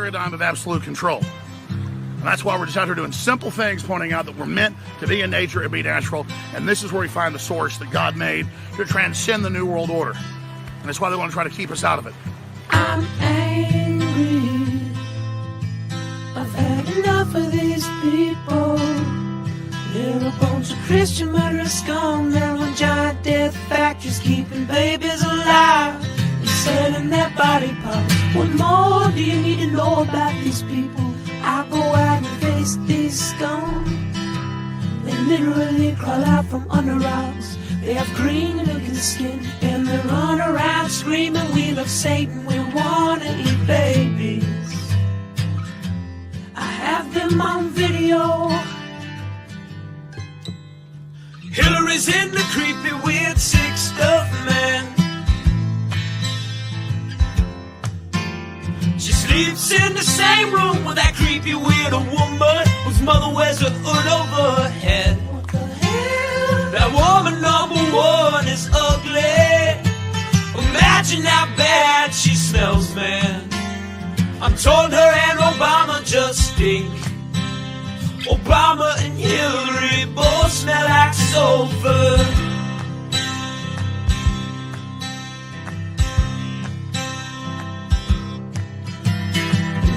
paradigm of absolute control. And that's why we're just out here doing simple things, pointing out that we're meant to be in nature and be natural. And this is where we find the source that God made to transcend the New World Order. And that's why they want to try to keep us out of it. I'm angry. I've had enough of these people. They're a bunch of Christian murderers, scum. They're on giant death factories, keeping babies alive and selling their body parts. What more do you need to know about these people? I go out and face these scum. They literally crawl out from under rocks. They have green looking skin and they run around screaming, we love Satan, we wanna eat babies. I have them on video. Hillary's in the creepy weird sick stuff, man. She sleeps in the same room with that creepy weirdo woman whose mother wears a hood over her head. What the hell? That woman number one is ugly. Imagine how bad she smells, man. I'm told her and Obama just stink. Obama and Hillary both smell like sulfur.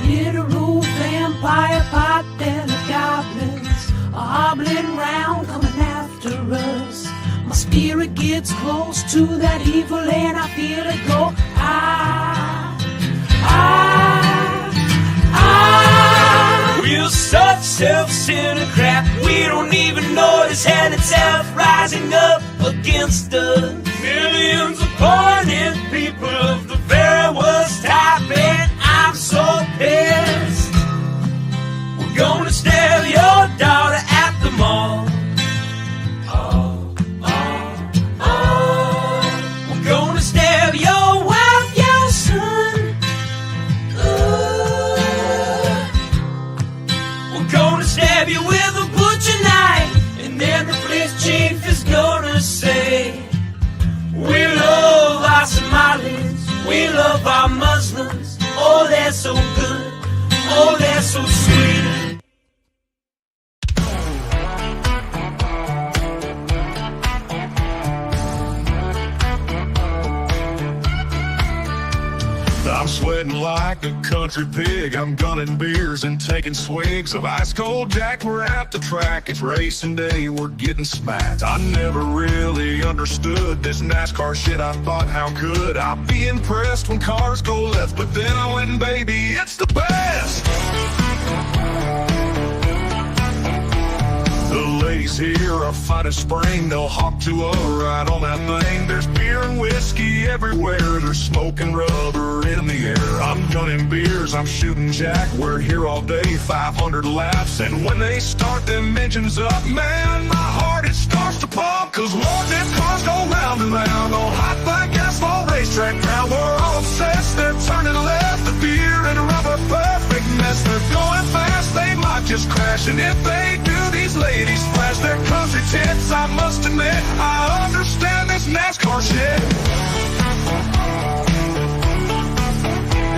Literal vampire pot and the goblins are hobbling round coming after us. My spirit gets close to that evil and I feel it go. We're such self-centered crap. We don't even notice hell itself rising up against us. Millions upon it, people of the very worst type, and I'm so pissed. We're gonna stab your daughter at the mall. We're gonna stab your wife, your son. We're gonna stab you with a butcher knife, and then the police chief is gonna say, we love our Somalis, we love our Muslims. Oh, they're so good, oh, they're so sweet. I'm sweating like a country pig. I'm gunning beers and taking swigs of ice cold Jack. We're at the track, it's racing day, we're getting smacked. I never really understood this NASCAR shit. I thought, how could I be impressed when cars go left? But then I went and baby, it's the best. The ladies here are fine as spring. They'll hop to a ride on that thing. There's beer and whiskey everywhere. There's smoking rubber in the air. I'm gunning beers, I'm shooting Jack. We're here all day, 500 laps. And when they start them engines up, man, my heart it starts to pump. Cause Lord, them cars go round and round on hot black asphalt racetrack ground. We're all obsessed, they're turning left. The beer and rubber, perfect mess. They're going fast, they might just crash. And if they do, these ladies flash their country tits. I must admit, I understand this NASCAR shit.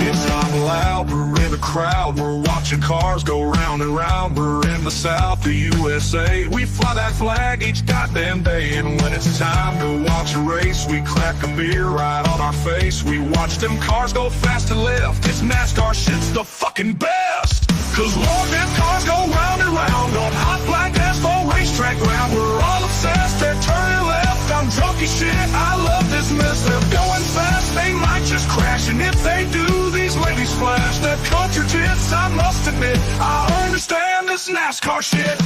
It's not loud, we're in the crowd. We're watching cars go round and round. We're in the South, the USA. We fly that flag each goddamn day. And when it's time to watch a race, we crack a beer right on our face. We watch them cars go fast and left. This NASCAR shit's the fucking best. Cause Lord, them cars go round and round on hot black asphalt racetrack ground. We're all obsessed, they're turning left. I'm drunk as shit, I love this mess. They're going fast, they might just crash. And if they do, these ladies flash their country tits. I must admit, I understand this NASCAR shit.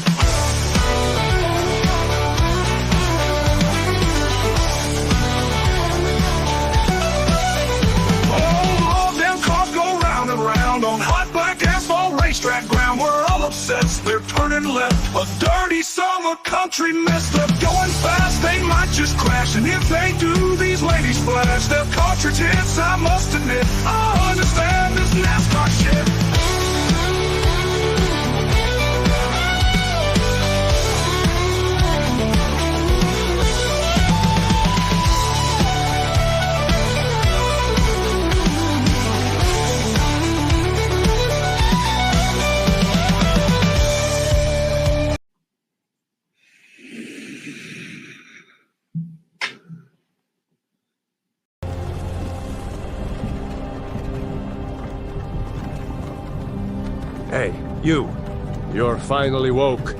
On hot black asphalt racetrack ground, we're all obsessed, they're turning left. A dirty summer country mess. They're going fast, they might just crash. And if they do, these ladies flash their cartridge hits. I must admit, I understand this NASCAR shit. Hey, you. You're finally woke.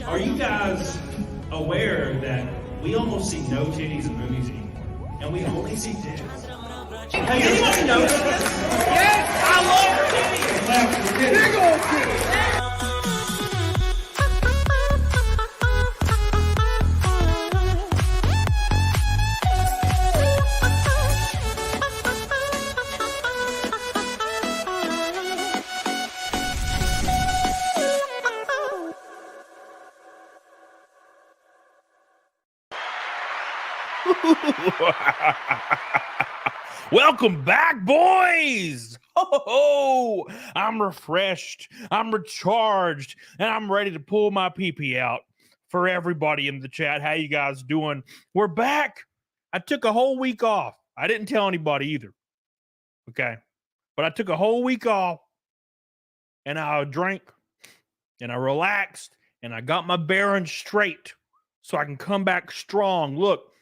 Are you guys aware that we almost see no titties in movies anymore? And we only see dicks? Hey, anybody notice this? Yes, I love titties! Big old titties! Welcome back, boys. Oh, I'm refreshed, I'm recharged, and I'm ready to pull my pee-pee out for everybody in the chat. How you guys doing? We're back. I took a whole week off. I didn't tell anybody either. Okay. But I took a whole week off and I drank and I relaxed and I got my bearings straight so I can come back strong. Look,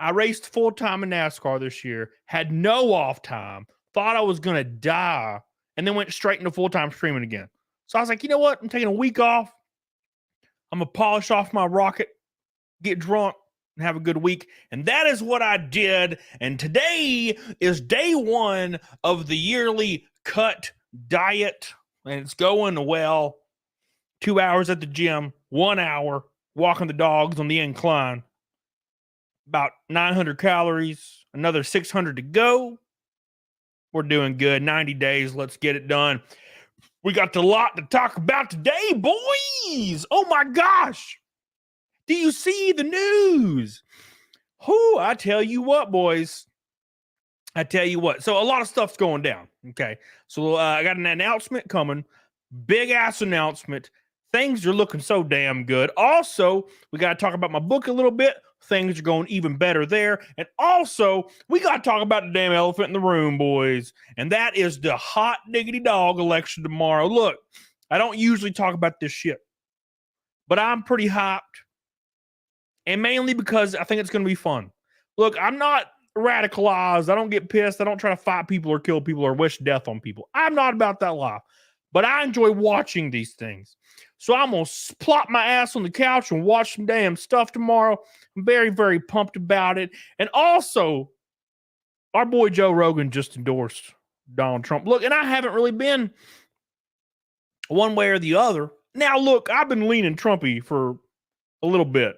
I raced full-time in NASCAR this year, had no off time, thought I was going to die, and then went straight into full-time streaming again. So I was like, you know what? I'm taking a week off. I'm going to polish off my rocket, get drunk, and have a good week. And that is what I did. And today is day one of the yearly cut diet. And it's going well. 2 hours at the gym, 1 hour walking the dogs on the incline. About 900 calories, another 600 to go. We're doing good. 90 days. Let's get it done. We got a lot to talk about today, boys. Oh my gosh. Do you see the news? Whoo, I tell you what, boys. I tell you what. So a lot of stuff's going down. Okay. So I got an announcement coming. Big ass announcement. Things are looking so damn good. Also, we got to talk about my book a little bit. Things are going even better there. And also, we got to talk about the damn elephant in the room, boys. And that is the hot diggity dog election tomorrow. Look, I don't usually talk about this shit, but I'm pretty hyped. And mainly because I think it's going to be fun. Look, I'm not radicalized. I don't get pissed. I don't try to fight people or kill people or wish death on people. I'm not about that life. But I enjoy watching these things. So I'm going to plop my ass on the couch and watch some damn stuff tomorrow. I'm very, very pumped about it. And also, our boy Joe Rogan just endorsed Donald Trump. Look, and I haven't really been one way or the other. Now, look, I've been leaning Trumpy for a little bit.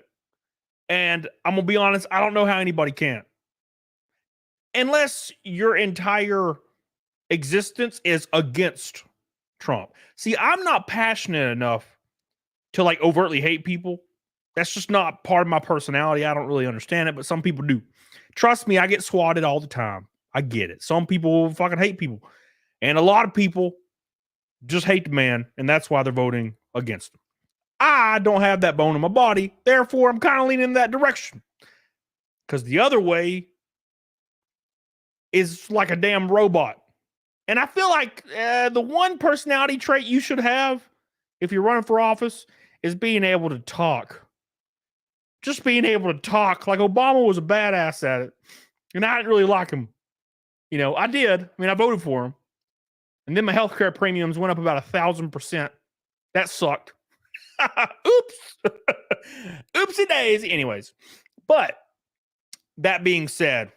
And I'm going to be honest, I don't know how anybody can. Unless your entire existence is against Trump. See, I'm not passionate enough to like overtly hate people. That's just not part of my personality. I don't really understand it, but some people do. Trust me, I get swatted all the time. I get it. Some people fucking hate people. And a lot of people just hate the man, and that's why they're voting against him. I don't have that bone in my body. Therefore, I'm kind of leaning in that direction. Because the other way is like a damn robot. And I feel like the one personality trait you should have if you're running for office is being able to talk. Just being able to talk. Like Obama was a badass at it. And I didn't really like him. You know, I did. I mean, I voted for him. And then my healthcare premiums went up about 1,000%. That sucked. Oops. Oopsie daisy. Anyways. But that being said,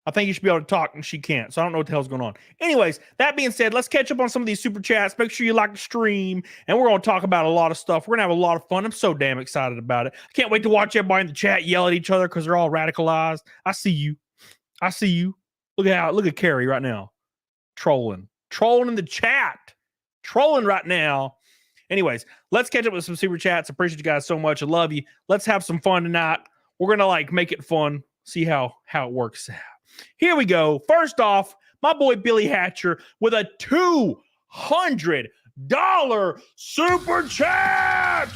I think you should be able to talk, and she can't. So I don't know what the hell's going on. Anyways, that being said, let's catch up on some of these super chats. Make sure you like the stream, and we're going to talk about a lot of stuff. We're going to have a lot of fun. I'm so damn excited about it. I can't wait to watch everybody in the chat yell at each other because they're all radicalized. I see you. I see you. Look at Carrie right now. Trolling in the chat. Trolling right now. Anyways, let's catch up with some super chats. Appreciate you guys so much. I love you. Let's have some fun tonight. We're going to like make it fun. See how it works out. Here we go. First off, my boy Billy Hatcher with a $200 super chat.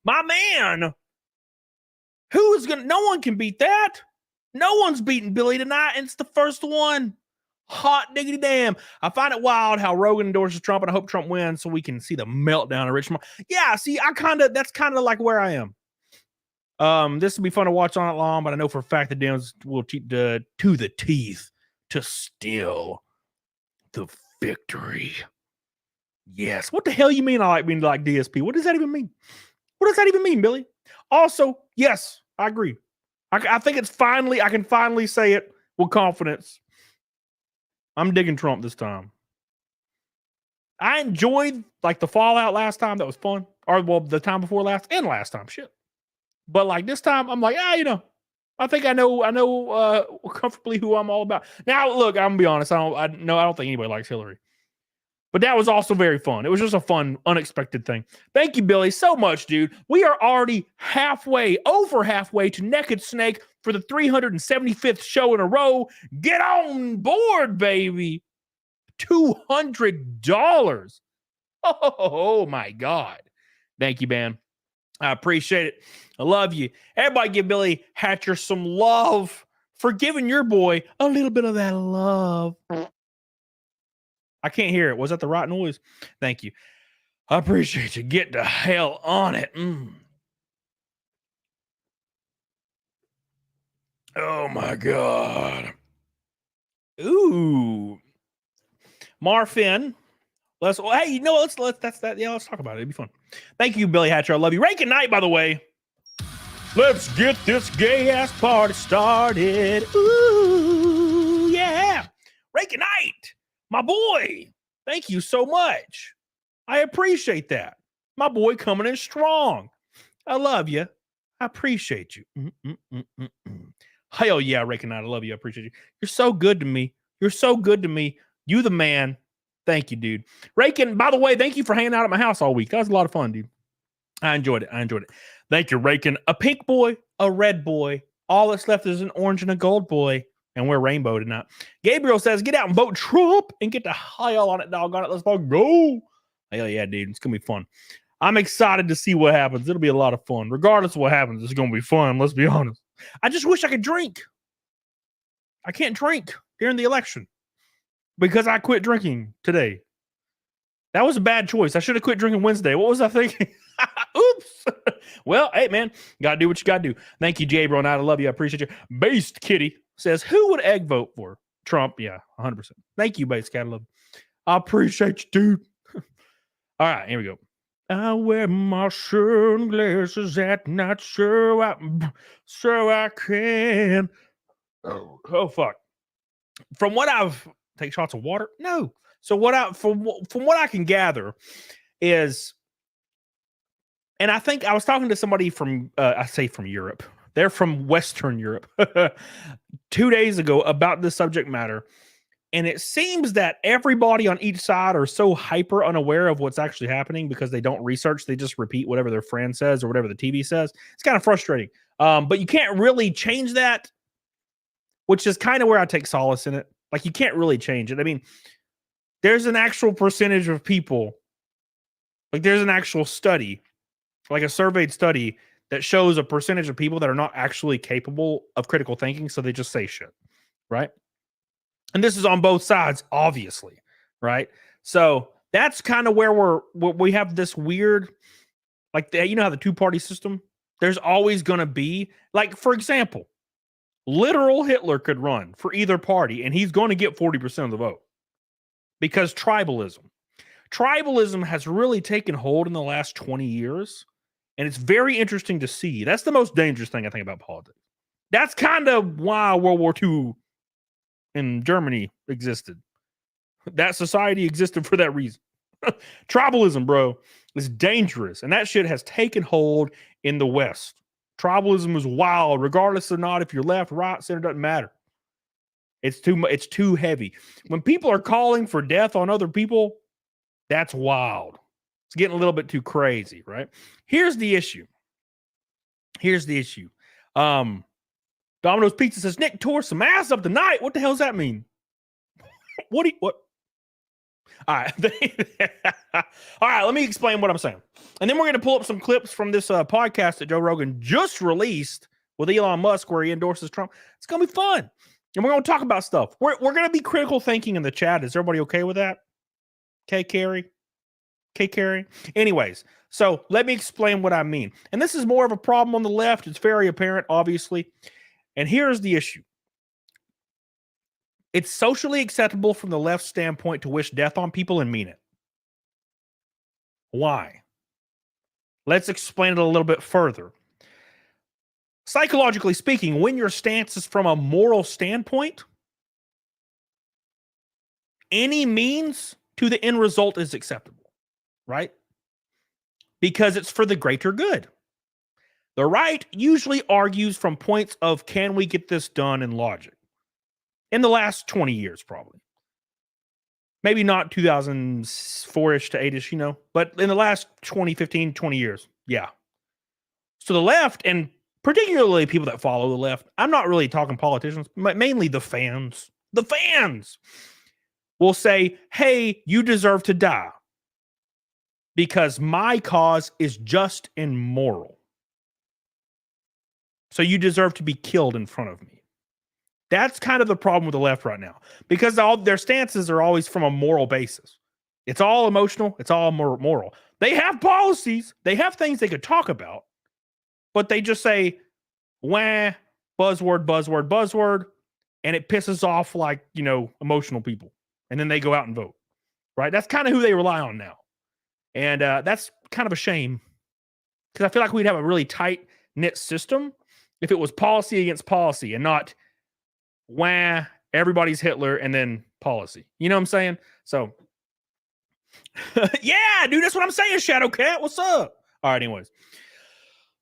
My man. No one can beat that. No one's beating Billy tonight, and it's the first one. Hot diggity damn. I find it wild how Rogan endorses Trump, and I hope Trump wins so we can see the meltdown of Richmond. Yeah, see, that's kind of like where I am. This will be fun to watch on it long, but I know for a fact the Dems will cheat to the teeth to steal the victory. Yes. What the hell you mean I like being like DSP? What does that even mean? What does that even mean, Billy? Also, yes, I agree. I think I can finally say it with confidence. I'm digging Trump this time. I enjoyed like the fallout last time. That was fun. Or well, the time before last and last time. Shit. But like this time, I'm like, I think I know comfortably who I'm all about. Now, look, I'm gonna be honest. I don't think anybody likes Hillary. But that was also very fun. It was just a fun, unexpected thing. Thank you, Billy, so much, dude. We are already over halfway to Naked Snake for the 375th show in a row. Get on board, baby. $200. Oh, my God. Thank you, man. I appreciate it. I love you. Everybody give Billy Hatcher some love for giving your boy a little bit of that love. I can't hear it. Was that the right noise? Thank you. I appreciate you. Get the hell on it. Oh my God. Ooh. Marfin. Let's talk about it. It'd be fun. Thank you, Billy Hatcher. I love you. Rankin Knight, by the way. Let's get this gay ass party started. Ooh, yeah. Rankin Knight. My boy, thank you so much. I appreciate that. My boy coming in strong. I love you. I appreciate you. Hell yeah, Rakin, I love you. I appreciate you. You're so good to me. You're so good to me. You the man. Thank you, dude. Rakin, by the way, thank you for hanging out at my house all week. That was a lot of fun, dude. I enjoyed it. Thank you, Rakin. A pink boy, a red boy. All that's left is an orange and a gold boy. And we're rainbow tonight. Gabriel says, get out and vote Trump and get the hell on it, doggone it. Let's fucking go. Hell yeah, dude. It's going to be fun. I'm excited to see what happens. It'll be a lot of fun. Regardless of what happens, it's going to be fun. Let's be honest. I just wish I could drink. I can't drink during the election because I quit drinking today. That was a bad choice. I should have quit drinking Wednesday. What was I thinking? Oops. Well, hey, man. Got to do what you got to do. Thank you, Gabriel. And I love you. I appreciate you. Based Kitty says, who would egg vote for? Trump. Yeah, 100%. Thank you, Base Catalog. I appreciate you, dude. All right, here we go. I wear my sunglasses at night so I can. Oh, fuck. From what I've take shots of water? No. So from what I can gather is, and I think I was talking to somebody from Europe. They're from Western Europe 2 days ago about this subject matter. And it seems that everybody on each side are so hyper unaware of what's actually happening because they don't research. They just repeat whatever their friend says or whatever the TV says. It's kind of frustrating. But you can't really change that, which is kind of where I take solace in it. Like, you can't really change it. I mean, there's an actual percentage of people, like there's an actual study, like a surveyed study that shows a percentage of people that are not actually capable of critical thinking. So they just say shit, right? And this is on both sides, obviously, right? So that's kind of where we have this weird, like, you know how the two-party system, there's always going to be, like, for example, literal Hitler could run for either party and he's going to get 40% of the vote because tribalism has really taken hold in the last 20 years. And it's very interesting to see. That's the most dangerous thing I think about politics. That's kind of why World War II in Germany existed. That society existed for that reason. Tribalism, bro, is dangerous. And that shit has taken hold in the West. Tribalism is wild, regardless or not if you're left, right, center, doesn't matter. It's too heavy. When people are calling for death on other people, that's wild. It's getting a little bit too crazy, right? Here's the issue. Domino's Pizza says, Nick tore some ass up tonight. What the hell does that mean? What? All right. All right, let me explain what I'm saying. And then we're going to pull up some clips from this podcast that Joe Rogan just released with Elon Musk where he endorses Trump. It's going to be fun. And we're going to talk about stuff. We're going to be critical thinking in the chat. Is everybody okay with that? Okay, Carrie? Anyways, so let me explain what I mean. And this is more of a problem on the left. It's very apparent, obviously. And here's the issue. It's socially acceptable from the left standpoint to wish death on people and mean it. Why? Let's explain it a little bit further. Psychologically speaking, when your stance is from a moral standpoint, any means to the end result is acceptable, right? Because it's for the greater good. The right usually argues from points of, can we get this done in logic? In the last 20 years, probably. Maybe not 2004-ish to 8-ish, but in the last 20, 15, 20 years. Yeah. So the left, and particularly people that follow the left, I'm not really talking politicians, but mainly the fans will say, hey, you deserve to die because my cause is just and moral. So you deserve to be killed in front of me. That's kind of the problem with the left right now, because all their stances are always from a moral basis. It's all emotional. It's all moral. They have policies. They have things they could talk about, but they just say, wah, buzzword, and it pisses off, like, emotional people. And then they go out and vote, right? That's kind of who they rely on now. And that's kind of a shame, because I feel like we'd have a really tight-knit system if it was policy against policy and not, wah, everybody's Hitler and then policy. You know what I'm saying? So, yeah, dude, that's what I'm saying, Shadowcat. What's up? All right, anyways.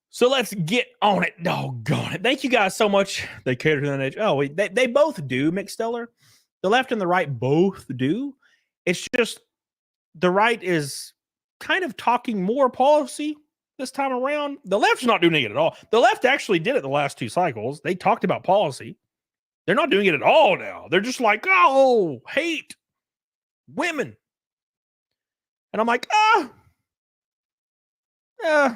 So let's get on it. Doggone it. Thank you guys so much. They cater to the age. Oh, they both do, McSteller. The left and the right both do. It's just the right is kind of talking more policy this time around. The left's not doing it at all. The left actually did it the last two cycles. They talked about policy. They're not doing it at all now. They're just like, oh, hate women. And I'm like, yeah.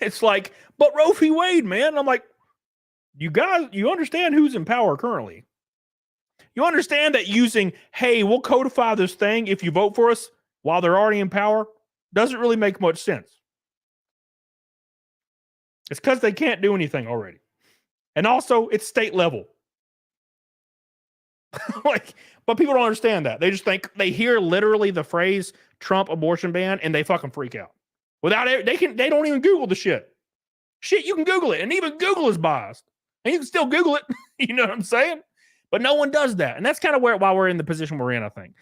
It's like, but Roe v. Wade, man. And I'm like, you guys, you understand who's in power currently. You understand that using, hey, we'll codify this thing if you vote for us while they're already in power doesn't really make much sense. It's because they can't do anything already. And also, it's state level. But people don't understand that. They just think, they hear literally the phrase Trump abortion ban and they fucking freak out. Without it, they don't even Google the shit. Shit, you can Google it, and even Google is biased. And you can still Google it. You know what I'm saying? But no one does that. And that's kind of why we're in the position we're in, I think.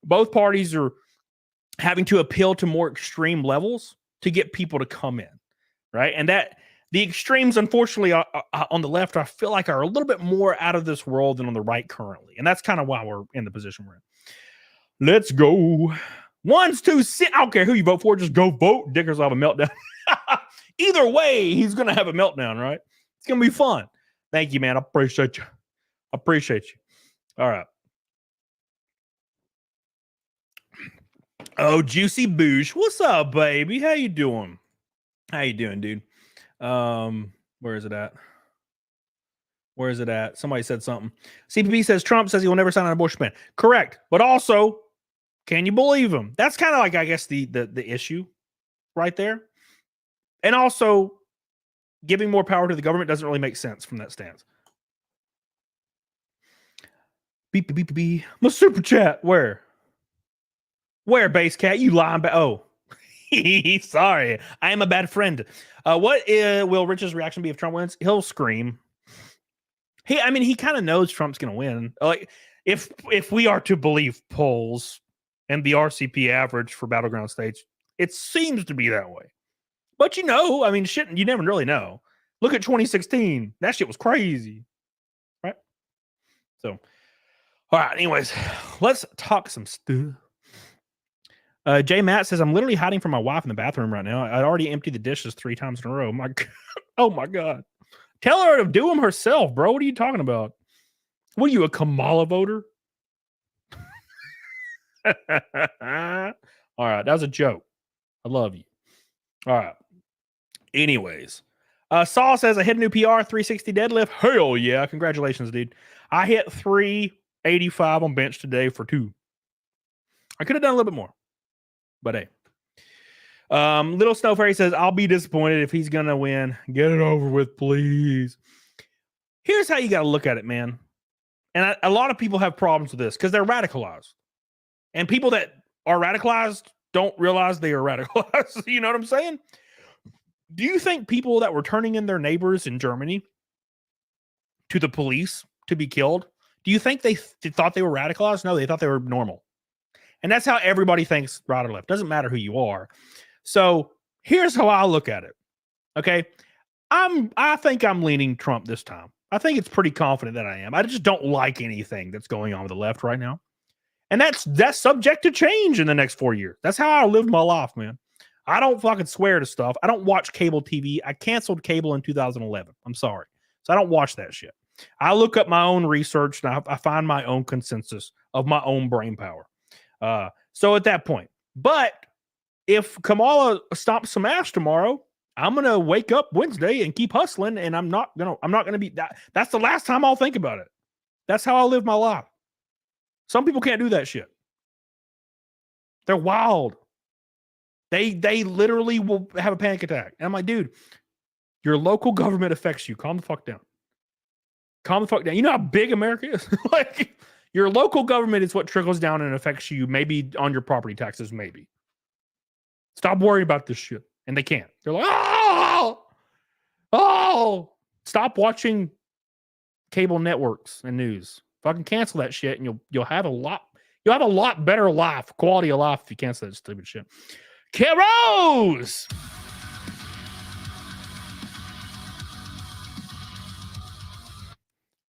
Both parties are having to appeal to more extreme levels to get people to come in, right? And The extremes, unfortunately, on the left, I feel like are a little bit more out of this world than on the right currently. And that's kind of why we're in the position we're in. Let's go. 1, 2, 6. I don't care who you vote for. Just go vote. Dickers will have a meltdown. Either way, he's going to have a meltdown, right? It's going to be fun. Thank you, man. I appreciate you. I appreciate you. All right. Oh, Juicy Boosh. What's up, baby? How you doing? How you doing, dude? Where is it at? Where is it at? Somebody said something. CPP says Trump says he will never sign an abortion ban. Correct. But also, can you believe him? That's kind of like, I guess, the issue right there. And also, giving more power to the government doesn't really make sense from that stance. Beep, beep, beep, beep. My super chat. Where? Where, base cat? You lying back? Oh. Sorry, I am a bad friend. What will Rich's reaction be if Trump wins? He'll scream. He kind of knows Trump's going to win. Like, if we are to believe polls and the RCP average for battleground states, it seems to be that way. But shit, you never really know. Look at 2016. That shit was crazy, right? So, all right. Anyways, let's talk some stuff. J Matt says, I'm literally hiding from my wife in the bathroom right now. I'd already emptied the dishes 3 times in a row. Oh my God. Tell her to do them herself, bro. What are you talking about? What are you, a Kamala voter? All right. That was a joke. I love you. All right. Anyways, Saul says, I hit a new PR, 360 deadlift. Hell yeah. Congratulations, dude. I hit 385 on bench today for 2. I could have done a little bit more. But hey, Little Snow Fairy says, I'll be disappointed if he's going to win. Get it over with, please. Here's how you got to look at it, man. And a lot of people have problems with this because they're radicalized. And people that are radicalized don't realize they are radicalized. You know what I'm saying? Do you think people that were turning in their neighbors in Germany to the police to be killed, do you think they thought they were radicalized? No, they thought they were normal. And that's how everybody thinks right or left. Doesn't matter who you are. So here's how I look at it. Okay. I think I'm leaning Trump this time. I think it's pretty confident that I am. I just don't like anything that's going on with the left right now. And that's subject to change in the next 4 years. That's how I lived my life, man. I don't fucking swear to stuff. I don't watch cable TV. I canceled cable in 2011. I'm sorry. So I don't watch that shit. I look up my own research and I find my own consensus of my own brain power. So at that point, but if Kamala stomps some ass tomorrow, I'm going to wake up Wednesday and keep hustling. And I'm not going to be that. That's the last time I'll think about it. That's how I live my life. Some people can't do that shit. They're wild. They literally will have a panic attack. And I'm like, dude, your local government affects you. Calm the fuck down. Calm the fuck down. You know how big America is? Like, your local government is what trickles down and affects you, maybe on your property taxes, maybe. Stop worrying about this shit. And they can't. They're like, oh, stop watching cable networks and news. Fucking cancel that shit, and you'll have a lot better life, quality of life if you cancel that stupid shit. Keros!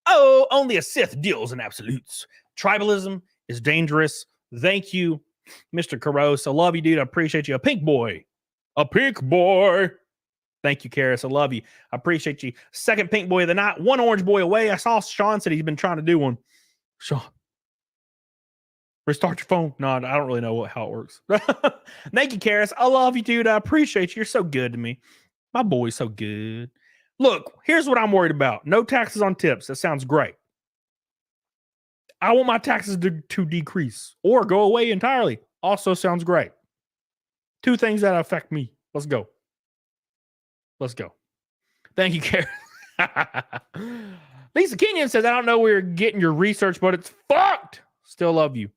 Oh, only a Sith deals in absolutes. Tribalism is dangerous. Thank you, Mr. Karos. I love you, dude. I appreciate you. A pink boy. A pink boy. Thank you, Karis. I love you. I appreciate you. Second pink boy of the night. One orange boy away. I saw Sean said he's been trying to do one. Sean, restart your phone. No, I don't really know how it works. Thank you, Karis. I love you, dude. I appreciate you. You're so good to me. My boy's so good. Look, here's what I'm worried about. No taxes on tips. That sounds great. I want my taxes to decrease or go away entirely. Also sounds great. 2 things that affect me. Let's go. Let's go. Thank you, Karen. Lisa Kenyon says, I don't know where you're getting your research, but it's fucked. Still love you,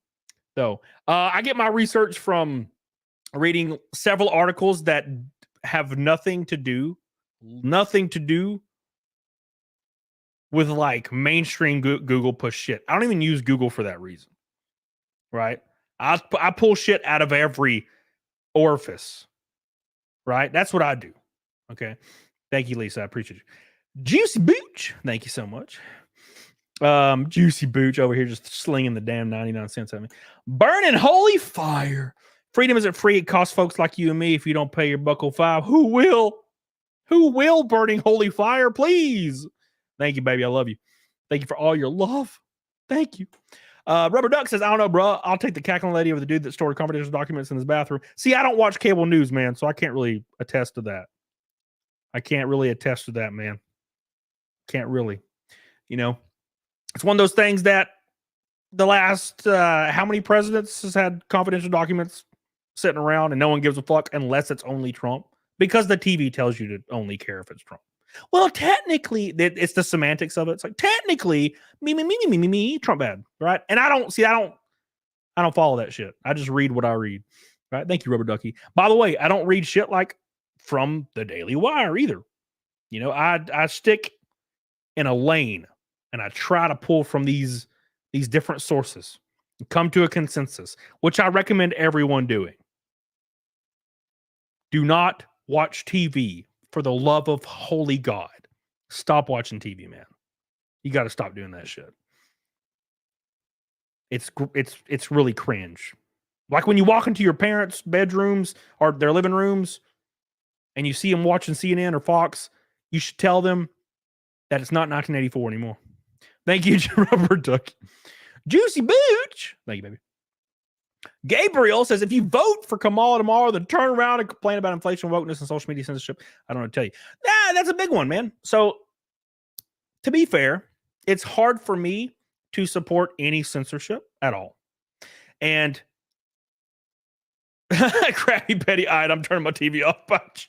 though. I get my research from reading several articles that have nothing to do with like mainstream Google push shit. I don't even use Google for that reason, right? I pull shit out of every orifice, right? That's what I do. Okay. Thank you, Lisa. I appreciate you. Juicy Booch. Thank you so much. Juicy Booch over here just slinging the damn 99 cents at me. Burning holy fire. Freedom isn't free. It costs folks like you and me. If you don't pay your buckle $5, who will? Who will? Burning holy fire, please. Thank you, baby. I love you. Thank you for all your love. Thank you. Rubber Duck says, I don't know, bro. I'll take the cackling lady over the dude that stored confidential documents in his bathroom. See, I don't watch cable news, man, so I can't really attest to that. I can't really attest to that, man. Can't really. You know, it's one of those things that the last, how many presidents has had confidential documents sitting around and no one gives a fuck unless it's only Trump? Because the TV tells you to only care if it's Trump. Well, technically, it's the semantics of it. It's like, technically, me, Trump bad, right? And I don't follow that shit. I just read what I read, right? Thank you, Rubber Ducky. By the way, I don't read shit like from the Daily Wire either. You know, I stick in a lane and I try to pull from these different sources and come to a consensus, which I recommend everyone doing. Do not watch TV. For the love of holy God, stop watching TV, man. You got to stop doing that shit. It's really cringe. Like when you walk into your parents' bedrooms or their living rooms and you see them watching CNN or Fox, you should tell them that it's not 1984 anymore. Thank you, Rubber Duck. Juicy Booch. Thank you, baby. Gabriel says, if you vote for Kamala tomorrow, then turn around and complain about inflation, wokeness, and social media censorship. I don't know what to tell you. That's a big one, man. So, to be fair, it's hard for me to support any censorship at all. And crappy petty-eyed, I'm turning my TV off. That's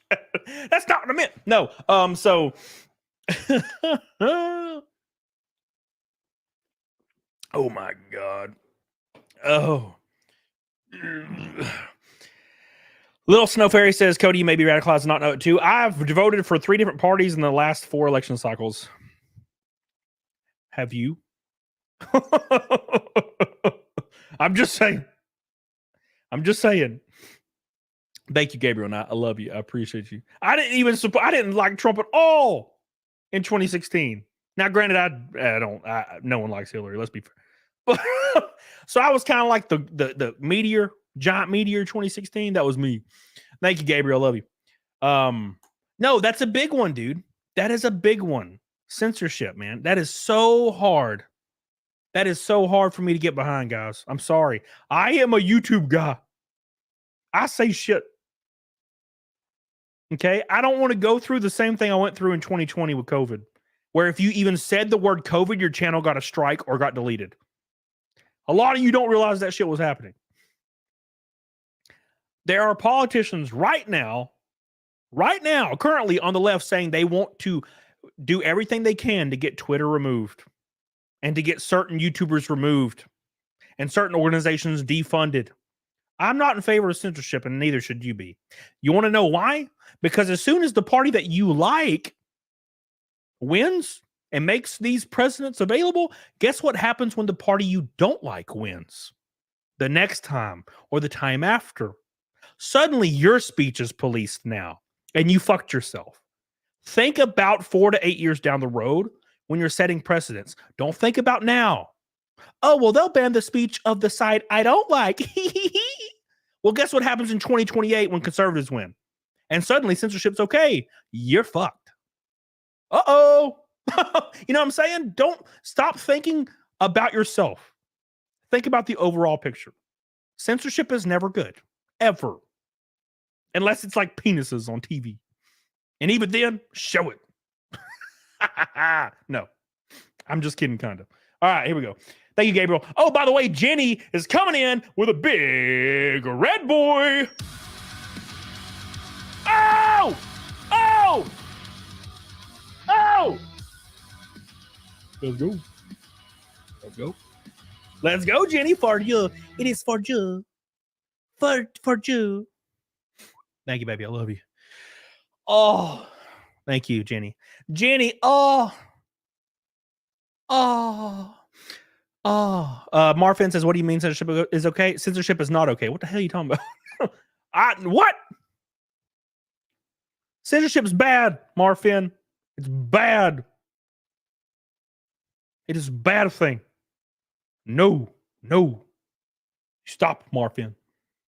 not what I meant. No. Oh my God. Oh. Little Snow Fairy says, Cody, you may be radicalized and not know it too. I've voted for 3 different parties in the last 4 election cycles. Have you? I'm just saying. Thank you, Gabriel. I love you. I appreciate you. I didn't like Trump at all in 2016. Now, granted, no one likes Hillary. Let's be fair. But so I was kind of like the meteor, giant meteor 2016. That was me. Thank you, Gabriel. I love you. No, that's a big one, dude. That is a big one. Censorship, man. That is so hard. That is so hard for me to get behind, guys. I'm sorry. I am a YouTube guy. I say shit. Okay? I don't want to go through the same thing I went through in 2020 with COVID, where if you even said the word COVID, your channel got a strike or got deleted. A lot of you don't realize that shit was happening. There are politicians right now, currently on the left saying they want to do everything they can to get Twitter removed and to get certain YouTubers removed and certain organizations defunded. I'm not in favor of censorship, and neither should you be. You want to know why? Because as soon as the party that you like wins and makes these presidents available, guess what happens when the party you don't like wins? The next time or the time after. Suddenly your speech is policed now, and you fucked yourself. Think about 4 to 8 years down the road when you're setting precedents. Don't think about now. Oh, well, they'll ban the speech of the side I don't like. Well, guess what happens in 2028 when conservatives win? And suddenly censorship's okay. You're fucked. Uh-oh. You know what I'm saying? Don't stop thinking about yourself. Think about the overall picture. Censorship is never good. Ever. Unless it's like penises on TV. And even then, show it. No. I'm just kidding, kind of. All right, here we go. Thank you, Gabriel. Oh, by the way, Jenny is coming in with a big red boy. Oh! Oh! Oh! Let's go. Let's go. Let's go, Jenny, for you. It is for you. For you. Thank you, baby. I love you. Oh, thank you, Jenny. Jenny, Marfin says, what do you mean censorship is okay? Censorship is not okay. What the hell are you talking about? What? Censorship's bad, Marfin. It's bad. It is a bad thing. No. Stop, Marfin.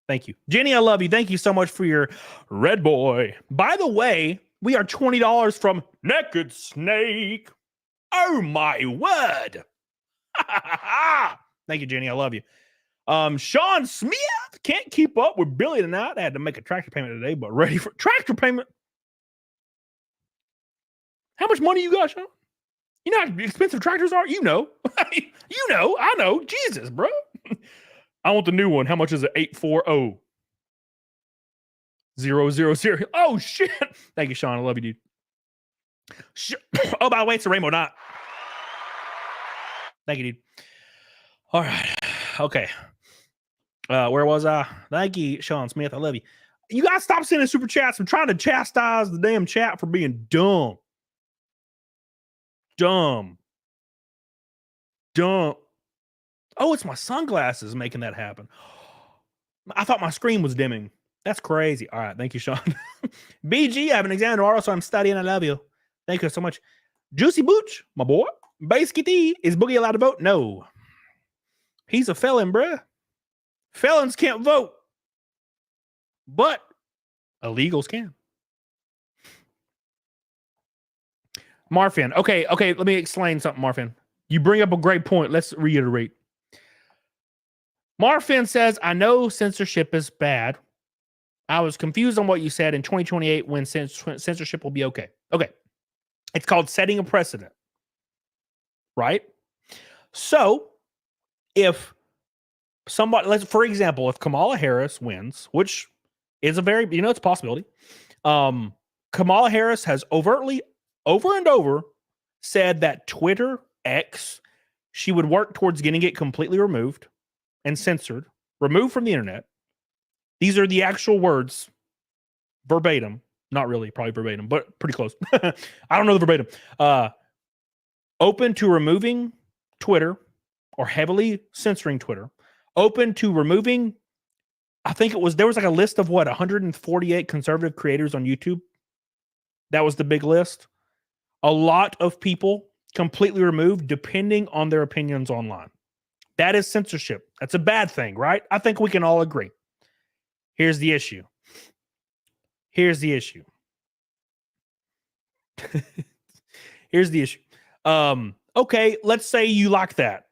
Thank you. Jenny, I love you. Thank you so much for your red boy. By the way, we are $20 from Naked Snake. Oh, my word. Thank you, Jenny. I love you. Sean Smith can't keep up with Billy tonight. I had to make a tractor payment today, but ready for tractor payment. How much money you got, Sean? You know how expensive tractors are? You know. I know. Jesus, bro. I want the new one. How much is it? 840 000. Oh, shit. Thank you, Sean. I love you, dude. Oh, by the way, it's a rainbow knot. Thank you, dude. All right. Okay. Where was I? Thank you, Sean Smith. I love you. You guys stop sending super chats. I'm trying to chastise the damn chat for being dumb. Dumb. Oh, it's my sunglasses making that happen. I thought my screen was dimming. That's crazy. All right. Thank you, Sean. BG, I have an exam tomorrow, so I'm studying. I love you. Thank you so much. Juicy Booch, my boy. Base Kitty, is Boogie allowed to vote? No. He's a felon, bruh. Felons can't vote. But illegals can. Marfin. Okay. Let me explain something, Marfin. You bring up a great point. Let's reiterate. Marfin says, I know censorship is bad. I was confused on what you said in 2028 when censorship will be okay. Okay. It's called setting a precedent. Right? So, if somebody, for example, if Kamala Harris wins, which is a very, it's a possibility. Kamala Harris has overtly, over and over, said that Twitter, X, she would work towards getting it completely removed and censored, removed from the internet. These are the actual words, verbatim. Not really, probably verbatim, but pretty close. I don't know the verbatim. Open to removing Twitter or heavily censoring Twitter. Open to removing, I think there was like a list of 148 conservative creators on YouTube. That was the big list. A lot of people completely removed depending on their opinions online. That is censorship. That's a bad thing, right? I think we can all agree. Here's the issue. Here's the issue. Okay, let's say you like that.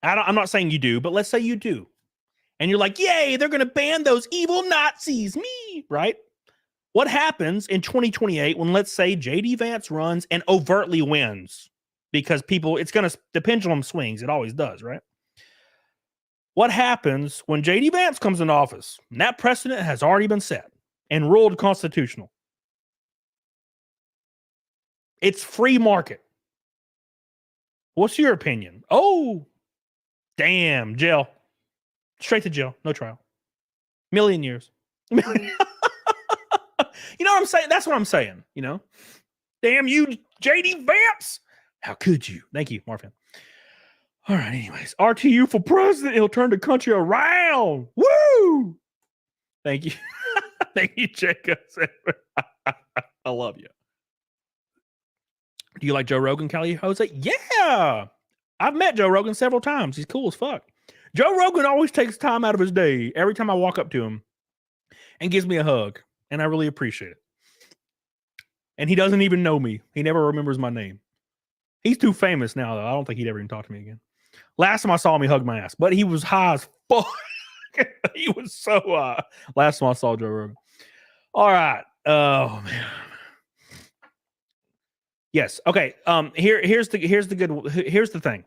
I'm not saying you do, but let's say you do. And you're like, yay, they're going to ban those evil Nazis, me, right? What happens in 2028 when, let's say, JD Vance runs and overtly wins? Because the pendulum swings. It always does, right? What happens when JD Vance comes into office? And that precedent has already been set and ruled constitutional. It's free market. What's your opinion? Oh, damn, jail. Straight to jail. No trial. Million years. You know what I'm saying? That's what I'm saying, Damn you, JD Vance. How could you? Thank you, Marvin. All right, anyways. RTU for president. He'll turn the country around. Woo! Thank you. Thank you, Jacob. I love you. Do you like Joe Rogan, Kelly Jose? Yeah. I've met Joe Rogan several times. He's cool as fuck. Joe Rogan always takes time out of his day every time I walk up to him and gives me a hug. And I really appreciate it. And he doesn't even know me. He never remembers my name. He's too famous now, though. I don't think he'd ever even talk to me again. Last time I saw him, he hugged my ass. But he was high as fuck. He was so high. Last time I saw Joe Rogan. All right. Oh, man. Yes. Okay. Here's the thing.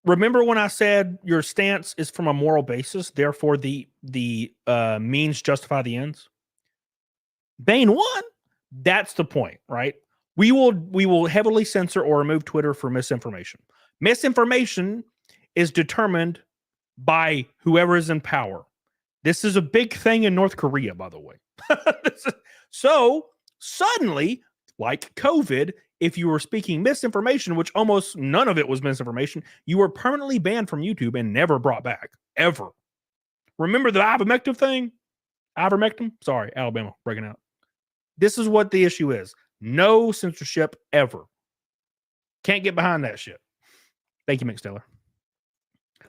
Remember when I said your stance is from a moral basis, therefore the means justify the ends? Bane won. That's the point, right? We will heavily censor or remove Twitter for misinformation. Misinformation is determined by whoever is in power. This is a big thing in North Korea, by the way. So suddenly, like COVID, if you were speaking misinformation, which almost none of it was misinformation, you were permanently banned from YouTube and never brought back, ever. Remember the ivermectin thing? Ivermectin? Sorry, Alabama, breaking out. This is what the issue is. No censorship ever. Can't get behind that shit. Thank you, Mick Steller.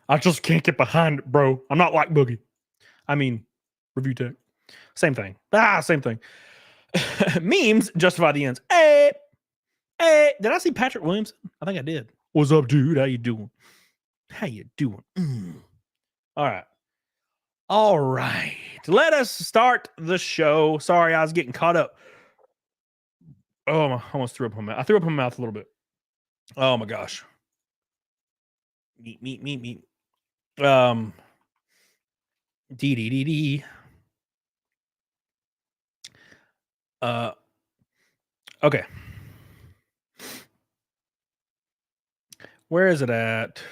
I just can't get behind it, bro. I'm not like Boogie. I mean, Review Tech. Same thing. Same thing. Memes justify the ends. Hey, did I see Patrick Williamson? I think I did. What's up, dude? How you doing? All right. Let us start the show. Sorry, I was getting caught up. Oh, I almost threw up my mouth. I threw up my mouth a little bit. Oh my gosh. Meat. D. Okay. Where is it at?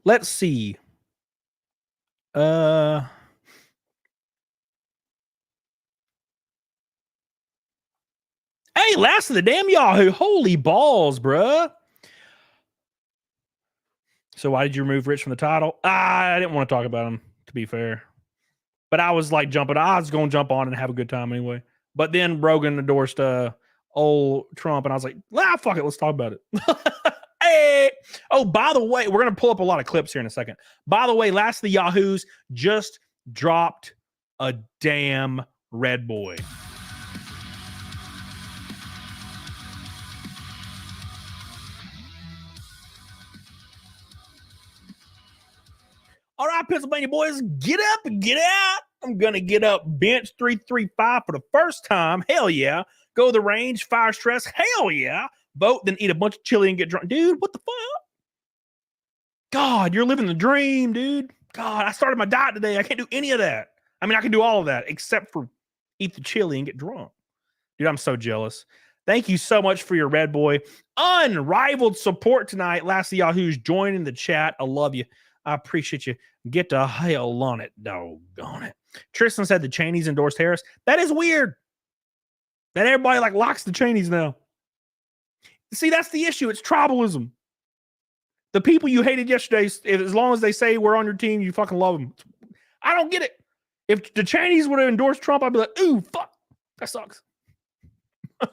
Let's see. Hey, last of the damn Yahoo. Holy balls, bruh. So why did you remove Rich from the title? I didn't want to talk about him, to be fair. But I was like I was going to jump on and have a good time anyway. But then Rogan endorsed old Trump, and I was like, fuck it, let's talk about it. Hey! Oh, by the way, we're going to pull up a lot of clips here in a second. By the way, last of the Yahoos just dropped a damn Red Boy. All right, Pennsylvania boys, get up and get out. I'm going to get up bench 335 for the first time. Hell yeah. Go to the range, fire stress. Hell yeah. Vote, then eat a bunch of chili and get drunk. Dude, what the fuck? God, you're living the dream, dude. God, I started my diet today. I can't do any of that. I mean, I can do all of that except for eat the chili and get drunk. Dude, I'm so jealous. Thank you so much for your Red Boy. Unrivaled support tonight. Last of Yahoo's joining the chat. I love you. I appreciate you. Get the hell on it. Doggone it. Tristan said the Cheneys endorsed Harris. That is weird. That everybody like locks the Cheneys now. See, that's the issue. It's tribalism. The people you hated yesterday, as long as they say we're on your team, you fucking love them. I don't get it. If the Cheneys would have endorsed Trump, I'd be like, ooh, fuck. That sucks. But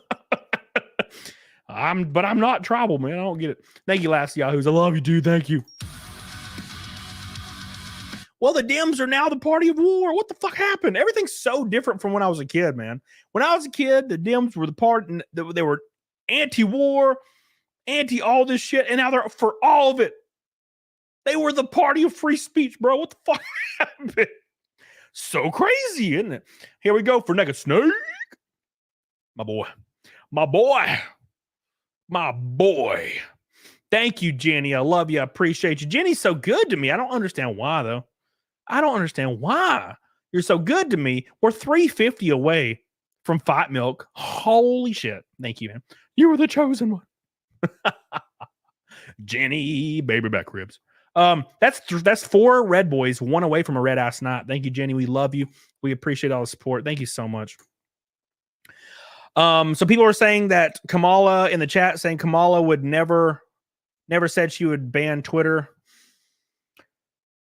I'm not tribal, man. I don't get it. Thank you, last Yahoos. I love you, dude. Thank you. Well, the Dems are now the party of war. What the fuck happened? Everything's so different from when I was a kid, man. When I was a kid, the Dems were the party. They were anti-war, anti-all this shit, and now they're for all of it. They were the party of free speech, bro. What the fuck happened? So crazy, isn't it? Here we go for Nigga Snake. My boy. Thank you, Jenny. I love you. I appreciate you. Jenny's so good to me. I don't understand why, though. I don't understand why you're so good to me. We're $3.50 away from Fight Milk. Holy shit. Thank you, man. You were the chosen one. Jenny, baby back ribs. That's 4 Red Boys, 1 away from a red ass night. Thank you, Jenny. We love you. We appreciate all the support. Thank you so much. So people are saying that Kamala in the chat saying Kamala would never said she would ban Twitter.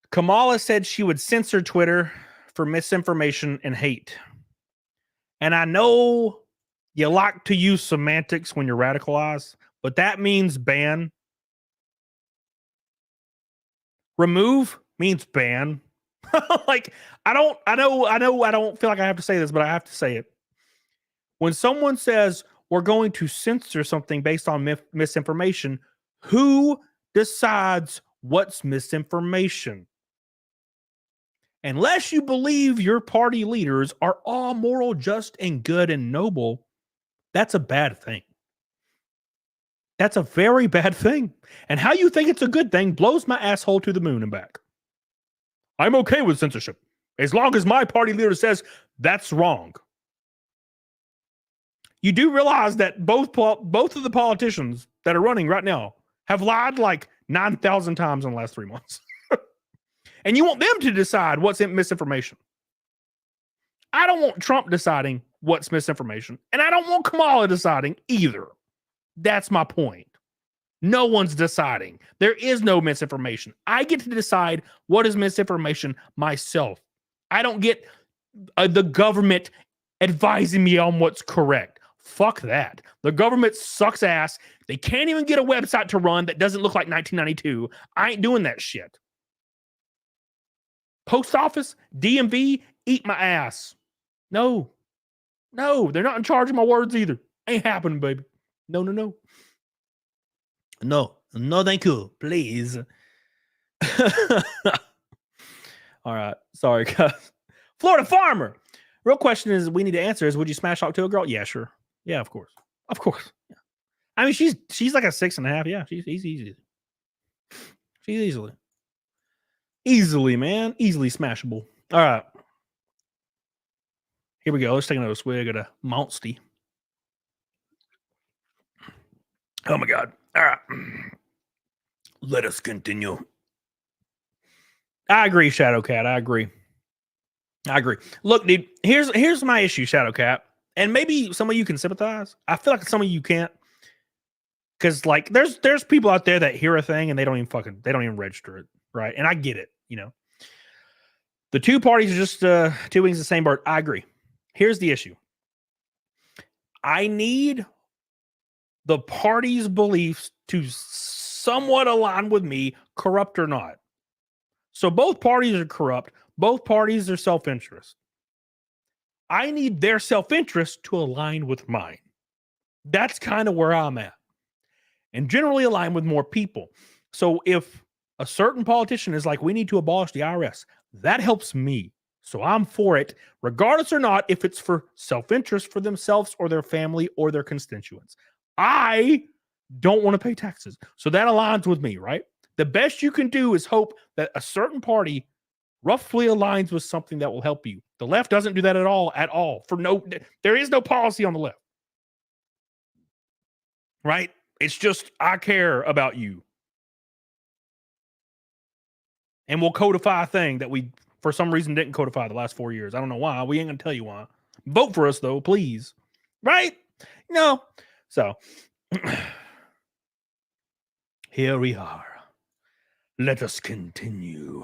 Kamala said she would censor Twitter for misinformation and hate. And I know you like to use semantics when you're radicalized, but that means ban. Remove means ban. Like, I don't feel like I have to say this, but I have to say it. When someone says we're going to censor something based on misinformation, who decides what's misinformation? Unless you believe your party leaders are all moral, just, and good and noble, that's a bad thing. That's a very bad thing. And how you think it's a good thing blows my asshole to the moon and back. I'm okay with censorship as long as my party leader says that's wrong. You do realize that both of the politicians that are running right now have lied like 9,000 times in the last 3 months. And you want them to decide what's misinformation. I don't want Trump deciding what's misinformation. And I don't want Kamala deciding either. That's my point. No one's deciding. There is no misinformation. I get to decide what is misinformation myself. I don't get the government advising me on what's correct. Fuck that. The government sucks ass. They can't even get a website to run that doesn't look like 1992. I ain't doing that shit. Post office, DMV, eat my ass. No, they're not in charge of my words either. Ain't happening, baby. No. No, thank you. Please. All right. Sorry, guys. Florida farmer. Real question is we need to answer is would you smash talk to a girl? Yeah, sure. Yeah, of course. Of course. Yeah. I mean, she's like a 6.5. Yeah, she's easy. She's easily, man. Easily smashable. All right. Here we go. Let's take another swig of the Monsty. Oh my God. All right. Let us continue. I agree, Shadowcat. I agree. Look, dude, here's my issue, Shadowcat. And maybe some of you can sympathize. I feel like some of you can't. Because like there's people out there that hear a thing and they don't even register it. Right. And I get it, you know. The two parties are just two wings of the same bird. I agree. Here's the issue. I need the party's beliefs to somewhat align with me, corrupt or not. So both parties are corrupt. Both parties are self-interest. I need their self-interest to align with mine. That's kind of where I'm at. And generally align with more people. So if a certain politician is like, we need to abolish the IRS, that helps me. So I'm for it, regardless or not, if it's for self-interest for themselves or their family or their constituents. I don't want to pay taxes. So that aligns with me, right? The best you can do is hope that a certain party roughly aligns with something that will help you. The left doesn't do that at all. There is no policy on the left. Right? It's just, I care about you. And we'll codify a thing that we, for some reason, didn't codify the last 4 years. I don't know why. We ain't going to tell you why. Vote for us, though, please. Right? No. So, here we are. Let us continue.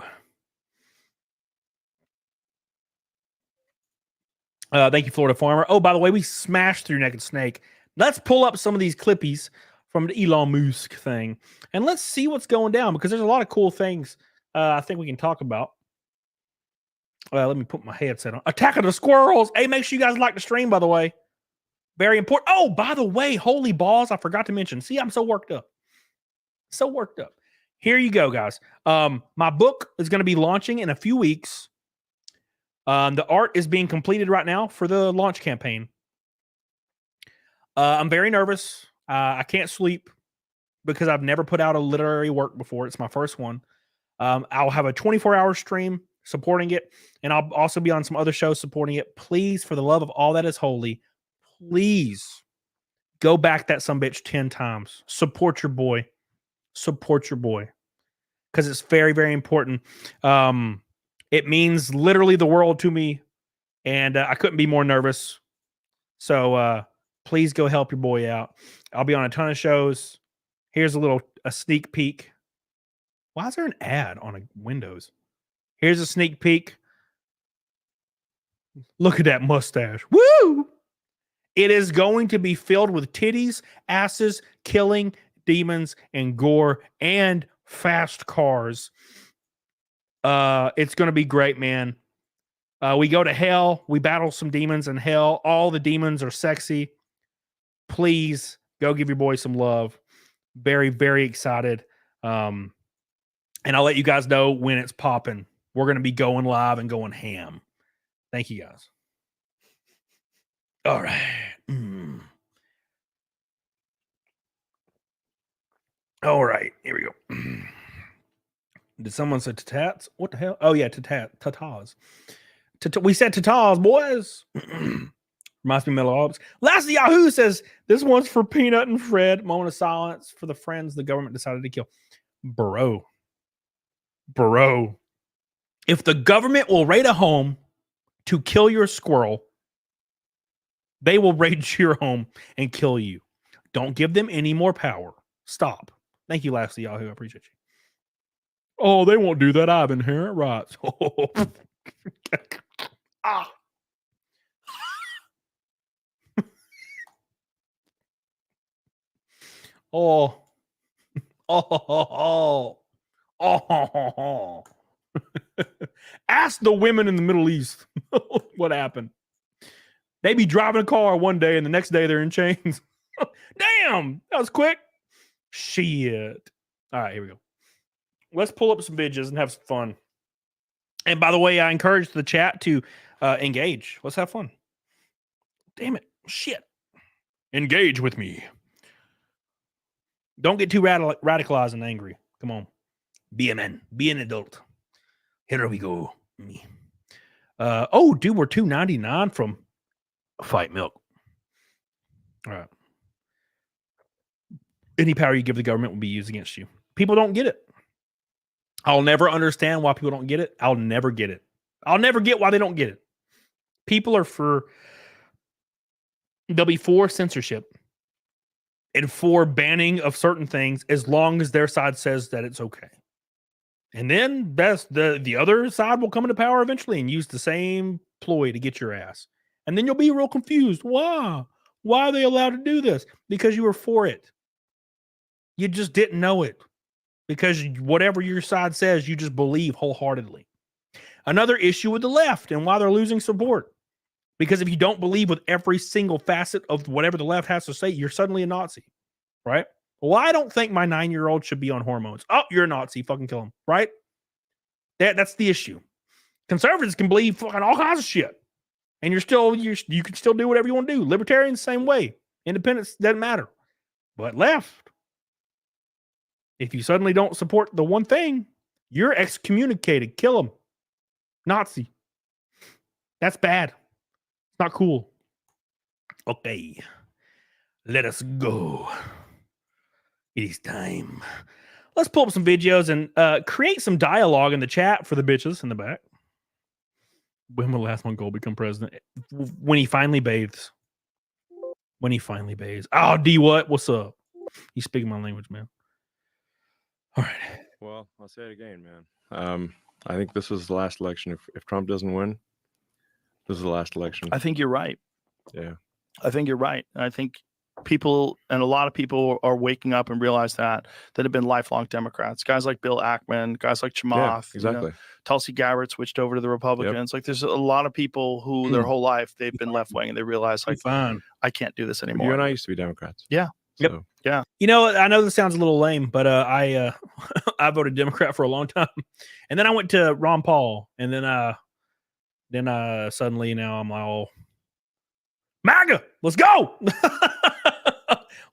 Thank you, Florida Farmer. Oh, by the way, we smashed through Naked Snake. Let's pull up some of these clippies from the Elon Musk thing, and let's see what's going down, because there's a lot of cool things I think we can talk about. Let me put my headset on. Attack of the Squirrels. Hey, make sure you guys like the stream, by the way. Very important. Oh, by the way, holy balls, I forgot to mention. See, I'm so worked up. Here you go, guys. My book is going to be launching in a few weeks. The art is being completed right now for the launch campaign. I'm very nervous. I can't sleep because I've never put out a literary work before. It's my first one. I'll have a 24-hour stream supporting it, and I'll also be on some other shows supporting it. Please, for the love of all that is holy, please go back that sumbitch 10 times. Support your boy. Because it's very, very important. It means literally the world to me, and I couldn't be more nervous. So please go help your boy out. I'll be on a ton of shows. Here's a sneak peek. Why is there an ad on a Windows? Here's a sneak peek. Look at that mustache. Woo! It is going to be filled with titties, asses, killing, demons, and gore, and fast cars. It's going to be great, man. We go to hell. We battle some demons in hell. All the demons are sexy. Please go give your boy some love. Very, very excited. And I'll let you guys know when it's popping. We're going to be going live and going ham. Thank you, guys. All right. All right. Here we go. Did someone say tatats? What the hell? Oh, yeah, tatas. We said tatas, boys. Reminds me of Mellow Albs. Last Yahoo says, this one's for Peanut and Fred. Moment of silence for the friends the government decided to kill. Bro. If the government will raid a home to kill your squirrel, they will raid your home and kill you. Don't give them any more power. Stop. Thank you, Last Yahoo. I appreciate you. Oh, they won't do that. I have inherent rights. Ah. Oh. Oh. Oh. Ask the women in the Middle East what happened. They be driving a car one day and the next day they're in chains. Damn, that was quick. Shit. All right, here we go. Let's pull up some videos and have some fun. And by the way, I encourage the chat to engage. Let's have fun. Damn it. Shit. Engage with me. Don't get too radicalized and angry. Come on. Be a man. Be an adult. Here we go. Oh, dude, we're $2.99 from Fight Milk. All right. Any power you give the government will be used against you. People don't get it. I'll never understand why people don't get it. I'll never get it. I'll never get why they don't get it. People are they'll be for censorship and for banning of certain things as long as their side says that it's okay. And then the other side will come into power eventually and use the same ploy to get your ass. And then you'll be real confused. Why? Why are they allowed to do this? Because you were for it. You just didn't know it. Because whatever your side says, you just believe wholeheartedly. Another issue with the left and why they're losing support. Because if you don't believe with every single facet of whatever the left has to say, you're suddenly a Nazi, right? Well, I don't think my 9-year-old should be on hormones. Oh, you're a Nazi. Fucking kill him, right? That's the issue. Conservatives can believe fucking all kinds of shit. And you can still do whatever you want to do. Libertarians, same way. Independence doesn't matter. But left, if you suddenly don't support the one thing, you're excommunicated. Kill them. Nazi. That's bad. It's not cool. Okay. Let us go. It is time. Let's pull up some videos and create some dialogue in the chat for the bitches in the back. When will last Mongol become president? When he finally bathes. When he finally bathes. Oh, D what? What's up? You speaking my language, man. All right. Well, I'll say it again, man. I think this is the last election. If Trump doesn't win, this is the last election. I think you're right. Yeah. I think you're right. I think people, and a lot of people are waking up and realize that have been lifelong Democrats. Guys like Bill Ackman, guys like Chamath. Yeah, exactly. Tulsi Gabbard switched over to the Republicans. Yep. Like there's a lot of people who their whole life they've been left wing and they realize like, I can't do this anymore. You and I used to be Democrats. Yeah. So. Yep. Yeah. You know, I know this sounds a little lame, but I I voted Democrat for a long time, and then I went to Ron Paul, and then suddenly now I'm like, oh, MAGA, let's go.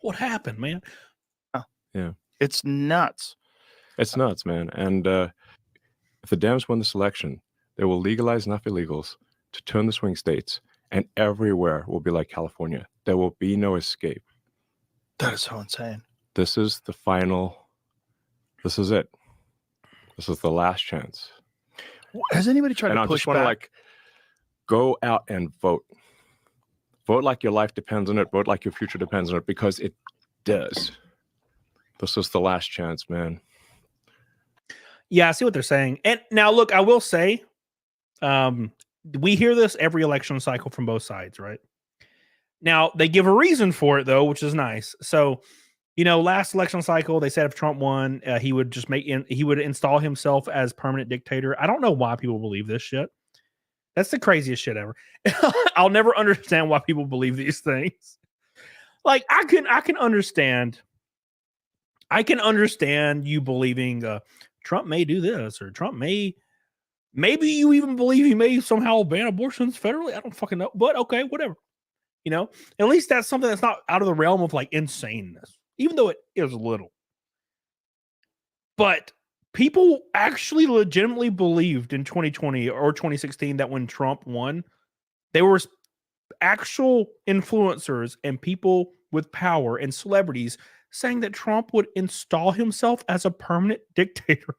What happened, man? Yeah, it's nuts. It's nuts, man. And if the Dems win this election, they will legalize enough illegals to turn the swing states, and everywhere will be like California. There will be no escape. That is so insane. This is the final. This is it. This is the last chance. Has anybody tried to push back? Like, go out and vote. Vote like your life depends on it. Vote like your future depends on it, because it does. This is the last chance, man. Yeah, I see what they're saying. And now, look, I will say, we hear this every election cycle from both sides, right? Now, they give a reason for it, though, which is nice. So, you know, last election cycle, they said if Trump won, he would just he would install himself as permanent dictator. I don't know why people believe this shit. That's the craziest shit ever. I'll never understand why people believe these things. Like, I can understand. I can understand you believing Trump may do this, or Trump maybe you even believe he may somehow ban abortions federally. I don't fucking know, but okay, whatever. You know, at least that's something that's not out of the realm of like insaneness, even though it is a little. But people actually legitimately believed in 2020 or 2016 that when Trump won, there were actual influencers and people with power and celebrities saying that Trump would install himself as a permanent dictator.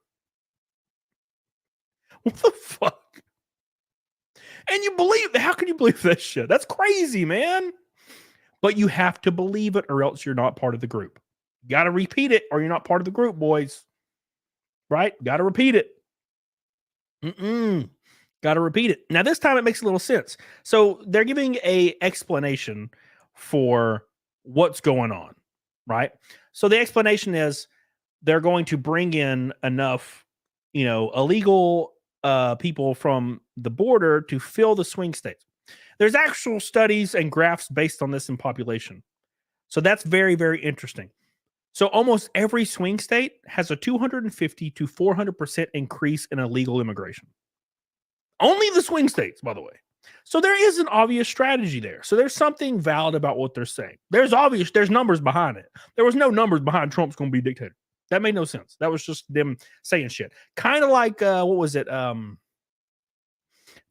What the fuck? And you believe, how can you believe that shit? That's crazy, man. But you have to believe it or else you're not part of the group. You got to repeat it or you're not part of the group, boys. Right? Got to repeat it. Got to repeat it. Now, this time it makes a little sense. So they're giving a explanation for what's going on, right? So the explanation is they're going to bring in enough, illegal people from the border to fill the swing states. There's actual studies and graphs based on this in population. So that's very, very interesting. So almost every swing state has a 250 to 400% increase in illegal immigration. Only the swing states, by the way. So there is an obvious strategy there. So there's something valid about what they're saying. There's numbers behind it. There was no numbers behind Trump's going to be a dictator. That made no sense. That was just them saying shit. Kind of like, what was it?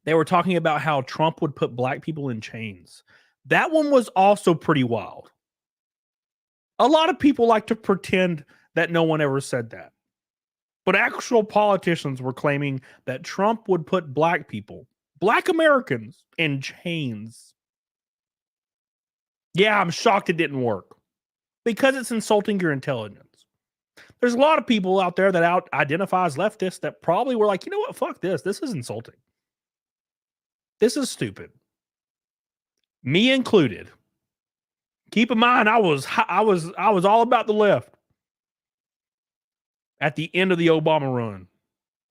They were talking about how Trump would put black people in chains. That one was also pretty wild. A lot of people like to pretend that no one ever said that. But actual politicians were claiming that Trump would put black people, black Americans, in chains. Yeah, I'm shocked it didn't work. Because it's insulting your intelligence. There's a lot of people out there that identify as leftists that probably were like, you know what, fuck this. This is insulting. This is stupid. Me included. Keep in mind, I was all about the left at the end of the Obama run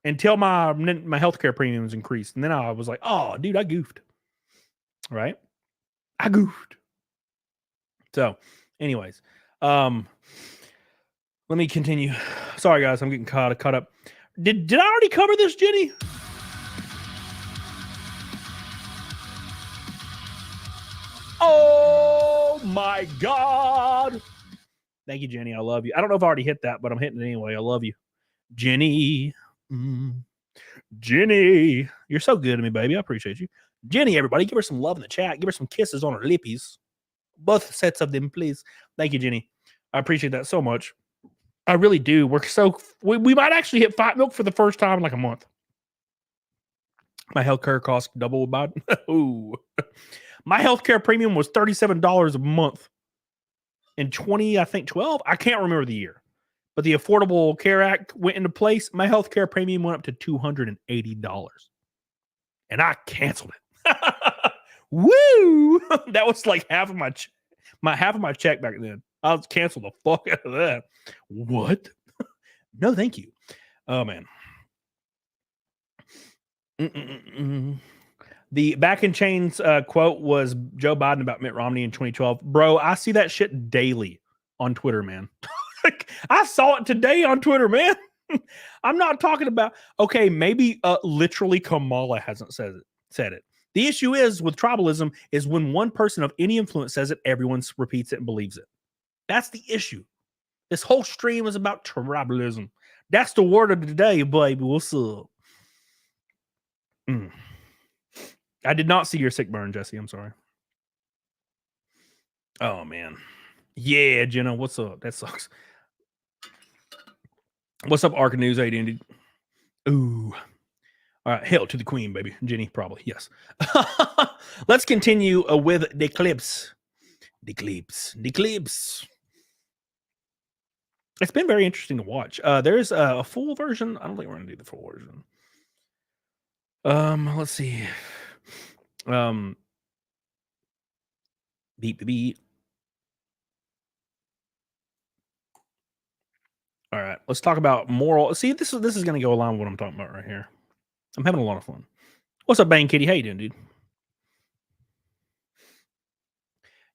until my healthcare premiums increased. And then I was like, oh, dude, I goofed. Right? I goofed. So, anyways, let me continue. Sorry, guys, I'm getting caught up. Did I already cover this, Jenny? Oh my God. Thank you, Jenny. I love you. I don't know if I already hit that, but I'm hitting it anyway. I love you. Jenny. Jenny. You're so good to me, baby. I appreciate you. Jenny, everybody, give her some love in the chat. Give her some kisses on her lippies. Both sets of them, please. Thank you, Jenny. I appreciate that so much. I really do. We might actually hit 5 milk for the first time in like a month. My healthcare costs double about. Ooh. My healthcare premium was $37 a month in 12. I can't remember the year, but the Affordable Care Act went into place. My healthcare premium went up to $280, and I canceled it. Woo! That was like half of my check back then. I was canceled the fuck out of that. What? No, thank you. Oh man. The back in chains quote was Joe Biden about Mitt Romney in 2012. Bro, I see that shit daily on Twitter, man. I saw it today on Twitter, man. I'm not talking about, okay, maybe literally Kamala hasn't said it. The issue is with tribalism is when one person of any influence says it, everyone repeats it and believes it. That's the issue. This whole stream is about tribalism. That's the word of the day, baby. What's up? I did not see your sick burn, Jesse. I'm sorry. Oh, man. Yeah, Jenna, what's up? That sucks. What's up, Arca News 8 Indy? Ooh. All right, hail to the queen, baby. Jenny, probably, yes. Let's continue with the clips. The clips. It's been very interesting to watch. There's a full version. I don't think we're going to do the full version. Let's see. Beep. All right, let's talk about moral. See, this is going to go along with what I'm talking about right here. I'm having a lot of fun. What's up, Bang Kitty? How you doing, dude?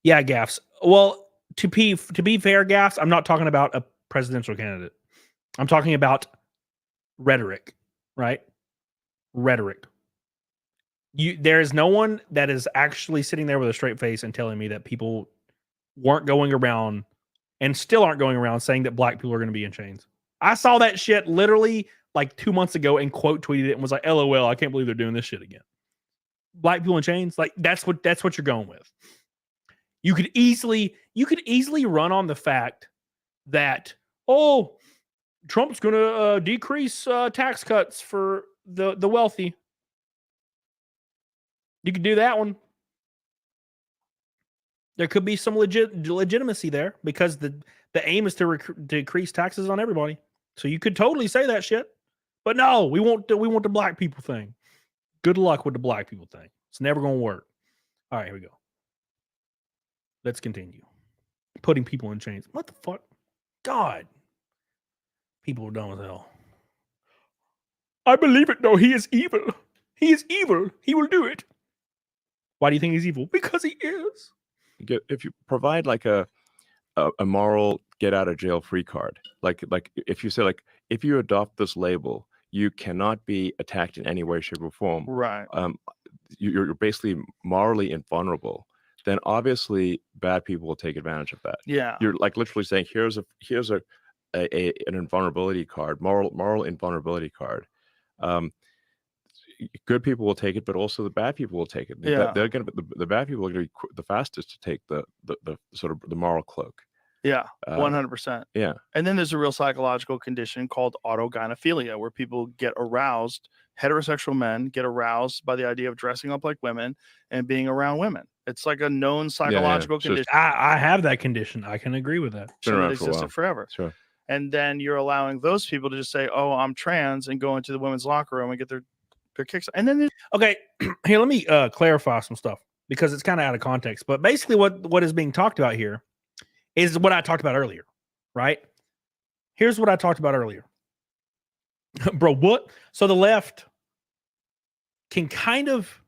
Yeah, gaffs. Well, to be fair, gaffs, I'm not talking about a presidential candidate. I'm talking about rhetoric, right? Rhetoric. There is no one that is actually sitting there with a straight face and telling me that people weren't going around and still aren't going around saying that black people are going to be in chains. I saw that shit literally like 2 months ago and quote tweeted it and was like, LOL, I can't believe they're doing this shit again. Black people in chains, like that's what you're going with. You could easily run on the fact that, oh, Trump's going to decrease tax cuts for the wealthy. You could do that one. There could be some legitimacy there because the aim is to decrease taxes on everybody. So you could totally say that shit. But no, we want the black people thing. Good luck with the black people thing. It's never going to work. All right, here we go. Let's continue. Putting people in chains. What the fuck? God. People are dumb as hell. I believe it, though. He is evil. He is evil. He will do it. Why do you think he's evil? Because he is. If you provide like a moral get out of jail free card, like if you say like, if you adopt this label, you cannot be attacked in any way, shape, or form. Right. You're basically morally invulnerable. Then obviously bad people will take advantage of that. Yeah. You're like literally saying here's an invulnerability card, moral invulnerability card. Good people will take it, but also the bad people will take it. Yeah. They're gonna the bad people are gonna be the fastest to take the sort of the moral cloak. Yeah, 100%. Yeah. And then there's a real psychological condition called autogynephilia, where people get aroused, heterosexual men get aroused by the idea of dressing up like women and being around women. It's like a known psychological So condition I have that condition. I can agree with that. Been that around for a existed while. forever. Sure. And then you're allowing those people to just say, oh, I'm trans, and go into the women's locker room and get their kicks. And then Okay, here, let me clarify some stuff because it's kind of out of context. But basically what is being talked about here is what I talked about earlier, right? Here's what I talked about earlier. Bro, what? So the left can kind of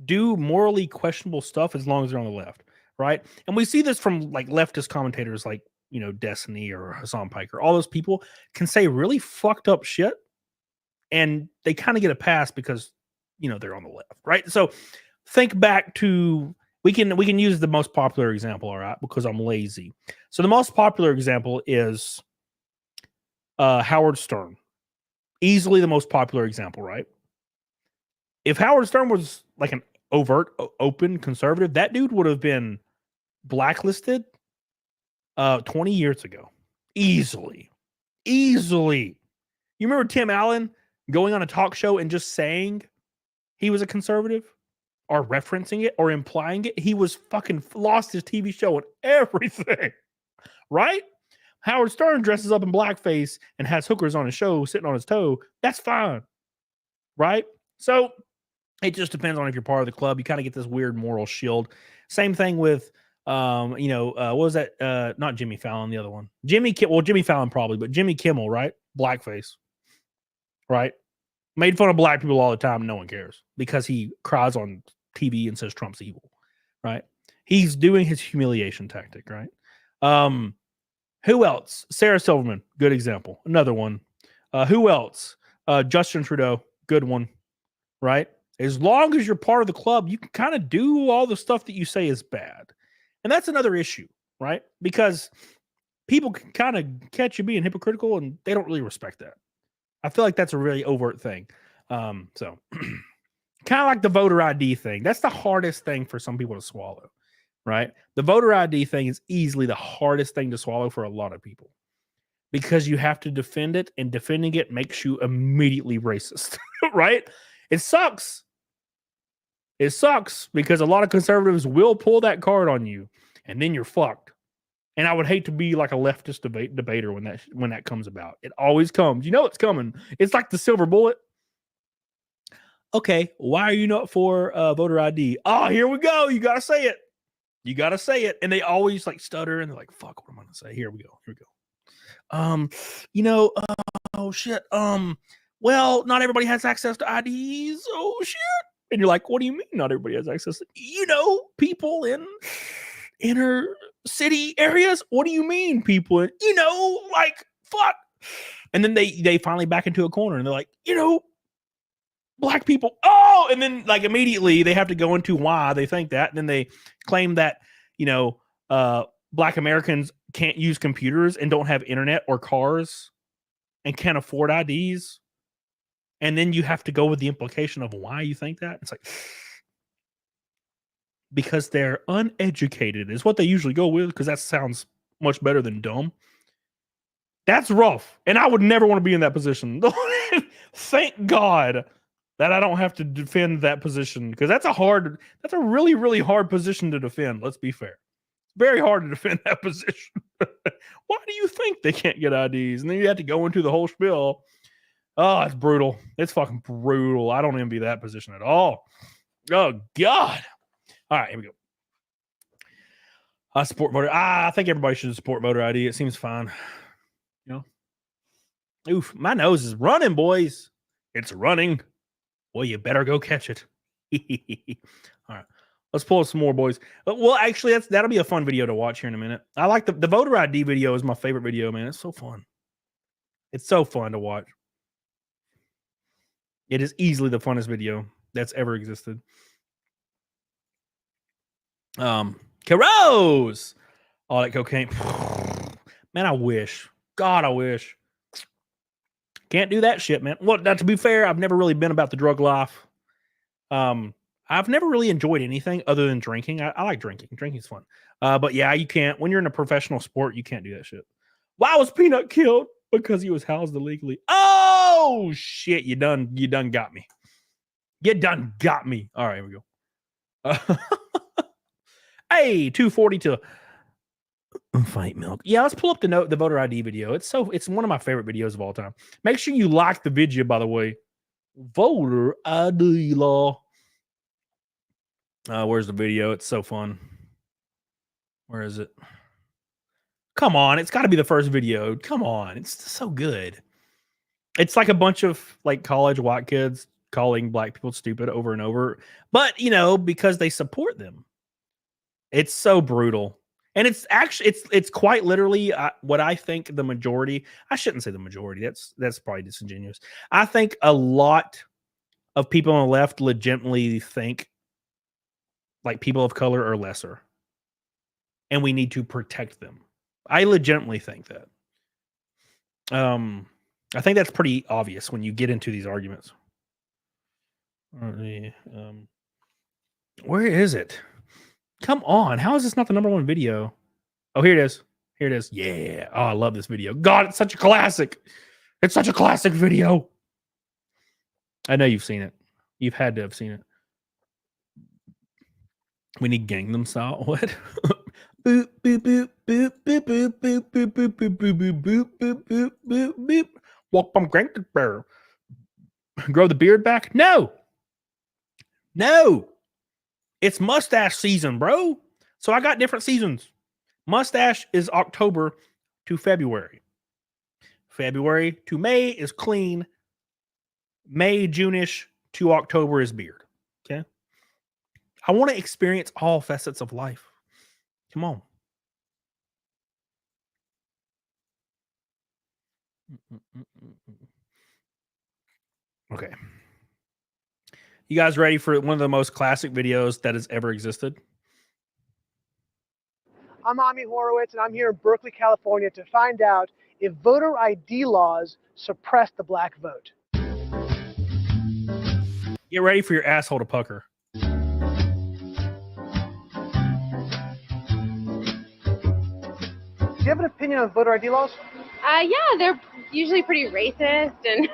do morally questionable stuff as long as they're on the left, right? And we see this from like leftist commentators like, you know, Destiny or Hassan Piker. All those people can say really fucked up shit and they kind of get a pass because, you know, they're on the left, right? So think back to we can use the most popular example, all right, because I'm lazy. So the most popular example is Howard Stern. Easily the most popular example, right? If Howard Stern was like an overt, open conservative, that dude would have been blacklisted 20 years ago. Easily. You remember Tim Allen going on a talk show and just saying he was a conservative? Or referencing it or implying it? He was fucking lost his TV show and everything. Right? Howard Stern dresses up in blackface and has hookers on his show sitting on his toe. That's fine. Right? So it just depends on if you're part of the club. You kind of get this weird moral shield. Same thing with what was that? Not Jimmy Fallon, the other one. Jimmy Fallon probably, but Jimmy Kimmel, right? Blackface. Right? Made fun of black people all the time. No one cares because he cries on TV and says Trump's evil, right? He's doing his humiliation tactic, right? Who else? Sarah Silverman, good example. Another one. Who else? Justin Trudeau, good one, right? As long as you're part of the club, you can kind of do all the stuff that you say is bad. And that's another issue, right? Because people can kind of catch you being hypocritical and they don't really respect that. I feel like that's a really overt thing. So kind of like the voter ID thing. That's the hardest thing for some people to swallow, right? The voter ID thing is easily the hardest thing to swallow for a lot of people because you have to defend it, and defending it makes you immediately racist, right? It sucks. It sucks because a lot of conservatives will pull that card on you, and then you're fucked. And I would hate to be like a leftist debater when that comes about. It always comes. You know it's coming. It's like the silver bullet. Okay, why are you not for voter ID? Oh, here we go. You gotta say it. You gotta say it. And they always like stutter and they're like, "Fuck, what am I gonna say?" Here we go. Oh shit. Well, not everybody has access to IDs. Oh shit. And you're like, "What do you mean not everybody has access to people in inner city areas? What do you mean people in, like fuck?" And then they finally back into a corner and they're like, black people. Oh, and then like immediately they have to go into why they think that. And then they claim that, black Americans can't use computers and don't have internet or cars and can't afford IDs. And then you have to go with the implication of why you think that. It's like, because they're uneducated is what they usually go with, because that sounds much better than dumb. That's rough. And I would never want to be in that position. Thank God that I don't have to defend that position, because that's a really, really hard position to defend. Let's be fair. Very hard to defend that position. Why do you think they can't get IDs? And then you have to go into the whole spiel. Oh, it's brutal. It's fucking brutal. I don't envy that position at all. Oh, God. All right, here we go. I support voter. I think everybody should support voter ID. It seems fine. You know? Oof, my nose is running, boys. It's running. Well, you better go catch it. All right. Let's pull up some more, boys. Well, actually, that'll be a fun video to watch here in a minute. I like the voter ID video is my favorite video, man. It's so fun. It's so fun to watch. It is easily the funnest video that's ever existed. Carouse! All that cocaine. Man, I wish. God, I wish. Can't do that shit, man. Well, now, to be fair, I've never really been about the drug life. I've never really enjoyed anything other than drinking. I like drinking. Drinking's fun. But yeah, you can't. When you're in a professional sport, you can't do that shit. Why was Peanut killed? Because he was housed illegally. Oh, shit. You done got me. You done got me. All right, here we go. Hey, 240 to fight milk. Yeah, let's pull up the voter ID video. It's one of my favorite videos of all time. Make sure you like the video, by the way. Voter ID law. Where's the video? It's so fun. Where is it? Come on, it's got to be the first video. Come on, it's so good. It's like a bunch of like college white kids calling black people stupid over and over, but you know, because they support them. It's so brutal. And it's actually it's quite literally what I think the majority. I shouldn't say the majority. That's probably disingenuous. I think a lot of people on the left legitimately think like people of color are lesser, and we need to protect them. I legitimately think that. I think that's pretty obvious when you get into these arguments. Where is it? Come on. How is this not the #1 video? Oh, here it is. Here it is. Yeah. Oh, I love this video. God, it's such a classic. It's such a classic video. I know you've seen it. You've had to have seen it. We need Gangnam Style. What? Boop, boop, boop, boop, boop, boop, boop, boop, boop, boop, boop, boop, boop, boop, boop, boop. Walk bum crank the bear. Grow the beard back? No. No. It's mustache season, bro. So I got different seasons. Mustache is October to February. February to May is clean. May, June-ish to October is beard. Okay. I want to experience all facets of life. Come on. Okay. You guys ready for one of the most classic videos that has ever existed? I'm Ami Horowitz, and I'm here in Berkeley, California to find out if voter ID laws suppress the black vote. Get ready for your asshole to pucker. Do you have an opinion on voter ID laws? Yeah, they're usually pretty racist and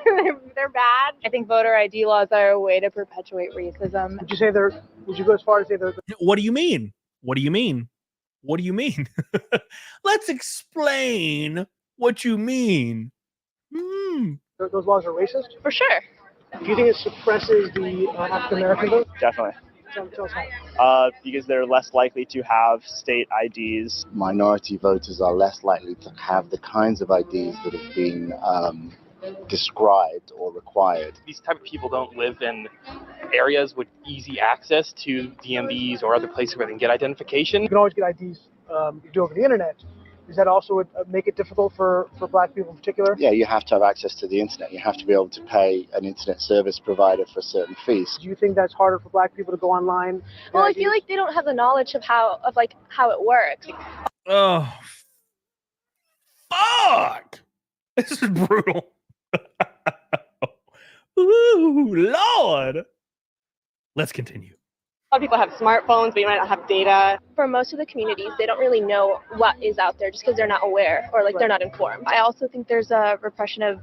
they're bad. I think voter ID laws are a way to perpetuate racism. Would you go as far as say they're? What do you mean? What do you mean? What do you mean? Let's explain what you mean. Those laws are racist? For sure. Do you think it suppresses the African American vote? Definitely. Tell us how. Because they're less likely to have state IDs. Minority voters are less likely to have the kinds of IDs that have been described or required. These type of people don't live in areas with easy access to DMVs or other places where they can get identification. You can always get IDs you do over the internet. Does that also make it difficult for black people in particular? Yeah, you have to have access to the internet. You have to be able to pay an internet service provider for certain fees. Do you think that's harder for black people to go online? Well, I feel like they don't have the knowledge of how it works. Oh, fuck! This is brutal. Ooh, Lord. Let's continue. A lot of people have smartphones, but you might not have data. For most of the communities, they don't really know what is out there just because they're not aware or they're not informed. I also think there's a repression of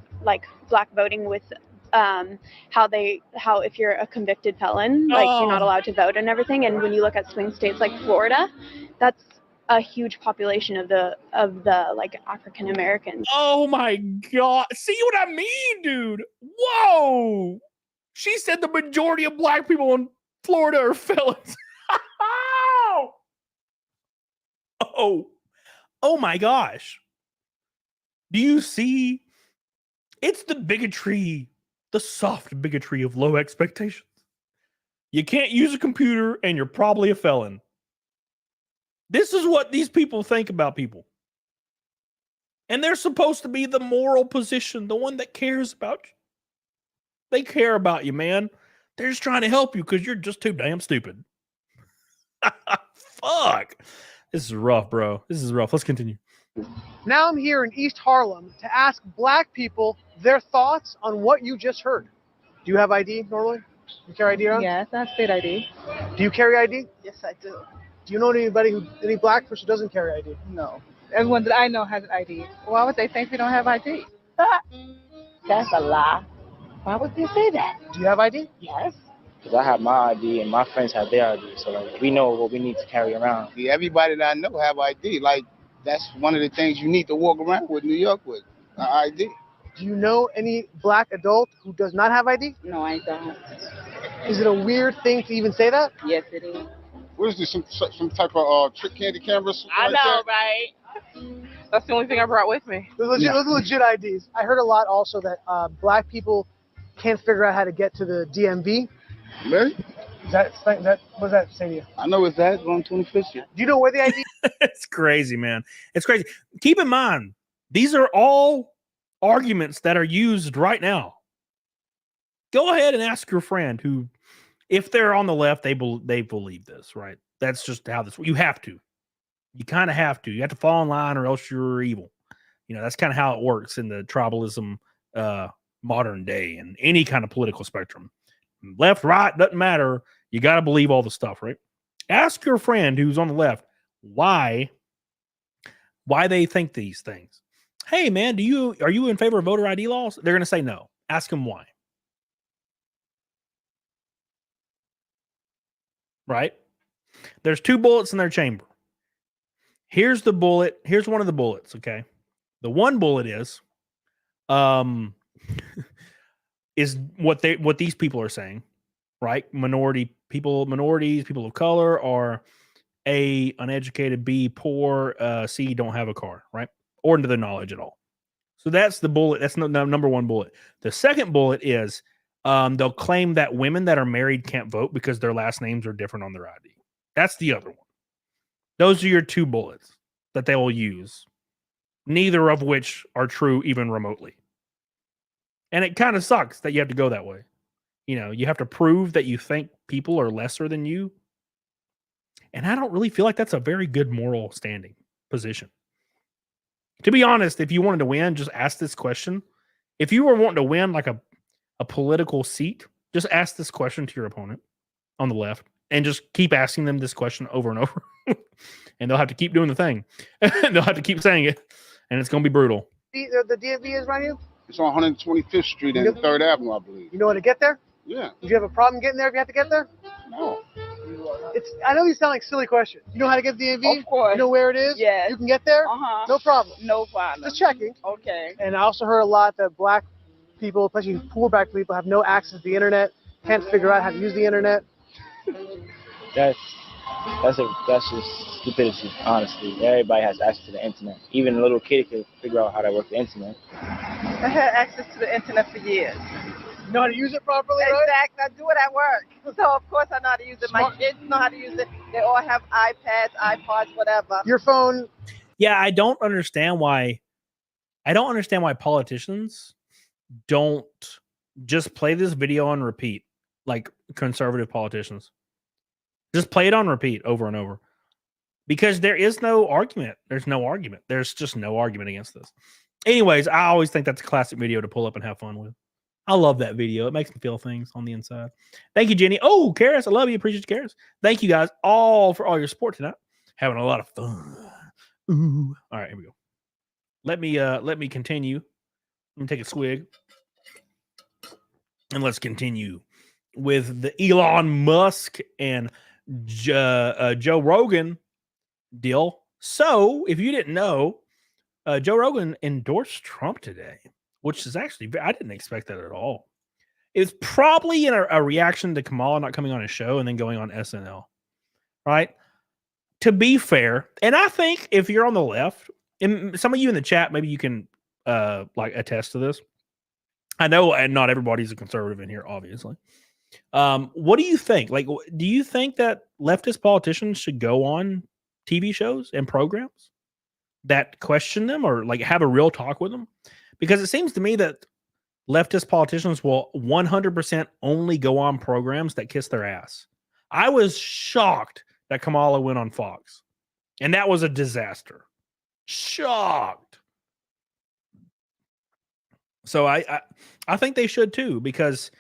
black voting with how if you're a convicted felon, you're not allowed to vote and everything. And when you look at swing states like Florida, that's a huge population of the like African Americans. Oh my God. See what I mean, dude? Whoa. She said the majority of black people in Florida are felons. Oh my gosh. Do you see? It's the bigotry, the soft bigotry of low expectations. You can't use a computer and you're probably a felon. This is what these people think about people. And they're supposed to be the moral position, the one that cares about you. They care about you, man. They're just trying to help you because you're just too damn stupid. Fuck. This is rough, bro. This is rough. Let's continue. Now I'm here in East Harlem to ask black people their thoughts on what you just heard. Do you have ID normally? You carry ID around? Yes, I have state ID. Do you carry ID? Yes, I do. Do you know any black person who doesn't carry ID? No. Everyone that I know has an ID. Why would they think we don't have ID? That's a lie. Why would they say that? Do you have ID? Yes. Because I have my ID and my friends have their ID. So like, we know what we need to carry around. Yeah, everybody that I know have ID. Like, that's one of the things you need to walk around with New York with, an ID. Do you know any black adult who does not have ID? No, I don't. Is it a weird thing to even say that? Yes, it is. What is this, some type of trick candy cameras? I know, right? That's the only thing I brought with me. Those are legit IDs. I heard a lot also that black people can't figure out how to get to the DMV. Really? What does that say to you? I know it's that on 25th Street. Do you know where the ID? It's crazy, man. It's crazy. Keep in mind, these are all arguments that are used right now. Go ahead and ask your friend who, if they're on the left, they believe this, right? That's just how this. You have to. You kind of have to. You have to fall in line, or else you're evil. You know, that's kind of how it works in the tribalism modern day and any kind of political spectrum. Left, right, doesn't matter. You got to believe all the stuff, right? Ask your friend who's on the left why they think these things. Hey, man, are you in favor of voter ID laws? They're going to say no. Ask them why. Right? There's two bullets in their chamber. Here's the bullet. Here's one of the bullets, okay? The one bullet is what these people are saying, right? Minorities, people of color are A, uneducated, B, poor, C, don't have a car, right? Or to their knowledge at all. So that's the bullet. That's the number one bullet. The second bullet is they'll claim that women that are married can't vote because their last names are different on their ID. That's the other one. Those are your two bullets that they will use, neither of which are true even remotely. And it kind of sucks that you have to go that way. You know, you have to prove that you think people are lesser than you. And I don't really feel like that's a very good moral standing position. To be honest, if you wanted to win, just ask this question. If you were wanting to win like a political seat, just ask this question to your opponent on the left and just keep asking them this question over and over. And they'll have to keep doing the thing. They'll have to keep saying it. And it's going to be brutal. The DMV is right here? It's on 125th Street and 3rd Avenue, I believe. You know how to get there? Yeah. Did you have a problem getting there if you had to get there? No. I know these sound like silly questions. You know how to get to the DMV? Of course. You know where it is? Yes. You can get there? Uh-huh. No problem. No problem. Just checking. Okay. And I also heard a lot that black people, especially poor black people, have no access to the internet, can't figure out how to use the internet. That's just stupidity, honestly. Everybody has access to the internet. Even a little kid can figure out how to work the internet. I had access to the internet for years. You know how to use it properly, right? Exactly. I do it at work. So, of course, I know how to use it. My kids know how to use it. They all have iPads, iPods, whatever. Your phone. Yeah, I don't understand why politicians don't just play this video on repeat like conservative politicians. Just play it on repeat over and over. Because there is no argument. There's no argument. There's just no argument against this. Anyways, I always think that's a classic video to pull up and have fun with. I love that video. It makes me feel things on the inside. Thank you, Jenny. Oh, Karis, I love you. Appreciate you, Karis. Thank you guys all for all your support tonight. Having a lot of fun. Ooh. All right, here we go. Let me continue. Let me take a swig. And let's continue with the Elon Musk and Joe Rogan deal. So, if you didn't know, Joe Rogan endorsed Trump today, which is actually, I didn't expect that at all. It's probably in a reaction to Kamala not coming on his show and then going on SNL, right? To be fair, and I think if you're on the left, and some of you in the chat, maybe you can like attest to this. I know, and not everybody's a conservative in here, obviously. What do you think? Like, do you think that leftist politicians should go on TV shows and programs that question them or like have a real talk with them? Because it seems to me that leftist politicians will 100% only go on programs that kiss their ass. I was shocked that Kamala went on Fox, and that was a disaster. Shocked. So I think they should too, because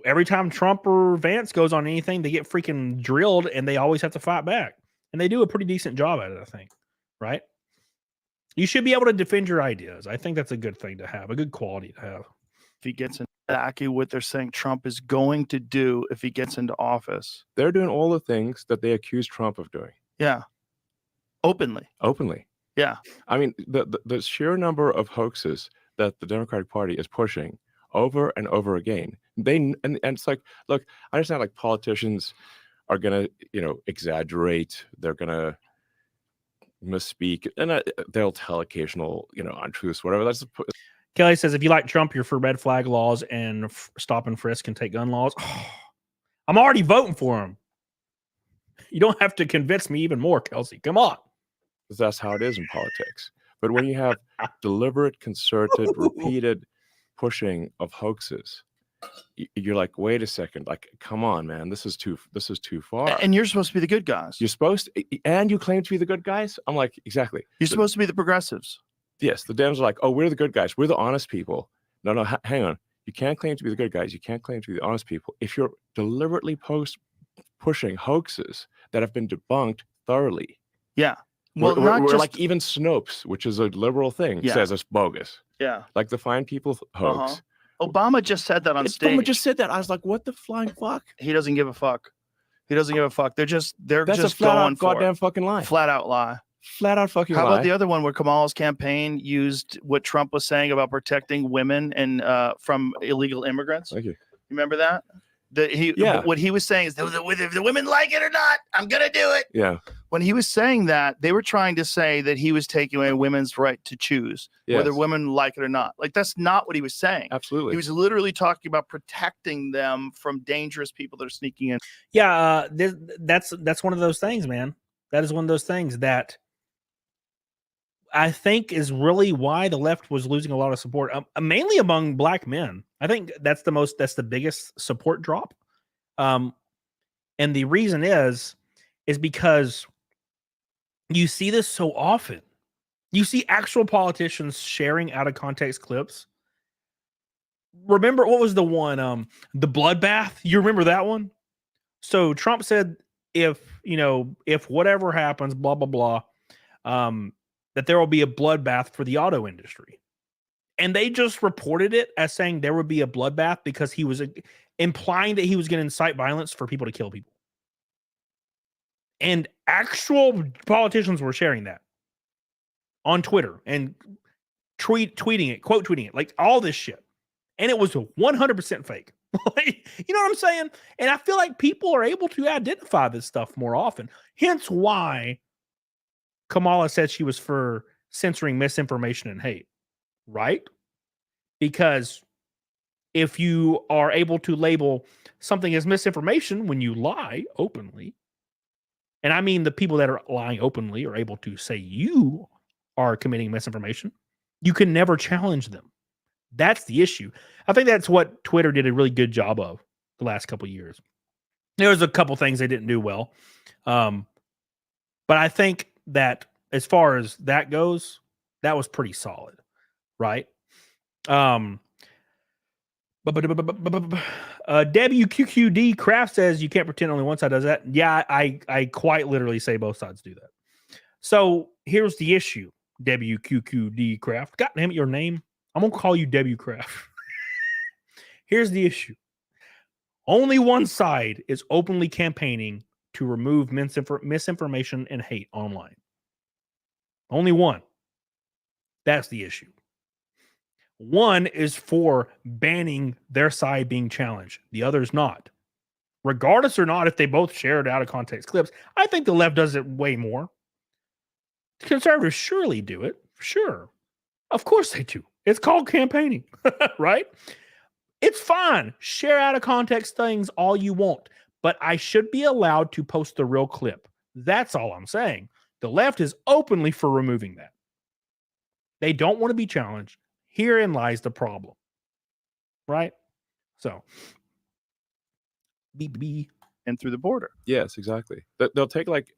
every time Trump or Vance goes on anything, they get freaking drilled and they always have to fight back. And they do a pretty decent job at it, I think. Right? You should be able to defend your ideas. I think that's a good thing to have, a good quality to have. If he gets into exactly what they're saying Trump is going to do if he gets into office. They're doing all the things that they accuse Trump of doing. Yeah. Openly. Yeah. I mean, the sheer number of hoaxes that the Democratic Party is pushing over and over again. And it's like, look, I understand like politicians are gonna, exaggerate. They're gonna misspeak, and they'll tell occasional, untruths, whatever. That's Kelly says, if you like Trump, you're for red flag laws and stop and frisk and take gun laws. I'm already voting for him. You don't have to convince me even more, Kelsey. Come on. Because that's how it is in politics. But when you have deliberate, concerted, repeated pushing of hoaxes, you're like, wait a second, like, come on, man, this is too far. And you're supposed to be the good guys. You're supposed to, and you claim to be the good guys. I'm like, exactly. You're supposed to be the progressives. Yes, the Dems are like, oh, we're the good guys. We're the honest people. No, hang on. You can't claim to be the good guys. You can't claim to be the honest people if you're deliberately pushing hoaxes that have been debunked thoroughly. Yeah. Well, we're like even Snopes, which is a liberal thing, says it's bogus. Yeah. Like the Fine People hoax. Obama just said that on stage. Obama just said that. I was like, what the flying fuck? He doesn't give a fuck. He doesn't give a fuck. They're just That's a flat going out for goddamn it. fucking lie. Flat out lie. Flat out fucking How lie. about the other one where Kamala's campaign used what Trump was saying about protecting women and from illegal immigrants? Thank you. You remember that? What he was saying is, if the women like it or not, I'm gonna do it. Yeah. When he was saying that, they were trying to say that he was taking away women's right to choose whether women like it or not. Like, that's not what he was saying. Absolutely. He was literally talking about protecting them from dangerous people that are sneaking in. Yeah, that's one of those things, man. That is one of those things that I think is really why the left was losing a lot of support, mainly among black men. I think that's the biggest support drop. And the reason is because you see this so often. You see actual politicians sharing out of context clips. Remember, what was the one, the bloodbath? You remember that one? So Trump said, if whatever happens, blah, blah, blah, that there will be a bloodbath for the auto industry. And they just reported it as saying there would be a bloodbath because he was implying that he was going to incite violence for people to kill people. And actual politicians were sharing that on Twitter and tweeting it, quote tweeting it, like all this shit. And it was 100% fake. You know what I'm saying? And I feel like people are able to identify this stuff more often. Hence why Kamala said she was for censoring misinformation and hate, right? Because if you are able to label something as misinformation when you lie openly, and I mean the people that are lying openly are able to say you are committing misinformation, you can never challenge them. That's the issue. I think that's what Twitter did a really good job of the last couple of years. There was a couple things they didn't do well. But I think that as far as that goes, that was pretty solid, right? WQQD Craft says you can't pretend only one side does that. Yeah, I quite literally say both sides do that. So here's the issue, WQQD Craft. God damn it, your name. I'm going to call you W Craft. Here's the issue. Only one side is openly campaigning to remove misinformation and hate online. Only one. That's the issue. One is for banning their side being challenged. The other is not. Regardless or not, if they both shared out of context clips, I think the left does it way more. Conservatives surely do it. Sure. Of course they do. It's called campaigning, right? It's fine. Share out of context things all you want, but I should be allowed to post the real clip. That's all I'm saying. The left is openly for removing that. They don't want to be challenged. Herein lies the problem, right? So, and through the border. Yes, exactly. They'll take like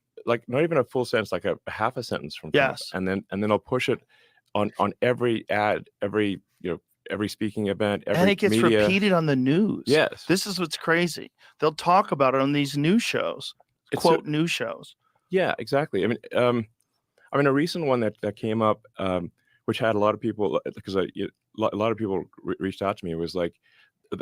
not even a full sentence, like a half a sentence from Trump, Yes, and then they'll push it on every ad, every every speaking event, every and it gets media. repeated on the news. Yes, this is what's crazy. They'll talk about it on these news shows, quote news shows. Yeah, exactly. I mean, a recent one that came up, which had a lot of people, because a lot of people reached out to me, was like,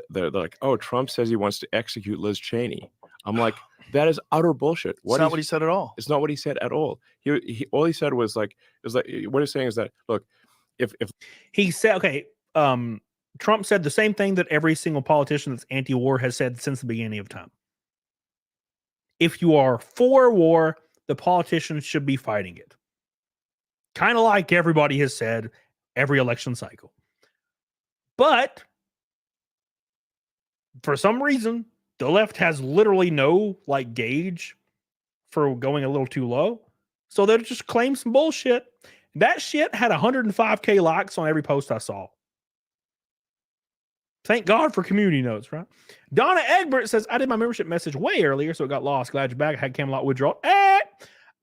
they're like, oh, Trump says he wants to execute Liz Cheney. I'm like, that is utter bullshit. It's not what he said at all. It's not what he said at all. He all he said was like, what he's saying is that, look, if he said, okay, Trump said the same thing that every single politician that's anti-war has said since the beginning of time. If you are for war, the politicians should be fighting it. Kind of like everybody has said every election cycle. But for some reason, the left has literally no gauge for going a little too low. So they'll just claim some bullshit. That shit had 105K likes on every post I saw. Thank God for community notes, right? Donna Egbert says, I did my membership message way earlier, so it got lost. Glad you're back. I had Camelot withdrawal.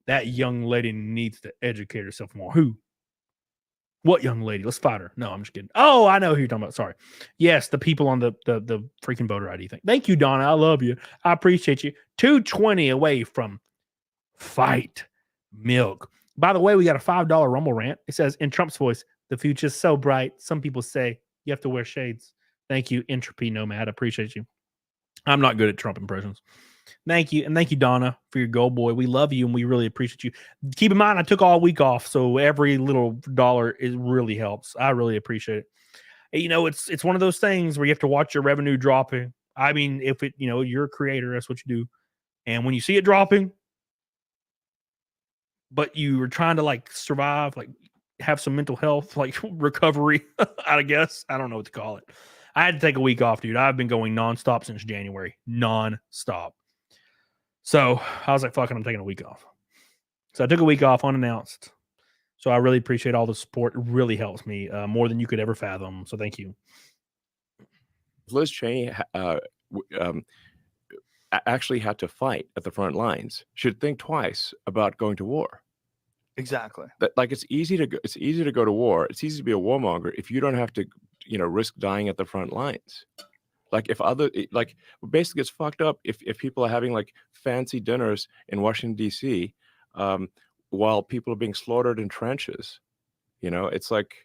That young lady needs to educate herself more. Who? What young lady? Let's fight her. No, I'm just kidding. Oh, I know who you're talking about. Sorry. Yes, the people on the freaking voter ID thing. Thank you, Donna. I love you. I appreciate you. 220 away from fight milk. By the way, we got a $5 Rumble rant. It says, in Trump's voice, the future's so bright. Some people say you have to wear shades. Thank you, Entropy Nomad. I appreciate you. I'm not good at Trump impressions. Thank you. And thank you, Donna, for your gold boy. We love you and we really appreciate you. Keep in mind, I took all week off, so every little dollar really helps. I really appreciate it. You know, it's one of those things where you have to watch your revenue dropping. I mean, if you're a creator, that's what you do. And when you see it dropping, but you were trying to survive, have some mental health, recovery, I guess. I don't know what to call it. I had to take a week off, dude. I've been going nonstop since January. Nonstop. So I was like, fuck it, I'm taking a week off. So I took a week off unannounced. So I really appreciate all the support. It really helps me more than you could ever fathom. So thank you. Liz Cheney actually had to fight at the front lines, should think twice about going to war. Exactly. But it's easy to go to war. It's easy to be a warmonger if you don't have to, risk dying at the front lines. Basically it's fucked up if people are having fancy dinners in Washington D.C. While people are being slaughtered in trenches. It's like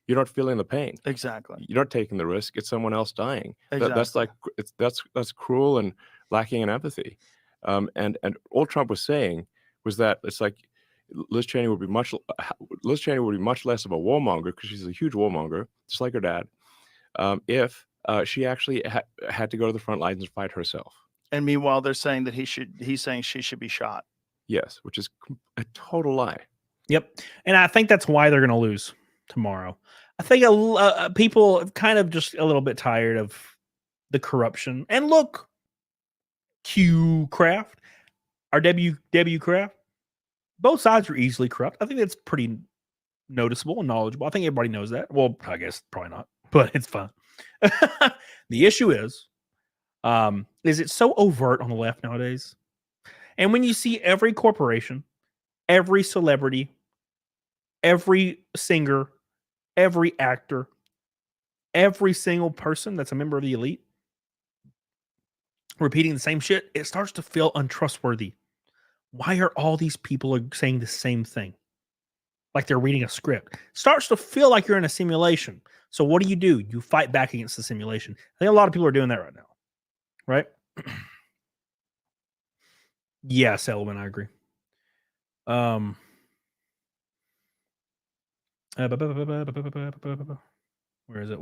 you're not feeling the pain. Exactly. You're not taking the risk. It's someone else dying. Exactly. That's cruel and lacking in empathy. And all Trump was saying was that it's like Liz Cheney would be much less of a warmonger, because she's a huge warmonger, just like her dad, if she actually had to go to the front lines and fight herself. And meanwhile, they're saying that he's saying she should be shot. Yes, which is a total lie. Yep. And I think that's why they're going to lose tomorrow. I think people are kind of just a little bit tired of the corruption. And look, Q Craft, our W Craft, both sides are easily corrupt. I think that's pretty noticeable and knowledgeable. I think everybody knows that. Well, I guess probably not, but it's fine. The issue is it so overt on the left nowadays? And when you see every corporation, every celebrity, every singer, every actor, every single person that's a member of the elite repeating the same shit, it starts to feel untrustworthy. Why are all these people saying the same thing? Like they're reading a script. Starts to feel like you're in a simulation. So what do? You fight back against the simulation. I think a lot of people are doing that right now. Right? Yes, Elvin, I agree. Where is it?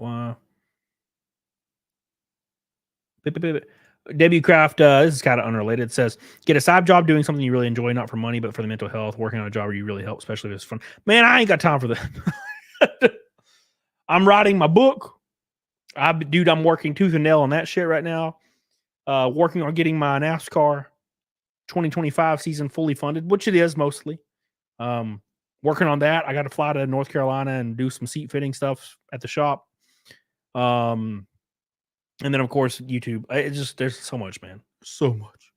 W Craft, this is kind of unrelated. It says, get a side job doing something you really enjoy, not for money, but for the mental health. Working on a job where you really help, especially if it's fun. Man, I ain't got time for that. I'm writing my book. Dude, I'm working tooth and nail on that shit right now. Working on getting my NASCAR 2025 season fully funded, which it is mostly. Working on that. I got to fly to North Carolina and do some seat fitting stuff at the shop. And then, of course, YouTube. It's just, there's so much, man. So much.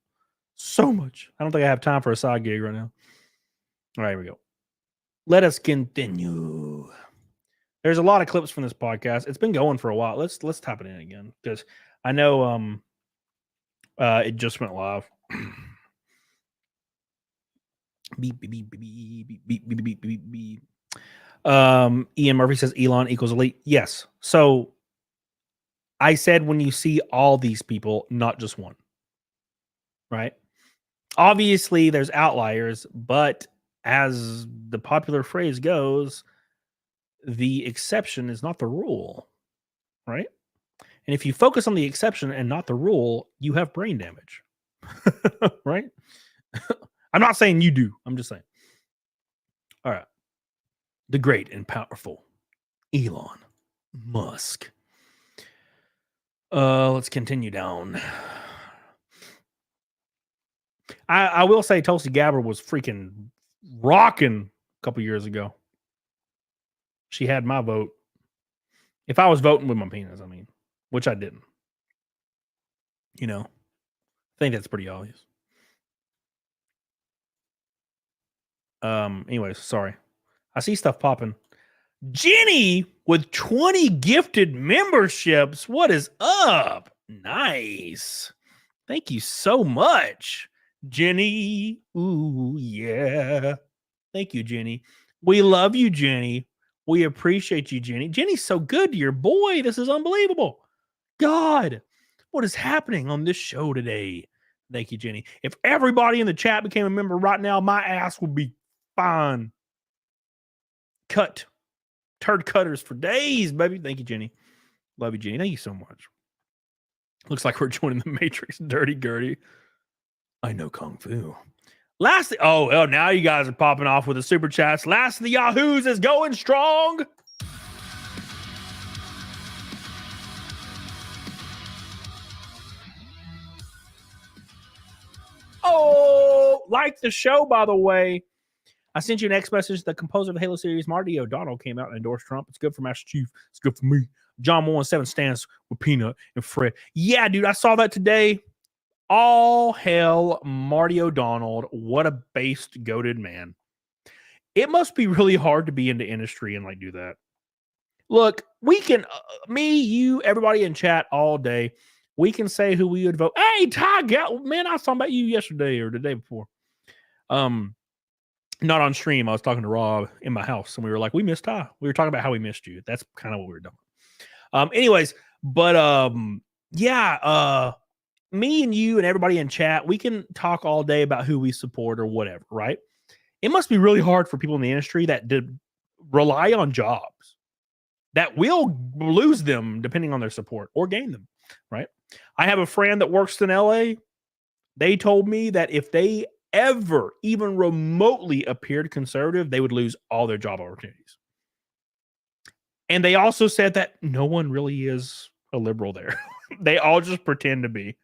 So much. I don't think I have time for a side gig right now. All right, here we go. Let us continue. There's a lot of clips from this podcast. It's been going for a while. Let's type it in again because I know it just went live. Beep, beep, beep, beep, beep, beep, beep, beep, beep, beep. Ian Murphy says Elon equals elite. Yes. So I said when you see all these people, not just one. Right? Obviously, there's outliers, but as the popular phrase goes, the exception is not the rule. Right? And if you focus on the exception and not the rule, you have brain damage. Right? I'm not saying you do. I'm just saying. All right. The great and powerful Elon Musk. Let's continue down. I will say Tulsi Gabbard was freaking rocking a couple years ago. She had my vote. If I was voting with my penis, I mean, which I didn't. You know, I think that's pretty obvious. Anyways, sorry. I see stuff popping. Jenny with 20 gifted memberships. What is up? Nice. Thank you so much, Jenny. Ooh, yeah. Thank you, Jenny. We love you, Jenny. We appreciate you, Jenny. Jenny's so good to your boy. This is unbelievable. God, what is happening on this show today? Thank you, Jenny. If everybody in the chat became a member right now, my ass would be fine. Cut. Turd cutters for days, baby. Thank you, Jenny. Love you, Jenny. Thank you so much. Looks like we're joining the Matrix. Dirty Gertie. I know Kung Fu. Last, now you guys are popping off with the super chats. Last of the Yahoos is going strong. Oh, like the show, by the way. I sent you an X message. The composer of the Halo series, Marty O'Donnell, came out and endorsed Trump. It's good for Master Chief. It's good for me. John 117 stands with Peanut and Fred. Yeah, dude, I saw that today. All hail Marty O'Donnell. What a based, goated man. It must be really hard to be into industry and like do that. Look, we can, me, you, everybody in chat all day, we can say who we would vote. Hey, Ty, man, I was talking about you yesterday or the day before. Not on stream. I was talking to Rob in my house, and we were like, we missed Ty. We were talking about how we missed you. That's kind of what we were doing. Anyways, but yeah, me and you and everybody in chat, we can talk all day about who we support or whatever, right? It must be really hard for people in the industry that did rely on jobs that will lose them depending on their support or gain them, right? I have a friend that works in LA. They told me that if they ever even remotely appeared conservative, they would lose all their job opportunities. And they also said that no one really is a liberal there. They all just pretend to be.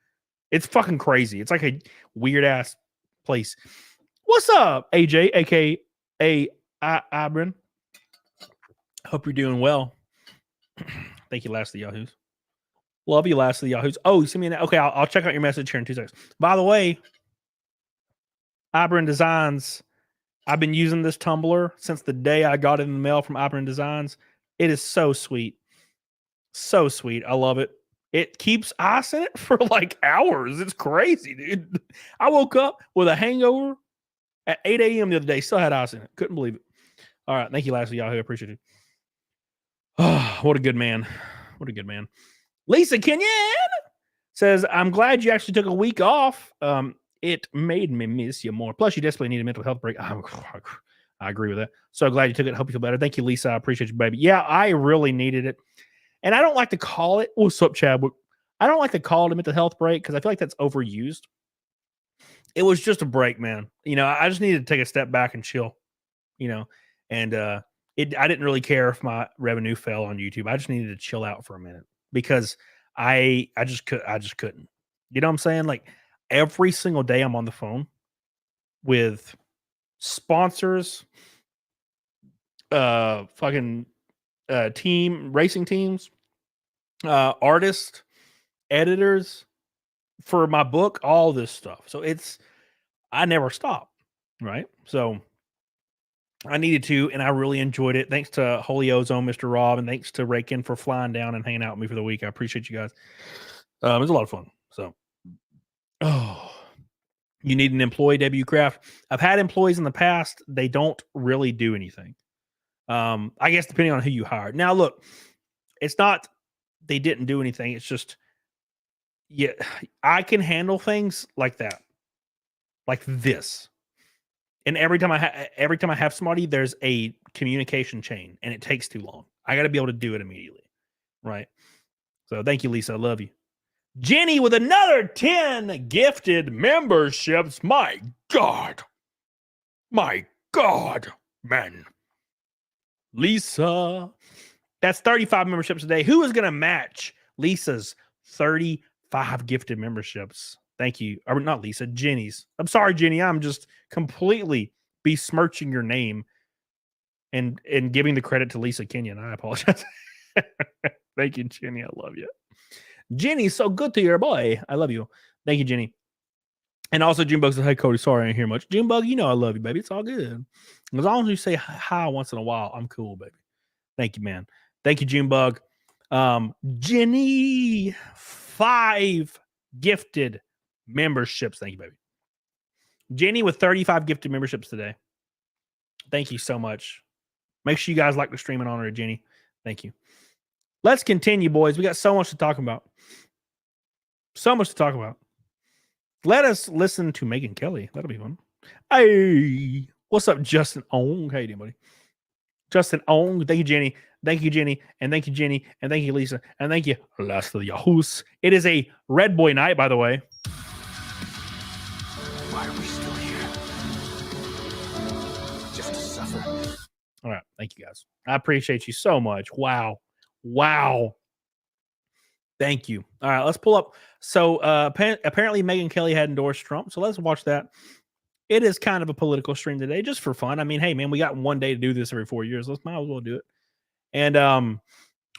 It's fucking crazy. It's like a weird ass place. What's up, AJ, aka Abrin? Hope you're doing well. Thank you, Last of the Yahoos. Love you, Last of the Yahoos. Oh, you sent me an okay. I'll check out your message here in 2 seconds. By the way, Abrin Designs. I've been using this tumbler since the day I got it in the mail from Abrin Designs. It is so sweet. So sweet. I love it. It keeps ice in it for like hours. It's crazy, dude. I woke up with a hangover at 8 a.m. the other day. Still had ice in it. Couldn't believe it. All right. Thank you, Lassie Yahoo. I appreciate it. Oh, what a good man. What a good man. Lisa Kenyon says, I'm glad you actually took a week off. It made me miss you more. Plus, you desperately need a mental health break. I agree with that. So glad you took it. Hope you feel better. Thank you, Lisa. I appreciate you, baby. Yeah, I really needed it. And I don't like to call it, what's up, Chadwick? I don't like to call it a mental health break because I feel like that's overused. It was just a break, man. I just needed to take a step back and chill, and I didn't really care if my revenue fell on YouTube. I just needed to chill out for a minute because I just couldn't. You know what I'm saying? Like every single day I'm on the phone with sponsors, fucking racing teams, artists, editors for my book, all this stuff. So I never stop, right? So I needed to, and I really enjoyed it. Thanks to Holy Ozone, Mr. Rob, and thanks to Rakin for flying down and hanging out with me for the week. I appreciate you guys. It was a lot of fun. So, you need an employee, W. Craft. I've had employees in the past. They don't really do anything. I guess depending on who you hired. Now, look, it's not they didn't do anything. It's just, yeah, I can handle things like that, like this. And every time I have somebody, there's a communication chain, and it takes too long. I got to be able to do it immediately, right? So thank you, Lisa. I love you. Jenny with another 10 gifted memberships. My God, man. Lisa, that's 35 memberships a day. Who is going to match Lisa's 35 gifted memberships? Thank you. Or not Lisa, Jenny's. I'm sorry, Jenny. I'm just completely besmirching your name and giving the credit to Lisa Kenyon. I apologize. Thank you, Jenny. I love you. Jenny, so good to your boy. I love you. Thank you, Jenny. And also, Junebug says, hey, Cody, sorry I ain't hear much. Junebug, I love you, baby. It's all good. As long as you say hi once in a while, I'm cool, baby. Thank you, man. Thank you, Junebug. Jenny, 5 gifted memberships. Thank you, baby. Jenny with 35 gifted memberships today. Thank you so much. Make sure you guys like the stream in honor of Jenny. Thank you. Let's continue, boys. We got so much to talk about. Let us listen to Megyn Kelly. That'll be fun. Hey, what's up, Justin Ong? How you doing, buddy? Justin Ong. Thank you, Jenny. Thank you, Jenny. And thank you, Jenny. And thank you, Lisa. And thank you, Last of the Yahoos. It is a Red Boy night, by the way. Why are we still here? Just to suffer. All right. Thank you, guys. I appreciate you so much. Wow. Thank you. All right, let's pull up. So apparently Megyn Kelly had endorsed Trump. So let's watch that. It is kind of a political stream today, just for fun. I mean, hey, man, we got one day to do this every 4 years. Let's might as well do it. And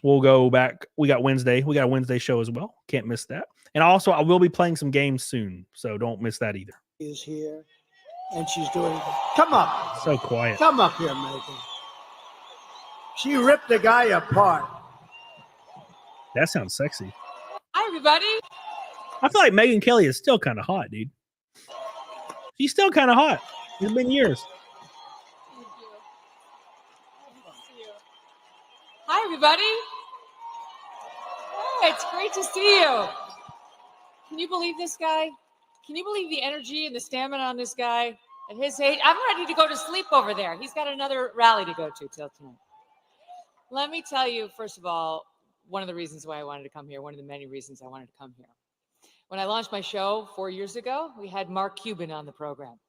we'll go back. We got Wednesday. We got a Wednesday show as well. Can't miss that. And also, I will be playing some games soon. So don't miss that either. Is here, and she's doing. Come up. So quiet. Come up here, Megyn. She ripped the guy apart. That sounds sexy. Hi, everybody. I feel like Megyn Kelly is still kind of hot, dude. She's still kind of hot. It's been years. Thank you. Hi, everybody. Hey, it's great to see you. Can you believe this guy? Can you believe the energy and the stamina on this guy at his age? I'm ready to go to sleep over there. He's got another rally to go to till tonight. Let me tell you, first of all, one of the reasons why I wanted to come here, one of the many reasons I wanted to come here. When I launched my show 4 years ago, we had Mark Cuban on the program.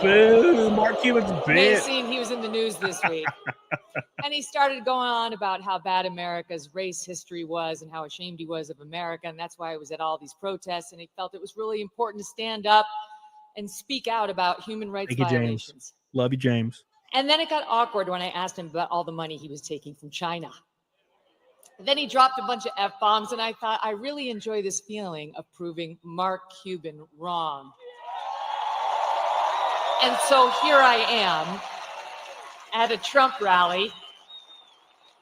Boo, Mark Cuban's You may have bitch. seen he was in the news this week. And he started going on about how bad America's race history was and how ashamed he was of America. And that's why he was at all these protests. And he felt it was really important to stand up and speak out about human rights Thank you, James. violations. Love you, James. And then it got awkward when I asked him about all the money he was taking from China. Then he dropped a bunch of F-bombs, and I thought, I really enjoy this feeling of proving Mark Cuban wrong. And so here I am at a Trump rally,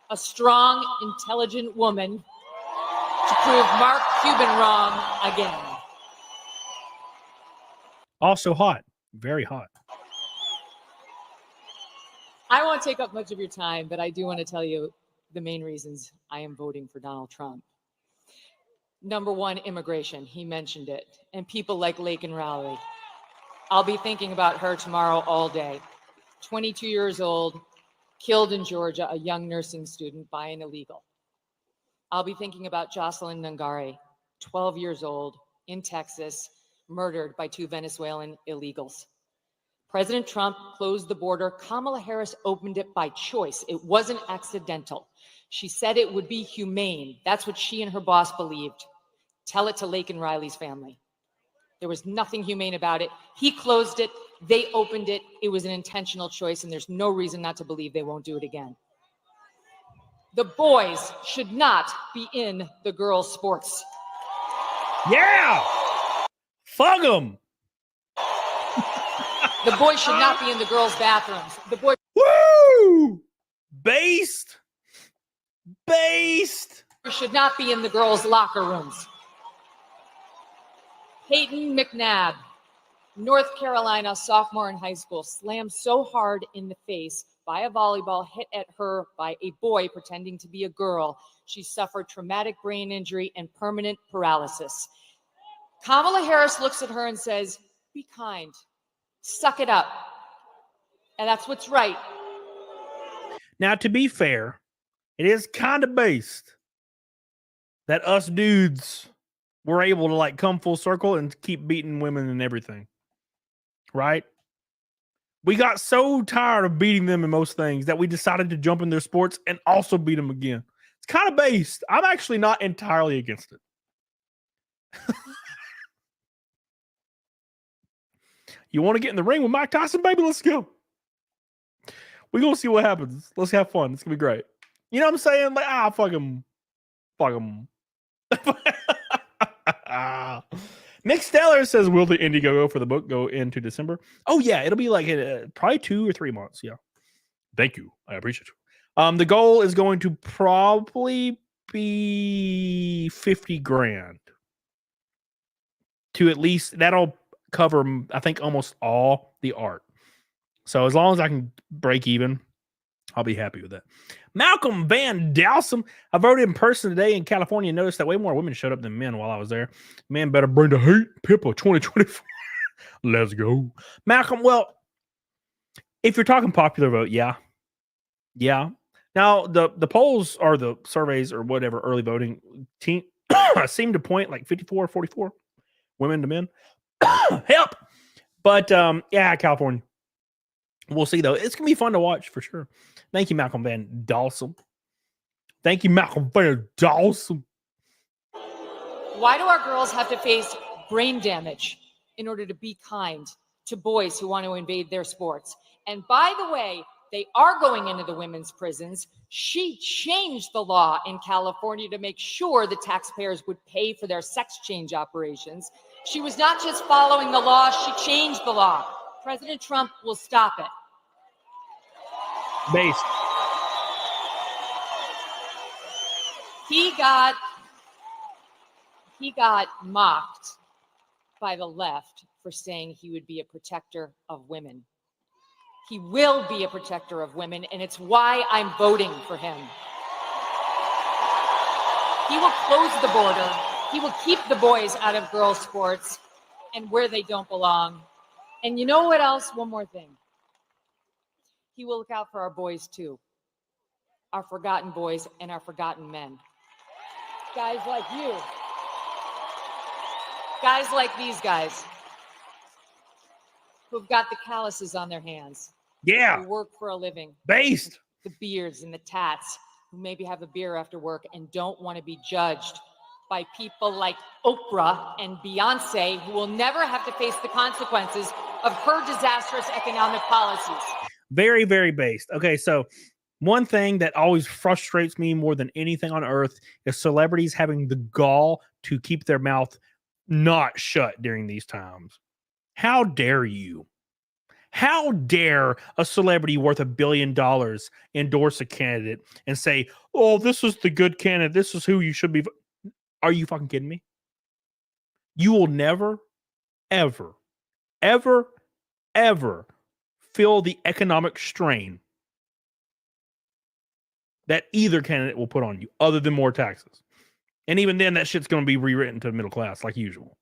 a strong, intelligent woman to prove Mark Cuban wrong again. Also hot. Very hot. I won't take up much of your time, but I do want to tell you the main reasons I am voting for Donald Trump. Number one, immigration. He mentioned it. And people like Lake and Rowley. I'll be thinking about her tomorrow all day. 22 years old, killed in Georgia, a young nursing student by an illegal. I'll be thinking about Jocelyn Nungare, 12 years old, in Texas, murdered by 2 Venezuelan illegals. President Trump closed the border. Kamala Harris opened it by choice. It wasn't accidental. She said it would be humane. That's what she and her boss believed. Tell it to Lake and Riley's family. There was nothing humane about it. He closed it. They opened it. It was an intentional choice, and there's no reason not to believe they won't do it again. The boys should not be in the girls' sports. Yeah! Fuck them! The boys should not be in the girls' bathrooms. The boys. Woo! Based! Should not be in the girls' locker rooms. Peyton McNabb, North Carolina sophomore in high school, slammed so hard in the face by a volleyball hit at her by a boy pretending to be a girl. She suffered traumatic brain injury and permanent paralysis. Kamala Harris looks at her and says, be kind, suck it up. And that's what's right. Now, to be fair, it is kind of based that us dudes were able to like come full circle and keep beating women and everything. Right? We got so tired of beating them in most things that we decided to jump in their sports and also beat them again. It's kind of based. I'm actually not entirely against it. You want to get in the ring with Mike Tyson, baby? Let's go. We're going to see what happens. Let's have fun. It's going to be great. You know what I'm saying? Like, fuck him. Fuck him. Mick Steller says, will the Indiegogo for the book go into December? Oh, yeah. It'll be like probably 2 or 3 months. Yeah. Thank you. I appreciate you. The goal is going to probably be 50 grand. To at least, that'll cover, I think, almost all the art. So as long as I can break even, I'll be happy with that. Malcolm Van Dalsum. I voted in person today in California and noticed that way more women showed up than men while I was there. Men better bring the heat. Pippa 2024. Let's go. Malcolm, well, if you're talking popular vote, yeah. Yeah. Now, the polls or the surveys or whatever, early voting seem to point like 54-44 women to men. Help. But, yeah, California. We'll see, though. It's going to be fun to watch for sure. Thank you, Malcolm Van Dalsum. Thank you, Malcolm Van Dalsum. Why do our girls have to face brain damage in order to be kind to boys who want to invade their sports? And by the way, they are going into the women's prisons. She changed the law in California to make sure the taxpayers would pay for their sex change operations. She was not just following the law, she changed the law. President Trump will stop it. Based. He got mocked by the left for saying he would be a protector of women. He will be a protector of women, and it's why I'm voting for him. He will close the border. He will keep the boys out of girls' sports and where they don't belong. And you know what else? One more thing. He will look out for our boys, too. Our forgotten boys and our forgotten men. Guys like you. Guys like these guys who've got the calluses on their hands. Yeah. Who work for a living. Based. The beards and the tats who maybe have a beer after work and don't want to be judged by people like Oprah and Beyonce, who will never have to face the consequences of her disastrous economic policies. Very, very based. Okay, so one thing that always frustrates me more than anything on earth is celebrities having the gall to keep their mouth not shut during these times. How dare you? How dare a celebrity worth $1 billion endorse a candidate and say, oh, this is the good candidate. This is who you should be. Are you fucking kidding me? You will never, ever, ever, ever feel the economic strain that either candidate will put on you other than more taxes. And even then, that shit's going to be rewritten to the middle class like usual.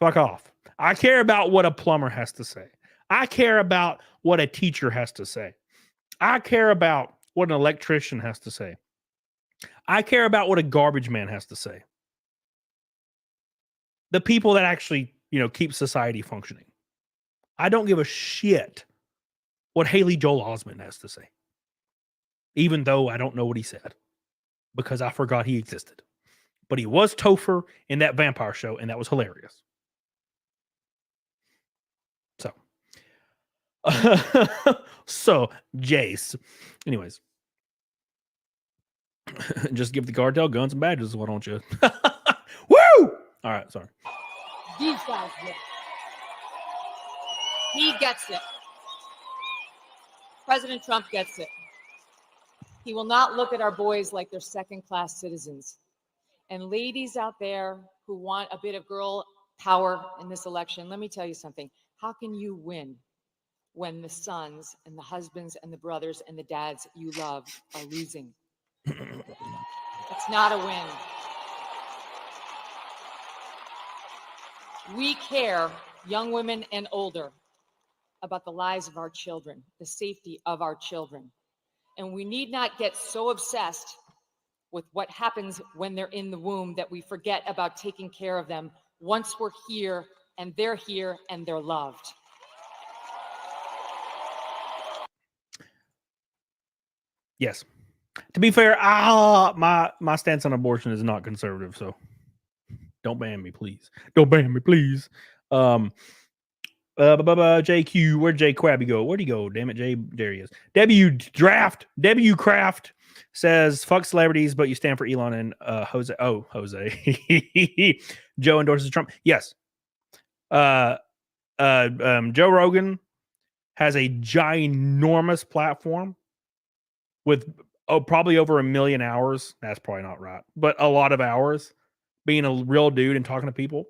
Fuck off. I care about what a plumber has to say. I care about what a teacher has to say. I care about what an electrician has to say. I care about what a garbage man has to say. The people that actually, keep society functioning. I don't give a shit what Haley Joel Osment has to say. Even though I don't know what he said. Because I forgot he existed. But he was Topher in that vampire show, and that was hilarious. So. So, Jace. Anyways. Just give the cartel guns and badges, why don't you? Woo! All right, sorry. These guys get it. He gets it. President Trump gets it. He will not look at our boys like they're second-class citizens. And ladies out there who want a bit of girl power in this election, let me tell you something. How can you win when the sons and the husbands and the brothers and the dads you love are losing? It's not a win. We care, young women and older, about the lives of our children, the safety of our children. And we need not get so obsessed with what happens when they're in the womb that we forget about taking care of them once we're here and they're loved. Yes. To be fair, my stance on abortion is not conservative, so don't ban me, please. Don't ban me, please. JQ, where'd J Crabby go? Where'd he go? Damn it, J, there he is. W Craft says, fuck celebrities, but you stand for Elon and Jose. Oh, Jose. Joe endorses Trump. Yes. Joe Rogan has a ginormous platform with probably over 1 million hours. That's probably not right, but a lot of hours being a real dude and talking to people.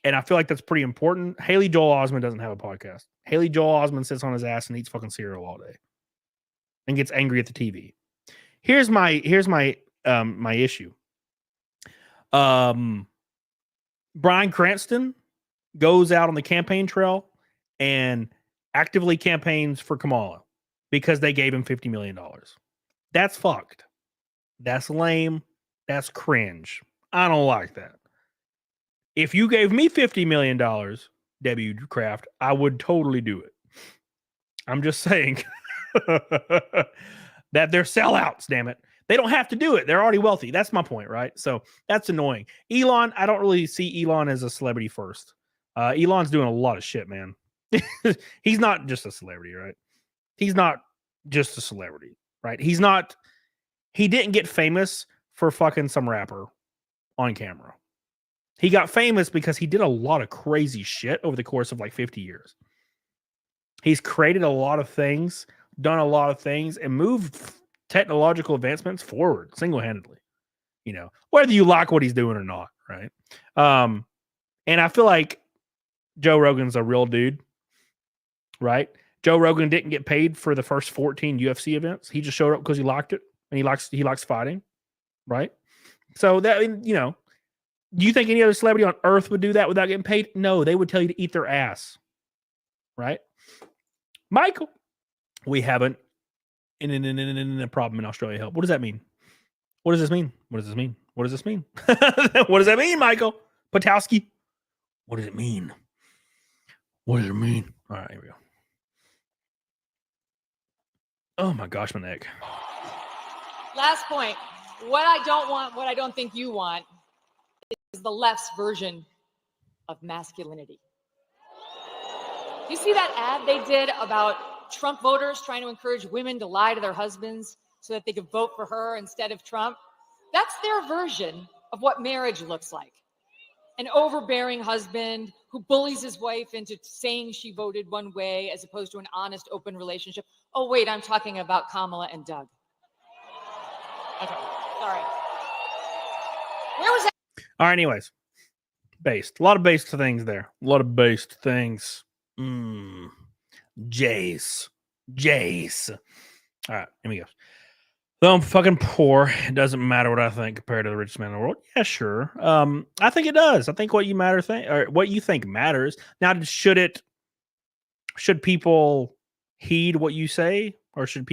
And I feel like that's pretty important. Haley Joel Osment doesn't have a podcast. Haley Joel Osment sits on his ass and eats fucking cereal all day and gets angry at the TV. Here's my my issue. Bryan Cranston goes out on the campaign trail and actively campaigns for Kamala because they gave him $50 million. That's fucked. That's lame. That's cringe. I don't like that. If you gave me $50 million, W. Craft, I would totally do it. I'm just saying that they're sellouts, damn it. They don't have to do it. They're already wealthy. That's my point, right? So that's annoying. Elon, I don't really see Elon as a celebrity first. Elon's doing a lot of shit, man. He's not just a celebrity, right? He's not just a celebrity, right? He didn't get famous for fucking some rapper on camera. He got famous because he did a lot of crazy shit over the course of like 50 years. He's created a lot of things, done a lot of things, and moved technological advancements forward single-handedly. Whether you like what he's doing or not, right? And I feel like Joe Rogan's a real dude, right? Joe Rogan didn't get paid for the first 14 UFC events. He just showed up because he liked it, and he likes fighting, right? So that, do you think any other celebrity on earth would do that without getting paid? No, they would tell you to eat their ass. Right? Michael, we haven't a problem in Australia. Help. What does that mean? What does this mean? What does this mean? What does this mean? What does that mean, Michael Patowski? What does it mean? What does it mean? All right, here we go. Oh my gosh, my neck. Last point. What I don't want, what I don't think you want, is the left's version of masculinity. You see that ad they did about Trump voters trying to encourage women to lie to their husbands so that they could vote for her instead of Trump? That's their version of what marriage looks like. An overbearing husband who bullies his wife into saying she voted one way as opposed to an honest, open relationship. Oh, wait, I'm talking about Kamala and Doug. Okay, sorry. Where was that? All right, anyways. Based. A lot of based things there. A lot of based things. Jace. All right, here we go. Though I'm fucking poor, it doesn't matter what I think compared to the richest man in the world. Yeah, sure. I think it does. I think what you think matters. Now, should it should people heed what you say, or should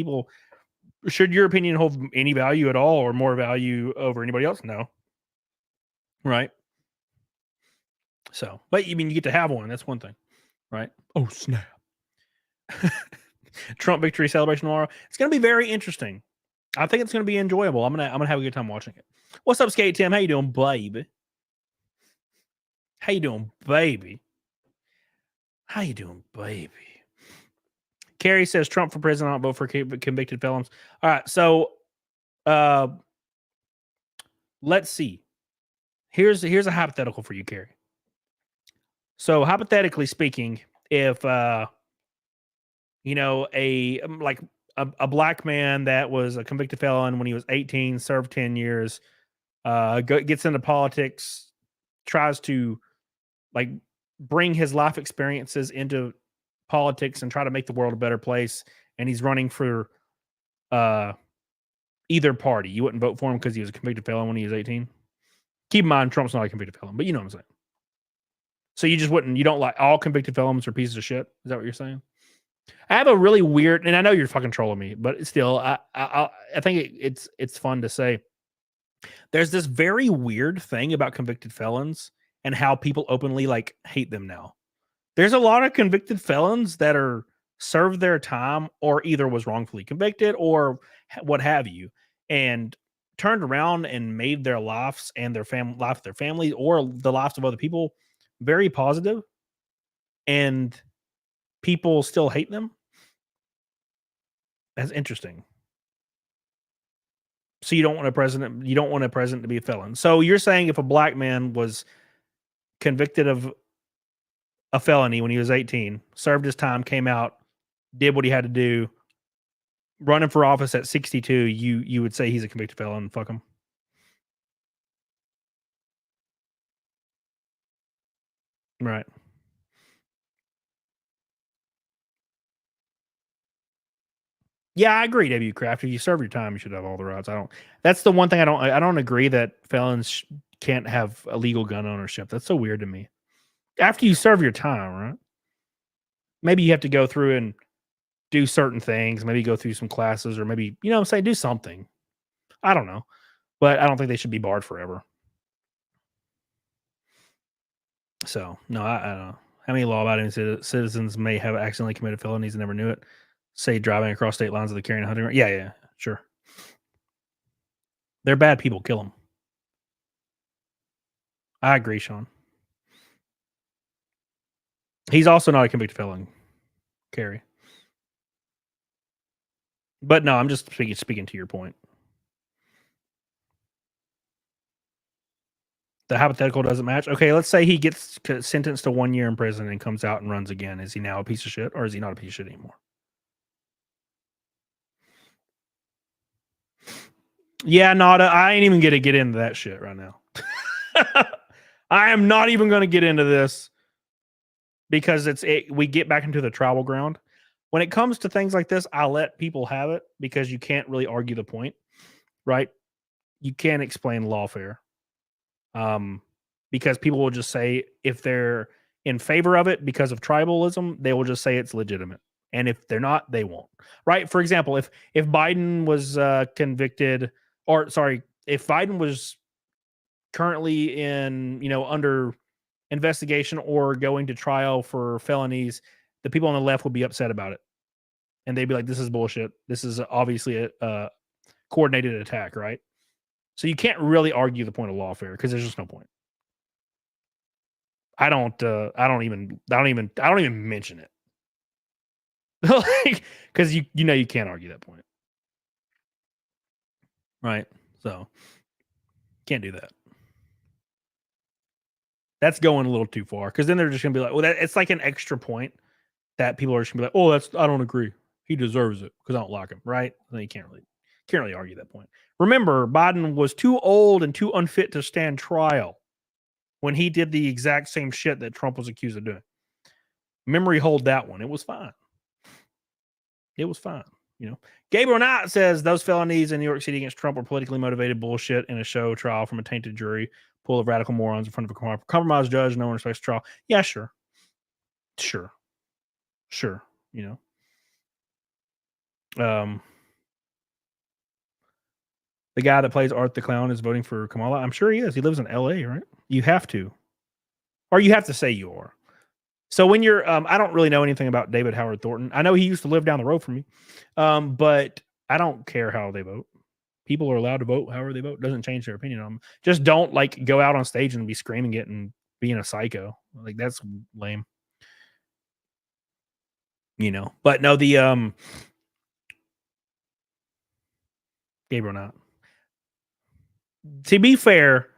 your opinion hold any value at all, or more value over anybody else? No. Right. So, but you get to have one. That's one thing, right? Oh, snap. Trump victory celebration tomorrow. It's going to be very interesting. I think it's going to be enjoyable. I'm gonna have a good time watching it. What's up, Skate Tim? How you doing, baby? How you doing, baby? How you doing, baby? Carrie says Trump for president. I'll vote for convicted felons. All right, so let's see. Here's a hypothetical for you, Carrie. So hypothetically speaking, if a black man that was a convicted felon when he was 18, served 10 years, gets into politics, tries to like bring his life experiences into politics and try to make the world a better place, and he's running for either party. You wouldn't vote for him because he was a convicted felon when he was 18. Keep in mind, Trump's not a convicted felon, but you know what I'm saying. So you don't like all convicted felons are pieces of shit? Is that what you're saying? I have a really weird, and I know you're fucking trolling me, but still, I think it's fun to say. There's this very weird thing about convicted felons and how people openly like hate them now. There's a lot of convicted felons that are served their time or either was wrongfully convicted or what have you, and turned around and made their lives and their life of their families or the lives of other people very positive, and people still hate them. That's interesting. So you don't want a president to be a felon. So you're saying if a black man was convicted of a felony when he was 18, served his time, came out, did what he had to do, running for office at 62, you would say he's a convicted felon and fuck him? Right. Yeah, I agree, W. Craft. If you serve your time, you should have all the rights. That's the one thing I don't agree that felons can't have illegal gun ownership. That's so weird to me. After you serve your time, right? Maybe you have to go through and do certain things, maybe go through some classes, or maybe, you know what I'm saying, do something. I don't know. But I don't think they should be barred forever. So, no, I don't know. How many law-abiding citizens may have accidentally committed felonies and never knew it? Say driving across state lines with a carrying a hunting. Yeah, sure. They're bad people. Kill them. I agree, Sean. He's also not a convicted felon, Carrie. But no, I'm just speaking to your point. The hypothetical doesn't match. Okay, let's say he gets sentenced to 1 year in prison and comes out and runs again. Is he now a piece of shit, or is he not a piece of shit anymore? Yeah, Nada, I ain't even gonna get into that shit right now. I am not even gonna get into this because we get back into the tribal ground. When it comes to things like this, I let people have it because you can't really argue the point, right? You can't explain lawfare. Because people will just say if they're in favor of it because of tribalism, they will just say it's legitimate. And if they're not, they won't. Right? For example, if Biden was convicted, or sorry, if Biden was currently in, under investigation or going to trial for felonies, the people on the left would be upset about it. And they'd be like, this is bullshit. This is obviously a coordinated attack, right? So you can't really argue the point of lawfare because there's just no point. I don't even mention it. Like, because you can't argue that point. Right? So can't do that. That's going a little too far because then they're just gonna be like, well, it's like an extra point that people are just gonna be like, oh, I don't agree. He deserves it because I don't like him, right? Then you can't really argue that point. Remember, Biden was too old and too unfit to stand trial when he did the exact same shit that Trump was accused of doing. Memory hold that one. It was fine. It was fine. Gabriel Knight says those felonies in New York City against Trump were politically motivated bullshit in a show trial from a tainted jury, full of radical morons in front of a compromised judge. No one respects trial. Yeah, sure. Sure, the guy that plays Art the Clown is voting for Kamala. I'm sure he is. He lives in L.A., right? You have to, or you have to say you are. So when you're, I don't really know anything about David Howard Thornton. I know he used to live down the road from me, but I don't care how they vote. People are allowed to vote however they vote. Doesn't change their opinion on them. Just don't like go out on stage and be screaming it and being a psycho. Like that's lame. But no, the Gabriel not. To be fair,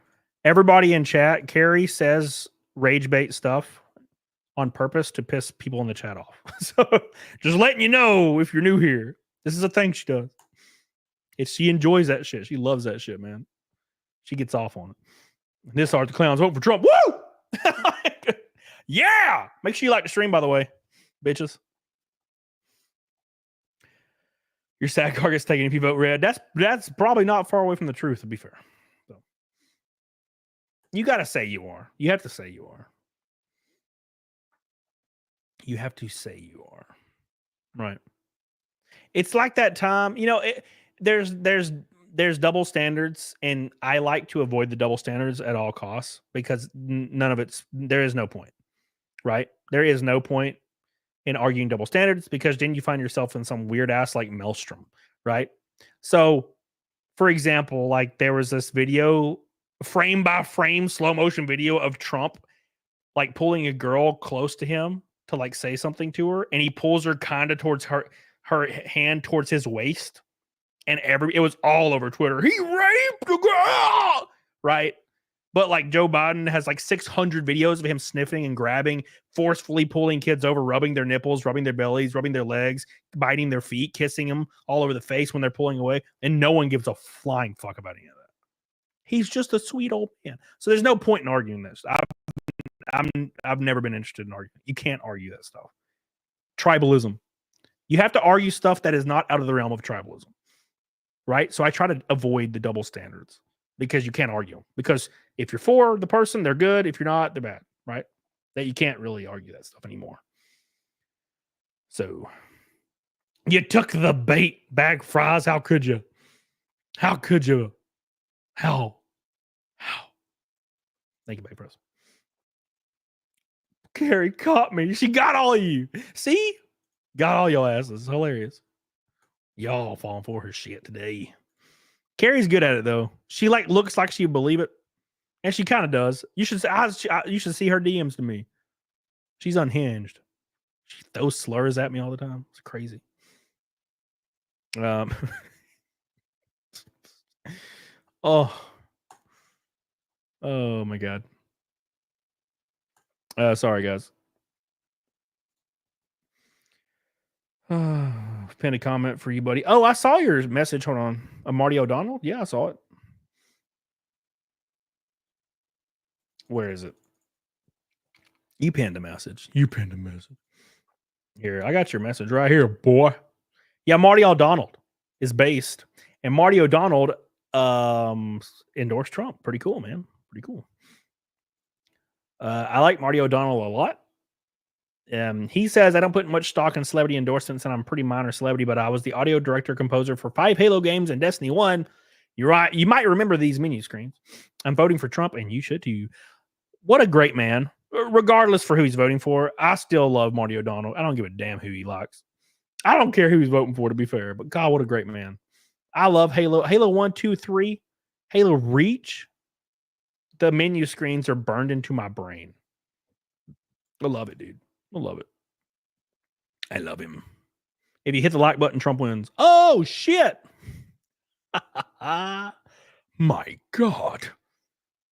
everybody in chat, Carrie says rage bait stuff on purpose to piss people in the chat off. So just letting you know if you're new here. This is a thing she does. She enjoys that shit. She loves that shit, man. She gets off on it. This Art the Clown's vote for Trump. Woo! Yeah! Make sure you like the stream, by the way, bitches. Your sad car gets taken if you vote red. That's probably not far away from the truth, to be fair. So you got to say you are. You have to say you are. You have to say you are. Right. It's like that time, there's double standards, and I like to avoid the double standards at all costs because there is no point, right? There is no point in arguing double standards because then you find yourself in some weird ass like maelstrom, right? So, for example, like there was this video, frame by frame, slow motion video of Trump like pulling a girl close to him to like say something to her, and he pulls her kind of towards her hand towards his waist, and it was all over Twitter. He raped a girl, right? But like Joe Biden has like 600 videos of him sniffing and grabbing, forcefully pulling kids over, rubbing their nipples, rubbing their bellies, rubbing their legs, biting their feet, kissing them all over the face when they're pulling away, and no one gives a flying fuck about any of that. He's just a sweet old man. So there's no point in arguing this. I've never been interested in arguing. You can't argue that stuff. Tribalism. You have to argue stuff that is not out of the realm of tribalism, right? So I try to avoid the double standards because you can't argue them. Because if you're for the person, they're good. If you're not, they're bad, right? That you can't really argue that stuff anymore. So you took the bait, bag fries. How could you? How could you? How? Thank you, Bay Press. Carrie caught me. She got all of you. See? Got all your asses. Hilarious. Y'all falling for her shit today. Carrie's good at it though. She like looks like she believe it, and she kind of does. You should you should see her DMs to me. She's unhinged. She throws slurs at me all the time. It's crazy. Oh my god. Sorry guys. Pin a comment for you, buddy. Oh, I saw your message. Hold on. Marty O'Donnell? Yeah, I saw it. Where is it? You pinned a message. Here, I got your message right here, boy. Yeah, Marty O'Donnell is based. And Marty O'Donnell endorsed Trump. Pretty cool, man. Pretty cool. I like Marty O'Donnell a lot. He says, I don't put much stock in celebrity endorsements, and I'm a pretty minor celebrity, but I was the audio director composer for 5 Halo games and Destiny 1. You're right. You might remember these menu screens. I'm voting for Trump, and you should too. What a great man. Regardless for who he's voting for, I still love Marty O'Donnell. I don't give a damn who he likes. I don't care who he's voting for, to be fair, but God, what a great man. I love Halo. Halo 1, 2, 3, Halo Reach. The menu screens are burned into my brain. I love it, dude. I love it. I love him. If you hit the like button, Trump wins. Oh, shit. My God.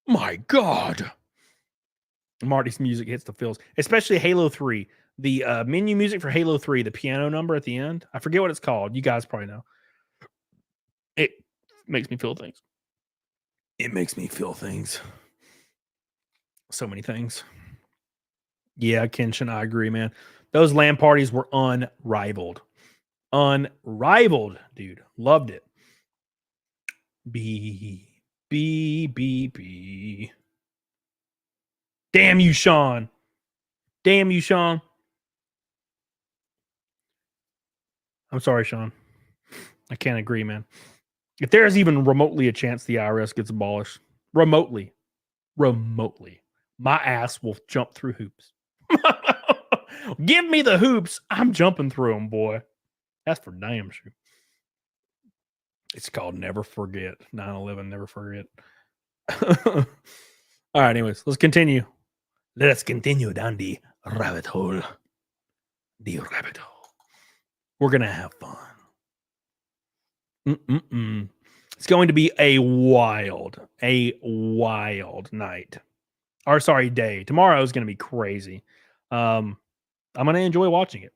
My God. Marty's music hits the feels, especially Halo 3. The menu music for Halo 3, the piano number at the end. I forget what it's called. You guys probably know. It makes me feel things. It makes me feel things. So many things. Yeah, Kenshin, I agree, man. Those LAN parties were unrivaled. Unrivaled, dude. Loved it. B. Damn you, Sean. Damn you, Sean. I'm sorry, Sean. I can't agree, man. If there is even remotely a chance the IRS gets abolished, remotely, my ass will jump through hoops. Give me the hoops. I'm jumping through them, boy. That's for damn sure. It's called Never Forget. 9/11, never forget. All right, anyways, let's continue. Let's continue down the rabbit hole. The rabbit hole. We're going to have fun. It's going to be a wild night. Or sorry, day. Tomorrow is going to be crazy. I'm going to enjoy watching it.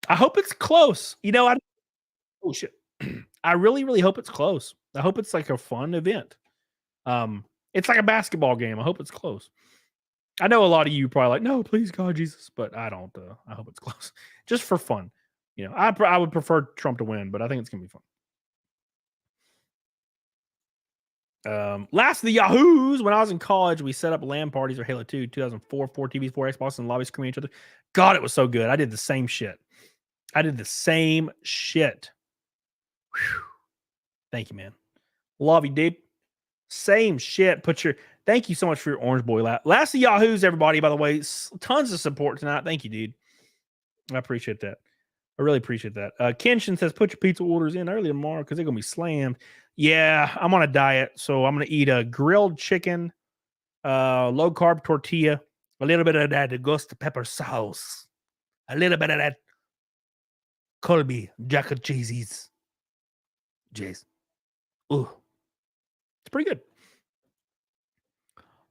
I hope it's close. You know, oh shit. I really, really hope it's close. I hope it's like a fun event. It's like a basketball game. I hope it's close. I know a lot of you probably like, no, please, God, Jesus, but I don't. I hope it's close, just for fun. You know, I would prefer Trump to win, but I think it's gonna be fun. Last of the Yahoos. When I was in college, we set up LAN parties for Halo 2, 2004, 4 TVs, 4 Xbox, and lobbies screaming at each other. God, it was so good. I did the same shit. Whew. Thank you, man. Love you, dude. Same shit. Thank you so much for your Orange Boy lap. Last of Yahoos, everybody, by the way. Tons of support tonight. Thank you, dude. I appreciate that. I really appreciate that. Kenshin says, put your pizza orders in early tomorrow because they're going to be slammed. Yeah, I'm on a diet, so I'm going to eat a grilled chicken, low-carb tortilla, a little bit of that ghost pepper sauce, a little bit of that Colby Jack and Cheesies. Jeez. Ooh. It's pretty good.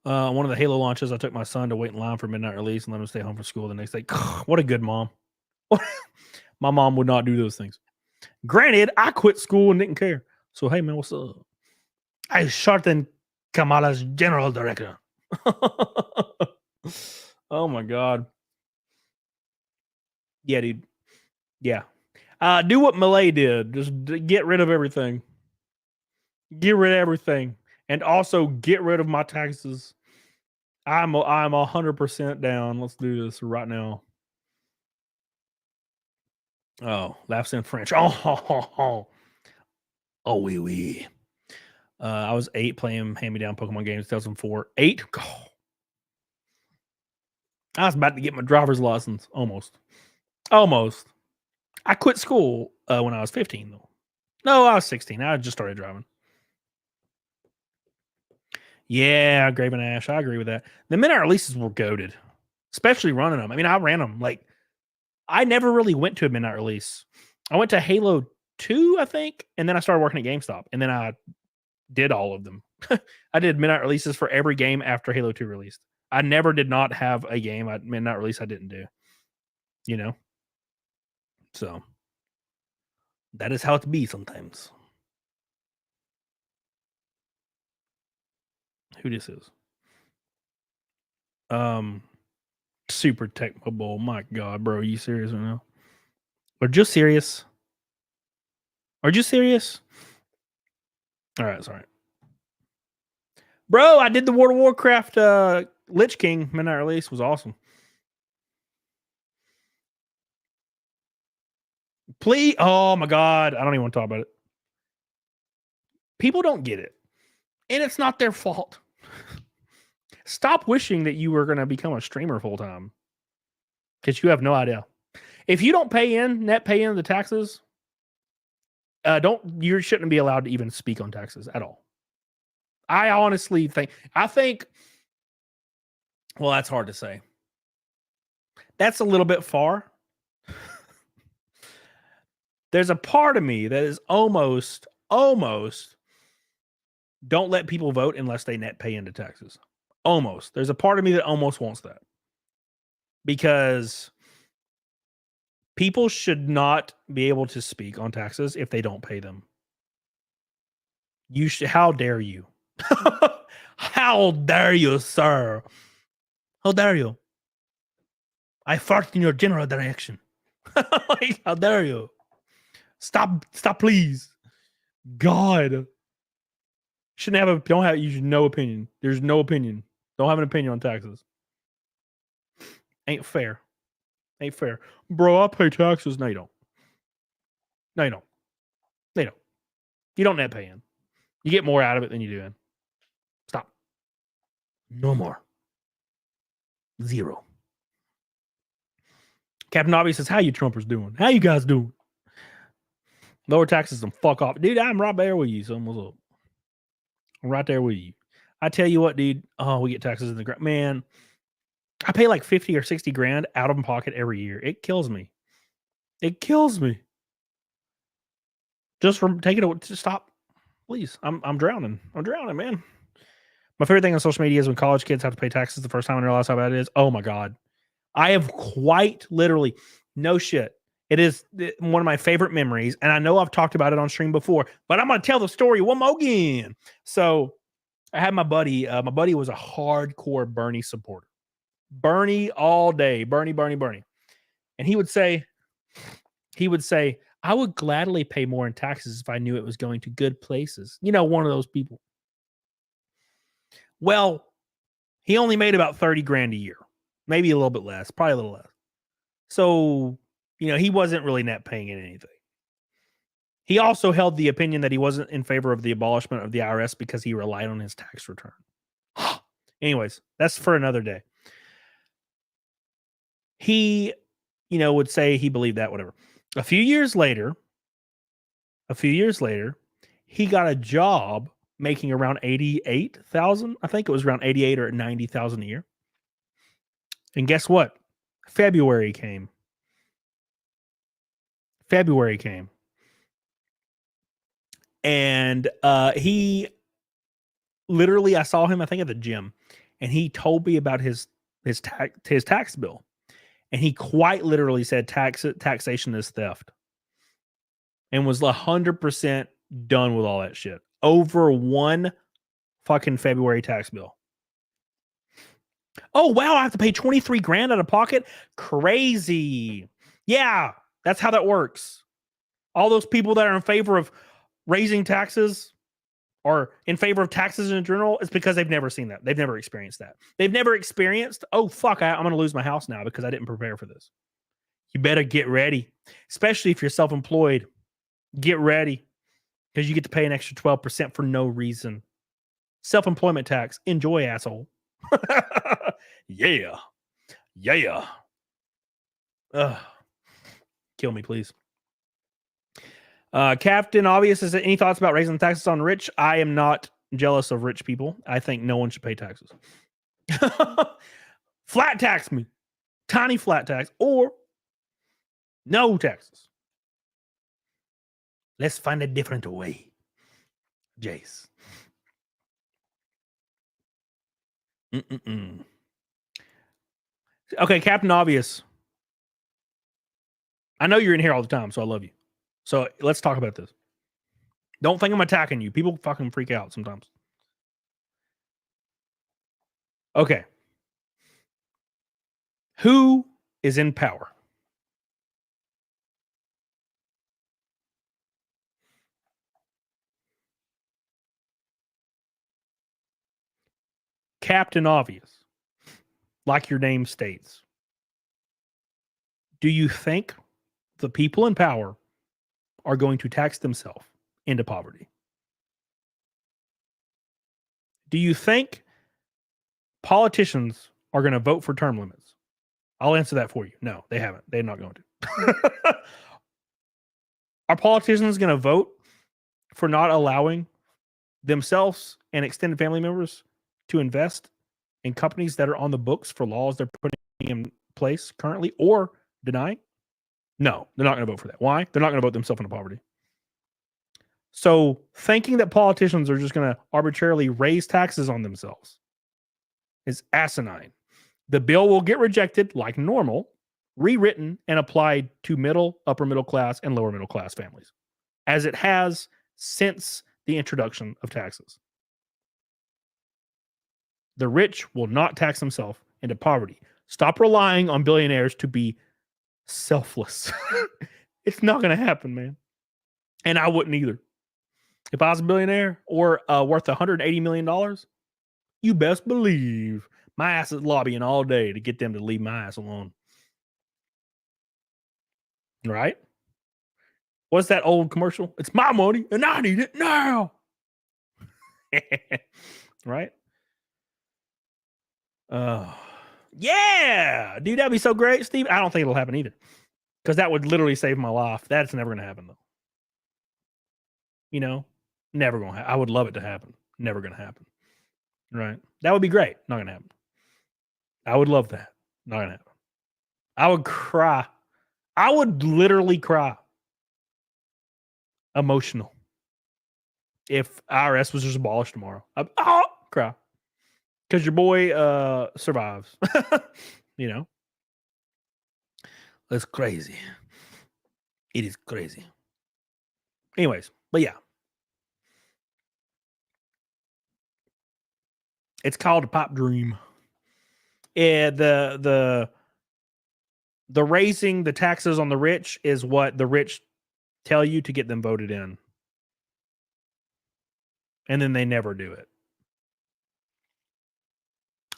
One of the Halo launches, I took my son to wait in line for midnight release and let him stay home from school the next day. What a good mom. My mom would not do those things. Granted, I quit school and didn't care. So, hey, man, what's up? I shortened Kamala's general director. Oh, my God. Yeah, dude. Yeah. Do what Malay did. Just get rid of everything. Get rid of everything. And also get rid of my taxes. I'm 100% down. Let's do this right now. Oh, laughs in French. Oh, oui, oui. I was 8 playing hand-me-down Pokemon games 2004. 8? Oh. I was about to get my driver's license. Almost. I quit school when I was 15, though. No, I was 16. I just started driving. Yeah, Graven Ash. I agree with that. The midnight releases were goated, especially running them. I mean, I ran them. Like, I never really went to a midnight release. I went to Halo 2, I think, and then I started working at GameStop, and then I did all of them. I did midnight releases for every game after Halo 2 released. I never did not have a game at midnight release I didn't do. You know? So, that is how it be sometimes. Who this is? Super Tech Mobile. My God, bro, are you serious right now? Are you serious? Are you serious? All right, sorry. Bro, I did the World of Warcraft Lich King midnight release. Was awesome. Please, oh my God, I don't even want to talk about it. People don't get it, and it's not their fault. Stop wishing that you were going to become a streamer full time, because you have no idea. If you don't net pay in the taxes, you shouldn't be allowed to even speak on taxes at all. I honestly think, well, that's hard to say. That's a little bit far. There's a part of me that is almost don't let people vote unless they net pay into taxes. Almost. There's a part of me that almost wants that. Because people should not be able to speak on taxes if they don't pay them. How dare you? How dare you, sir? How dare you? I fart in your general direction. Like, how dare you? Stop, please. God. You should no opinion. There's no opinion. Don't have an opinion on taxes. Ain't fair. Bro, I pay taxes. No, you don't. No, you don't. They don't. You don't net pay in. You get more out of it than you do in. Stop. No more. Zero. Captain Obvious says, how you Trumpers doing? How you guys doing? Lower taxes and fuck off. Dude, I'm right there with you. So what's up? I'm right there with you. I tell you what, dude. Oh, we get taxes in the ground. Man, I pay like 50 or 60 grand out of my pocket every year. It kills me. It kills me. Just from taking it, just stop. Please. I'm drowning. I'm drowning, man. My favorite thing on social media is when college kids have to pay taxes the first time and realize how bad it is. Oh my God. I have quite literally, no shit. It is one of my favorite memories. And I know I've talked about it on stream before, but I'm going to tell the story one more again. So I had my buddy. My buddy was a hardcore Bernie supporter. Bernie all day. Bernie. And he would say, I would gladly pay more in taxes if I knew it was going to good places. You know, one of those people. Well, he only made about 30 grand a year. Maybe a little bit less, probably a little less. So, you know, he wasn't really net paying in anything. He also held the opinion that he wasn't in favor of the abolishment of the IRS because he relied on his tax return. Anyways, that's for another day. He, you know, would say he believed that, whatever. A few years later, he got a job making around 88,000. I think it was around 88 or 90,000 a year. And guess what? February came. And he literally, I saw him, I think, at the gym, and he told me about his tax bill. And he quite literally said taxation is theft. And was 100% done with all that shit. Over one fucking February tax bill. Oh, wow, I have to pay 23 grand out of pocket? Crazy. Yeah, that's how that works. All those people that are in favor of raising taxes or in favor of taxes in general, it's because they've never seen that. They've never experienced that. They've never experienced, oh, fuck, I'm going to lose my house now because I didn't prepare for this. You better get ready, especially if you're self-employed. Get ready because you get to pay an extra 12% for no reason. Self-employment tax. Enjoy, asshole. Yeah. Ugh. Kill me, please. Captain Obvious says, any thoughts about raising taxes on rich? I am not jealous of rich people. I think no one should pay taxes. Flat tax me. Tiny flat tax or no taxes. Let's find a different way. Jace. Okay, Captain Obvious. I know you're in here all the time, so I love you. So let's talk about this. Don't think I'm attacking you. People fucking freak out sometimes. Okay. Who is in power? Captain Obvious, like your name states. Do you think the people in power are going to tax themselves into poverty? Do you think politicians are going to vote for term limits? I'll answer that for you. No, they haven't. They're not going to. Are politicians going to vote for not allowing themselves and extended family members to invest in companies that are on the books for laws they're putting in place currently or denying? No, they're not going to vote for that. Why? They're not going to vote themselves into poverty. So thinking that politicians are just going to arbitrarily raise taxes on themselves is asinine. The bill will get rejected like normal, rewritten, and applied to middle, upper middle class, and lower middle class families, as it has since the introduction of taxes. The rich will not tax themselves into poverty. Stop relying on billionaires to be selfless. It's not going to happen, man. And I wouldn't either. If I was a billionaire or worth $180 million, you best believe my ass is lobbying all day to get them to leave my ass alone. Right? What's that old commercial? It's my money and I need it now. Right? Yeah, dude, that'd be so great, Steve. I don't think it'll happen either, because that would literally save my life. That's never going to happen, though. You know, never going to happen. I would love it to happen. Never going to happen. Right? That would be great. Not going to happen. I would love that. Not going to happen. I would cry. I would literally cry. Emotional. If IRS was just abolished tomorrow, I'd cry. Because your boy survives. You know? That's crazy. It is crazy. Anyways, but yeah. It's called a pipe dream. Yeah, the raising the taxes on the rich is what the rich tell you to get them voted in. And then they never do it.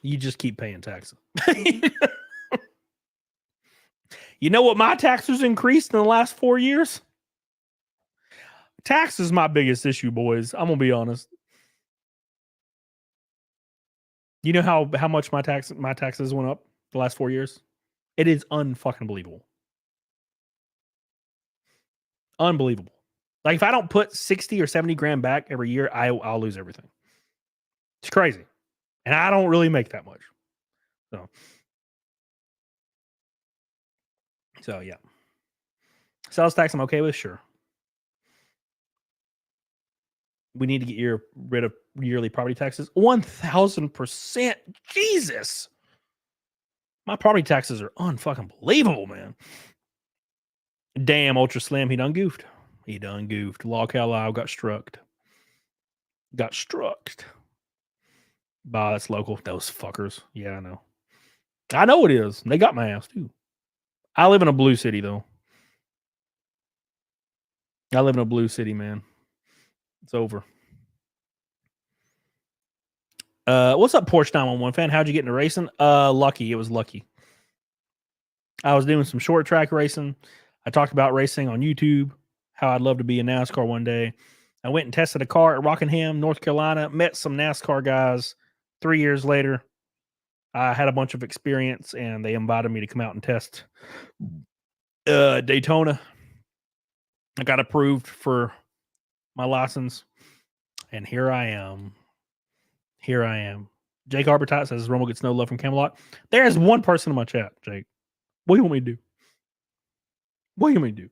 You just keep paying taxes. You know what my taxes increased in the last 4 years? Tax is my biggest issue, boys. I'm going to be honest. You know how much my taxes went up the last 4 years? It is unfucking believable. Unbelievable. Like, if I don't put 60 or 70 grand back every year, I'll lose everything. It's crazy. And I don't really make that much. So yeah. Sales tax I'm okay with, sure. We need to get rid of yearly property taxes. 1,000%. Jesus. My property taxes are unfucking believable, man. Damn, Ultra Slim, he done goofed. He done goofed. Log Carlisle got struck. Got struck. Bah, that's local. Those fuckers. Yeah, I know. I know it is. They got my ass, too. I live in a blue city, though. I live in a blue city, man. It's over. What's up, Porsche 911 fan? How'd you get into racing? Lucky. It was lucky. I was doing some short track racing. I talked about racing on YouTube, how I'd love to be in NASCAR one day. I went and tested a car at Rockingham, North Carolina, met some NASCAR guys. 3 years later, I had a bunch of experience, and they invited me to come out and test Daytona. I got approved for my license, and here I am. Here I am. Jake Arbertot says Rumble gets no love from Camelot. There is one person in my chat, Jake. What do you want me to do? What do you want me to do?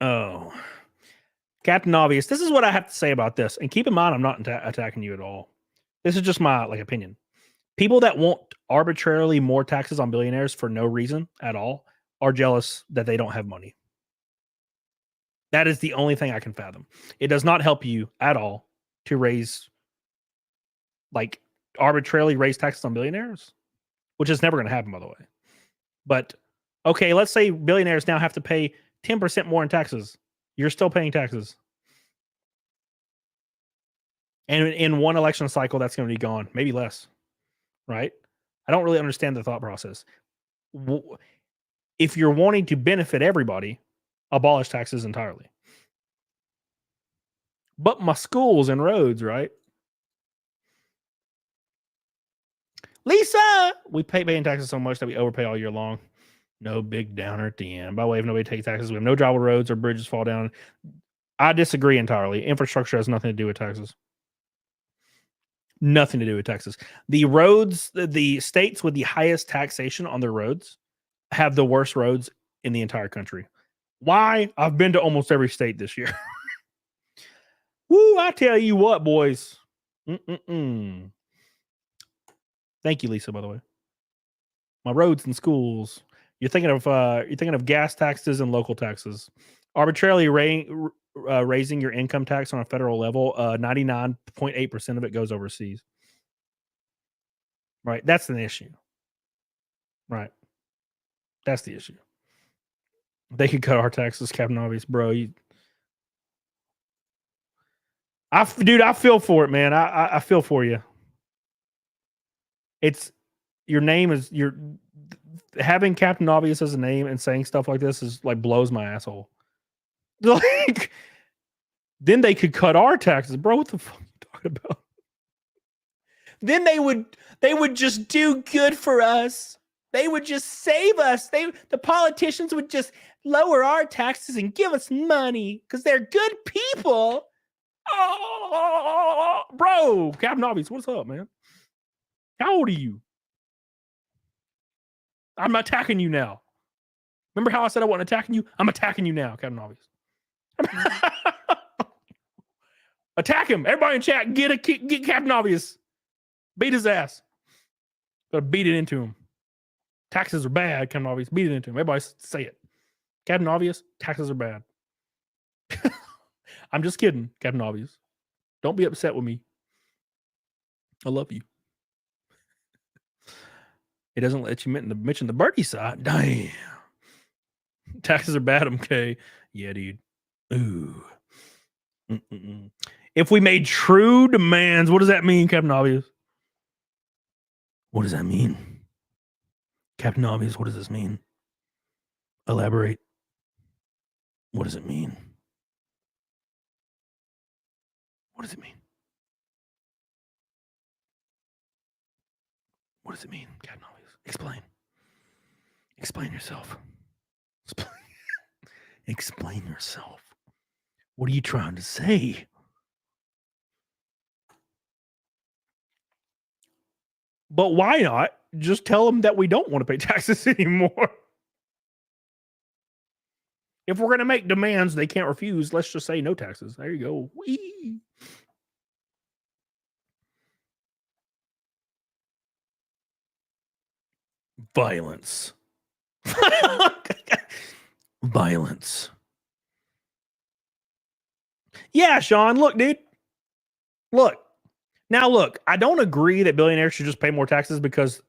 Oh. Captain Obvious. This is what I have to say about this. And keep in mind, I'm not attacking you at all. This is just my opinion. People that want arbitrarily more taxes on billionaires for no reason at all are jealous that they don't have money. That is the only thing I can fathom. It does not help you at all to arbitrarily raise taxes on billionaires, which is never going to happen, by the way. But, okay, let's say billionaires now have to pay 10% more in taxes. You're still paying taxes. And in one election cycle, that's going to be gone. Maybe less, right? I don't really understand the thought process. If you're wanting to benefit everybody, abolish taxes entirely. But my schools and roads, right? Lisa, we paying taxes so much that we overpay all year long. No big downer at the end. By the way, if nobody takes taxes, we have no drivable roads or bridges fall down. I disagree entirely. Infrastructure has nothing to do with taxes. Nothing to do with taxes. The roads, the states with the highest taxation on their roads have the worst roads in the entire country. Why? I've been to almost every state this year. Woo, I tell you what, boys. Thank you, Lisa, by the way. My roads and schools. You're thinking of gas taxes and local taxes. Arbitrarily raising your income tax on a federal level, 99.8% of it goes overseas. Right? That's an issue. Right. That's the issue. They could cut our taxes, Captain Obvious, bro. Dude, I feel for it, man. I feel for you. your name is your having Captain Obvious as a name and saying stuff like this is like blows my asshole. Like, then they could cut our taxes, bro. What the fuck are you talking about? Then they would just do good for us. They would just save us. The politicians would just lower our taxes and give us money because they're good people. Oh, bro, Captain Obvious, what's up, man? How old are you? I'm attacking you now. Remember how I said I wasn't attacking you? I'm attacking you now, Captain Obvious. Attack him. Everybody in chat, get Captain Obvious. Beat his ass. Gotta beat it into him. Taxes are bad, Captain Obvious. Beat it into him. Everybody say it. Captain Obvious, taxes are bad. I'm just kidding, Captain Obvious. Don't be upset with me. I love you. It doesn't let you mention the birdie side. Damn. Taxes are bad, MK. Yeah, dude. Ooh. Mm-mm-mm. If we made true demands, what does that mean, Captain Obvious? What does that mean? Captain Obvious, what does this mean? Elaborate. What does it mean? What does it mean? What does it mean, Captain Obvious? Explain. Explain yourself. Explain yourself. What are you trying to say? But why not just tell them that we don't want to pay taxes anymore? If we're going to make demands they can't refuse, let's just say no taxes. There you go. Whee! Violence. Violence. Yeah, Sean, look, dude. Look. Now, look, I don't agree that billionaires should just pay more taxes because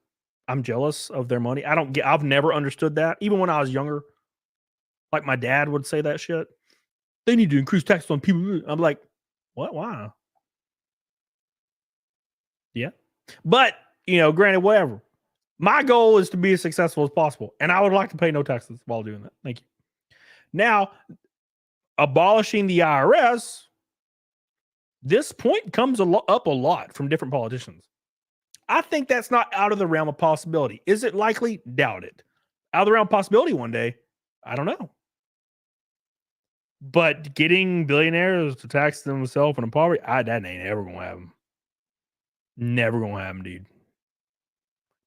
I'm jealous of their money. I've never understood that. Even when I was younger, like my dad would say that shit. They need to increase taxes on people. I'm like, what? Why? Yeah. But, granted, whatever. My goal is to be as successful as possible. And I would like to pay no taxes while doing that. Thank you. Now, abolishing the IRS, this point comes up a lot from different politicians. I think that's not out of the realm of possibility. Is it likely? Doubt it. Out of the realm of possibility one day? I don't know. But getting billionaires to tax themselves in poverty, that ain't ever going to happen. Never going to happen, dude.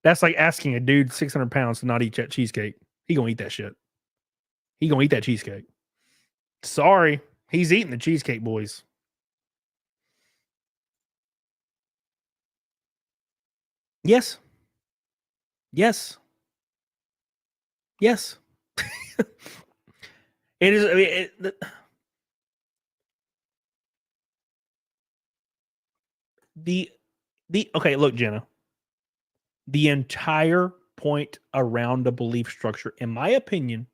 That's like asking a dude 600 pounds to not eat that cheesecake. He going to eat that shit. He going to eat that cheesecake. Sorry. He's eating the cheesecake, boys. Yes. Yes. Yes. It is. I mean, okay, look, Jenna. The entire point around the belief structure, in my opinion,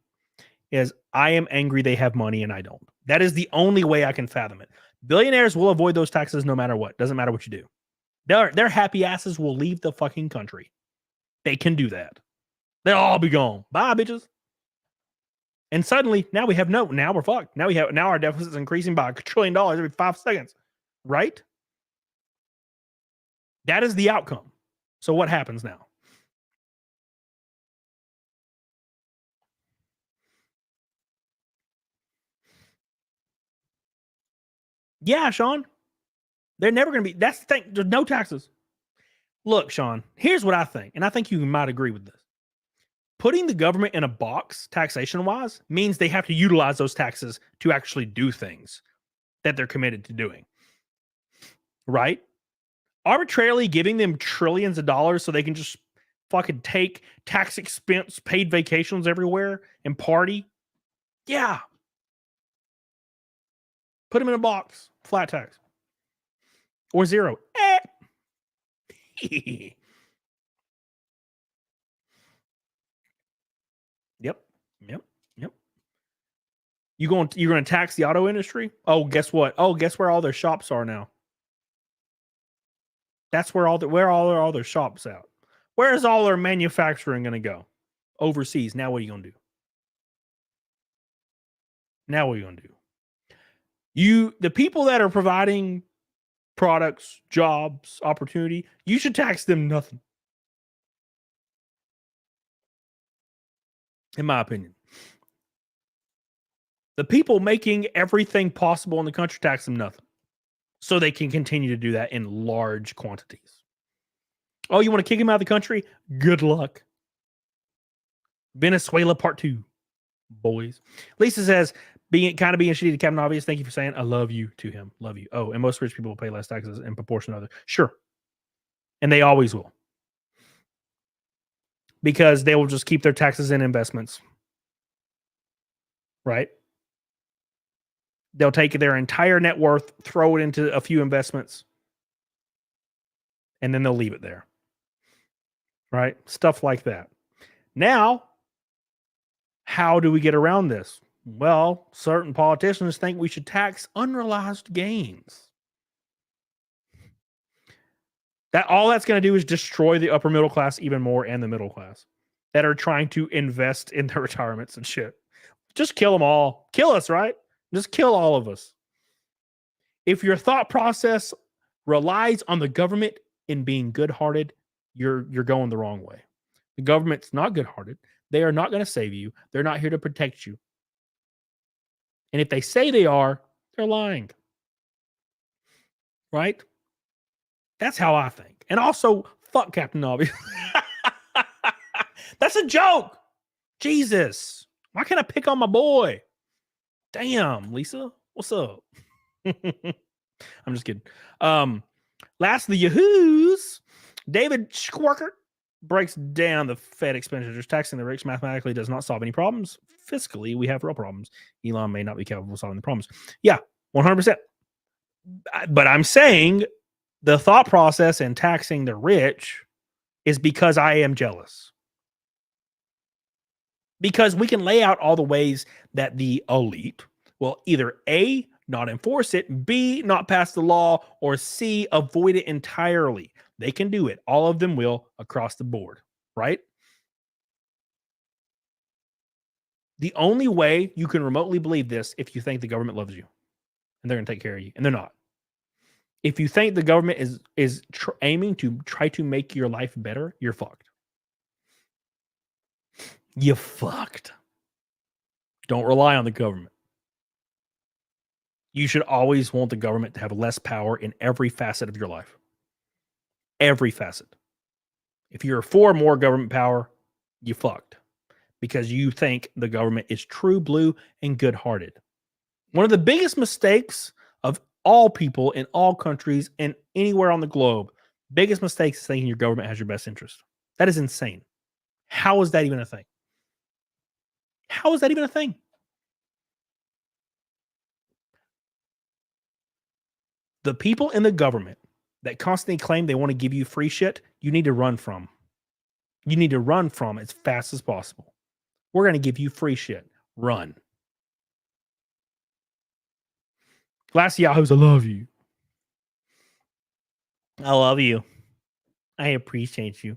is I am angry they have money and I don't. That is the only way I can fathom it. Billionaires will avoid those taxes no matter what. Doesn't matter what you do. Their happy asses will leave the fucking country. They can do that. They'll all be gone. Bye, bitches. And suddenly, now we're fucked. Now our deficit is increasing by $1 trillion every 5 seconds. Right? That is the outcome. So what happens now? Yeah, Sean. They're never going to be. That's the thing. There's no taxes. Look, Sean, here's what I think. And I think you might agree with this. Putting the government in a box, taxation-wise, means they have to utilize those taxes to actually do things that they're committed to doing. Right? Arbitrarily giving them trillions of dollars so they can just fucking take tax expense, paid vacations everywhere and party. Yeah. Put them in a box. Flat tax. Or zero. Yep. You're going to tax the auto industry? Oh, guess what? Oh, guess where all their shops are now? That's where all their shops out. Where is all our manufacturing going to go? Overseas. Now what are you going to do? Now what are you going to do? The people that are providing products, jobs, opportunity, you should tax them nothing. In my opinion. The people making everything possible in the country, tax them nothing. So they can continue to do that in large quantities. Oh, you want to kick him out of the country? Good luck. Venezuela part 2, boys. Lisa says, being shitty to Captain Obvious. Thank you for saying I love you to him. Love you. Oh, and most rich people will pay less taxes in proportion to others. Sure. And they always will. Because they will just keep their taxes in investments. Right? They'll take their entire net worth, throw it into a few investments, and then they'll leave it there. Right? Stuff like that. Now, how do we get around this? Well, certain politicians think we should tax unrealized gains. All that's going to do is destroy the upper middle class even more, and the middle class that are trying to invest in their retirements and shit. Just kill them all. Kill us, right? Just kill all of us. If your thought process relies on the government in being good-hearted, you're going the wrong way. The government's not good-hearted. They are not going to save you. They're not here to protect you. And if they say they are, they're lying. Right? That's how I think. And also, fuck Captain Obvious. That's a joke. Jesus. Why can't I pick on my boy? Damn, Lisa. What's up? I'm just kidding. Last of the Yahoos, David Schwarkert breaks down the Fed expenditures. Taxing the rich mathematically does not solve any problems. Fiscally, we have real problems. Elon may not be capable of solving the problems. Yeah, 100%. But I'm saying the thought process in taxing the rich is because I am jealous. Because we can lay out all the ways that the elite will either A, not enforce it, B, not pass the law, or C, avoid it entirely. They can do it. All of them will across the board, right? The only way you can remotely believe this if you think the government loves you and they're going to take care of you, and they're not. If you think the government is aiming to try to make your life better, you're fucked. You fucked. Don't rely on the government. You should always want the government to have less power in every facet of your life. Every facet. If you're for more government power, you fucked. Because you think the government is true blue and good-hearted. One of the biggest mistakes of all people in all countries and anywhere on the globe, biggest mistake is thinking your government has your best interest. That is insane. How is that even a thing? How is that even a thing? The people in the government that constantly claim they want to give you free shit, you need to run from. You need to run from as fast as possible. We're going to give you free shit. Run. Last Yahoos, I love you. I love you. I appreciate you.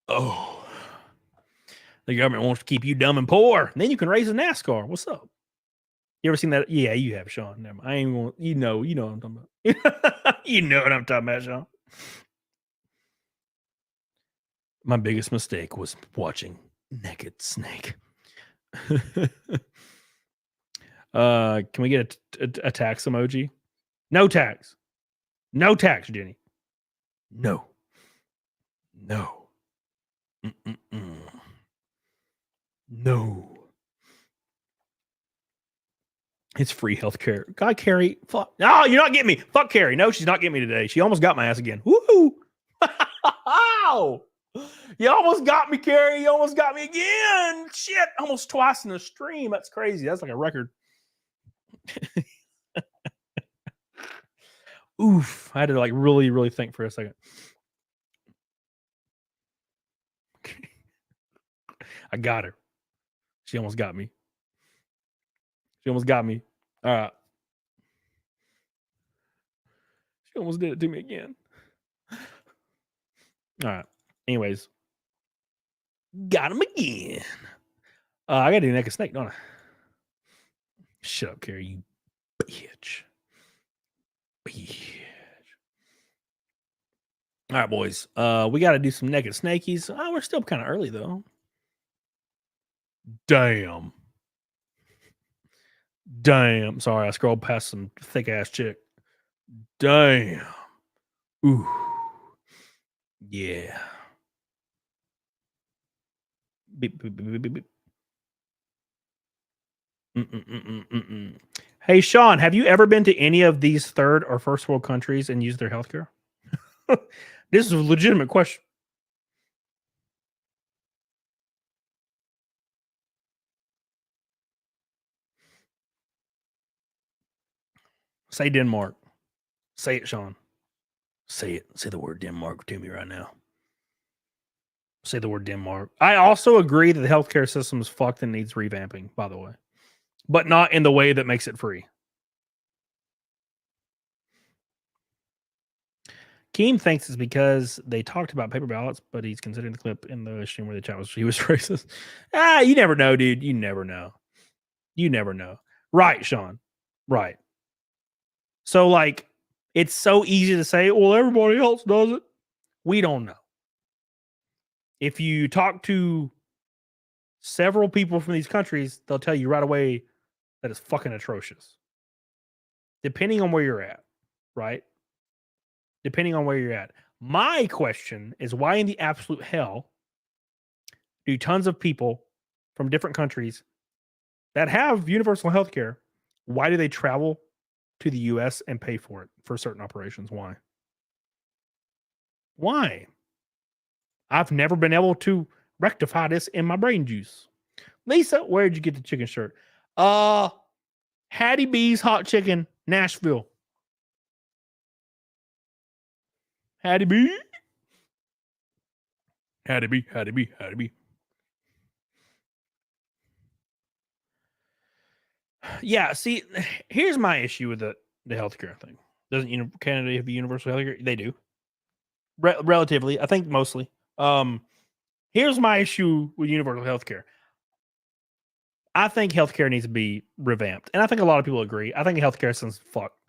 Oh. The government wants to keep you dumb and poor. And then you can raise a NASCAR. What's up? You ever seen that? Yeah, you have, Sean. Never mind. I ain't gonna, you know what I'm talking about. You know what I'm talking about, Sean. My biggest mistake was watching Naked Snake. Can we get a tax emoji? No tax. No tax, Jenny. No. No. Mm-mm-mm. No. It's free healthcare. God, Carrie. Fuck. No, you're not getting me. Fuck Carrie. No, she's not getting me today. She almost got my ass again. Woohoo! Ow! You almost got me, Carrie. You almost got me again. Shit. Almost twice in the stream. That's crazy. That's like a record. Oof. I had to like really, really think for a second. I got her. She almost got me. She almost got me. All right. She almost did it to me again. All right. Anyways, got him again. I gotta do naked snake, don't I? Shut up, Carrie, you bitch. All right, boys. We got to do some naked snakies. Oh, we're still kind of early though. Damn. Sorry, I scrolled past some thick ass chick. Damn. Ooh. Yeah. Beep, beep, beep, beep, beep. Hey, Sean, have you ever been to any of these third or first world countries and used their healthcare? This is a legitimate question. Say Denmark. Say it, Sean. Say it. Say the word Denmark to me right now. Say the word Denmark. I also agree that the healthcare system is fucked and needs revamping, by the way, but not in the way that makes it free. Keem thinks it's because they talked about paper ballots, but he's considering the clip in the stream where the chat was he was racist. You never know, dude. You never know. You never know. Right, Sean. Right. So, like, it's so easy to say, well, everybody else does it. We don't know. If you talk to several people from these countries, they'll tell you right away that it's fucking atrocious. Depending on where you're at, right? Depending on where you're at. My question is, why in the absolute hell do tons of people from different countries that have universal health care, why do they travel to the US and pay for it for certain operations? Why? Why? I've never been able to rectify this in my brain juice. Lisa, where'd you get the chicken shirt? Hattie B's Hot Chicken, Nashville. Hattie B. Hattie B, Hattie B, Hattie B. Yeah, see, here's my issue with the healthcare thing. Doesn't Canada have a universal healthcare? They do. Relatively, I think mostly. Here's my issue with universal healthcare. I think healthcare needs to be revamped, and I think a lot of people agree. I think healthcare system's fucked.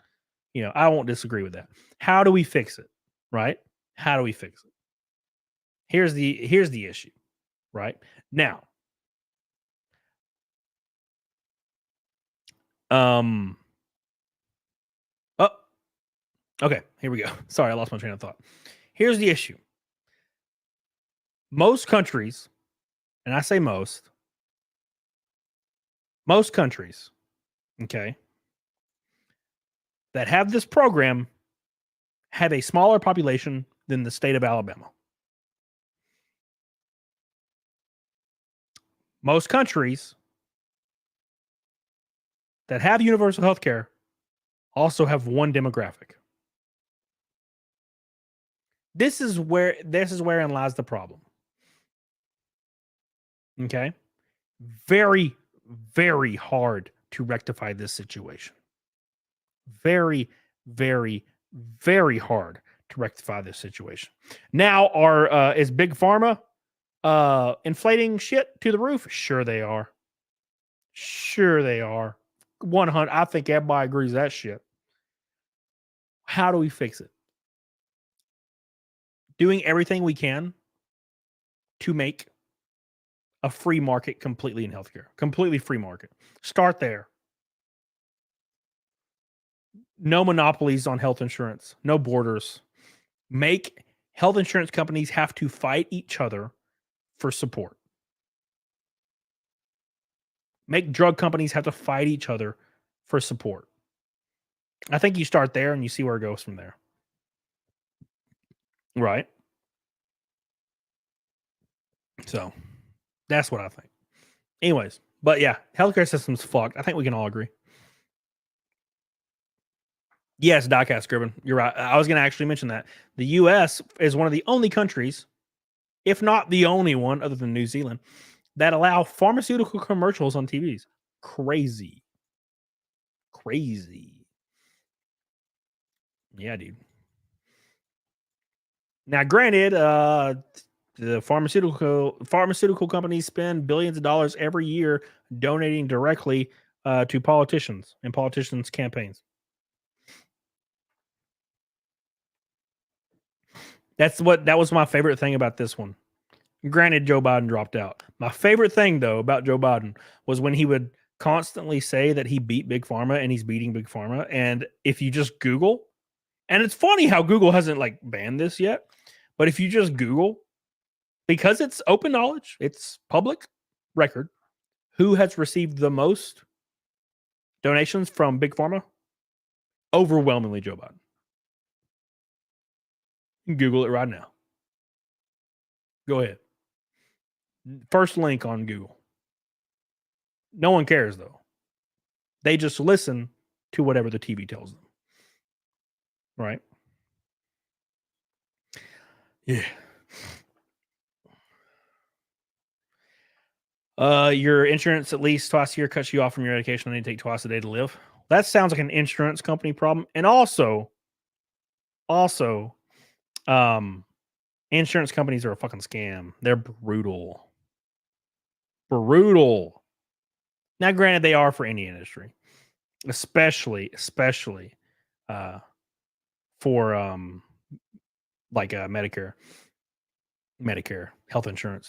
I won't disagree with that. How do we fix it? Right? How do we fix it? Here's the issue. Right now. Okay, here we go. Sorry, I lost my train of thought. Here's the issue. Most countries, and I say most countries, okay, that have this program have a smaller population than the state of Alabama. Most countries that have universal health care also have one demographic. This is wherein lies the problem. Okay? Very, very hard to rectify this situation. Very, very, very hard to rectify this situation. Now, is Big Pharma inflating shit to the roof? Sure they are. Sure they are. 100. I think everybody agrees that shit. How do we fix it? Doing everything we can to make a free market completely in healthcare. Completely free market. Start there. No monopolies on health insurance. No borders. Make health insurance companies have to fight each other for support. Make drug companies have to fight each other for support. I think you start there and you see where it goes from there. Right. So that's what I think. Anyways, but yeah, healthcare system's fucked. I think we can all agree. Yes, Diecast Scriven, you're right. I was going to actually mention that. The U.S. is one of the only countries, if not the only one other than New Zealand, that allow pharmaceutical commercials on TVs. Crazy. Crazy. Yeah, dude. Now, granted, the pharmaceutical companies spend billions of dollars every year donating directly to politicians and politicians' campaigns. That was my favorite thing about this one. Granted, Joe Biden dropped out. My favorite thing, though, about Joe Biden was when he would constantly say that he beat Big Pharma and he's beating Big Pharma. And if you just Google, and it's funny how Google hasn't like banned this yet, but if you just Google, because it's open knowledge, it's public record, who has received the most donations from Big Pharma? Overwhelmingly Joe Biden. You can Google it right now. Go ahead. First link on Google. No one cares, though. They just listen to whatever the TV tells them. Right? Yeah. Your insurance at least twice a year cuts you off from your medication and you take twice a day to live. That sounds like an insurance company problem. And also, insurance companies are a fucking scam. They're brutal. Brutal. Now, granted, they are for any industry, especially for like Medicare, health insurance,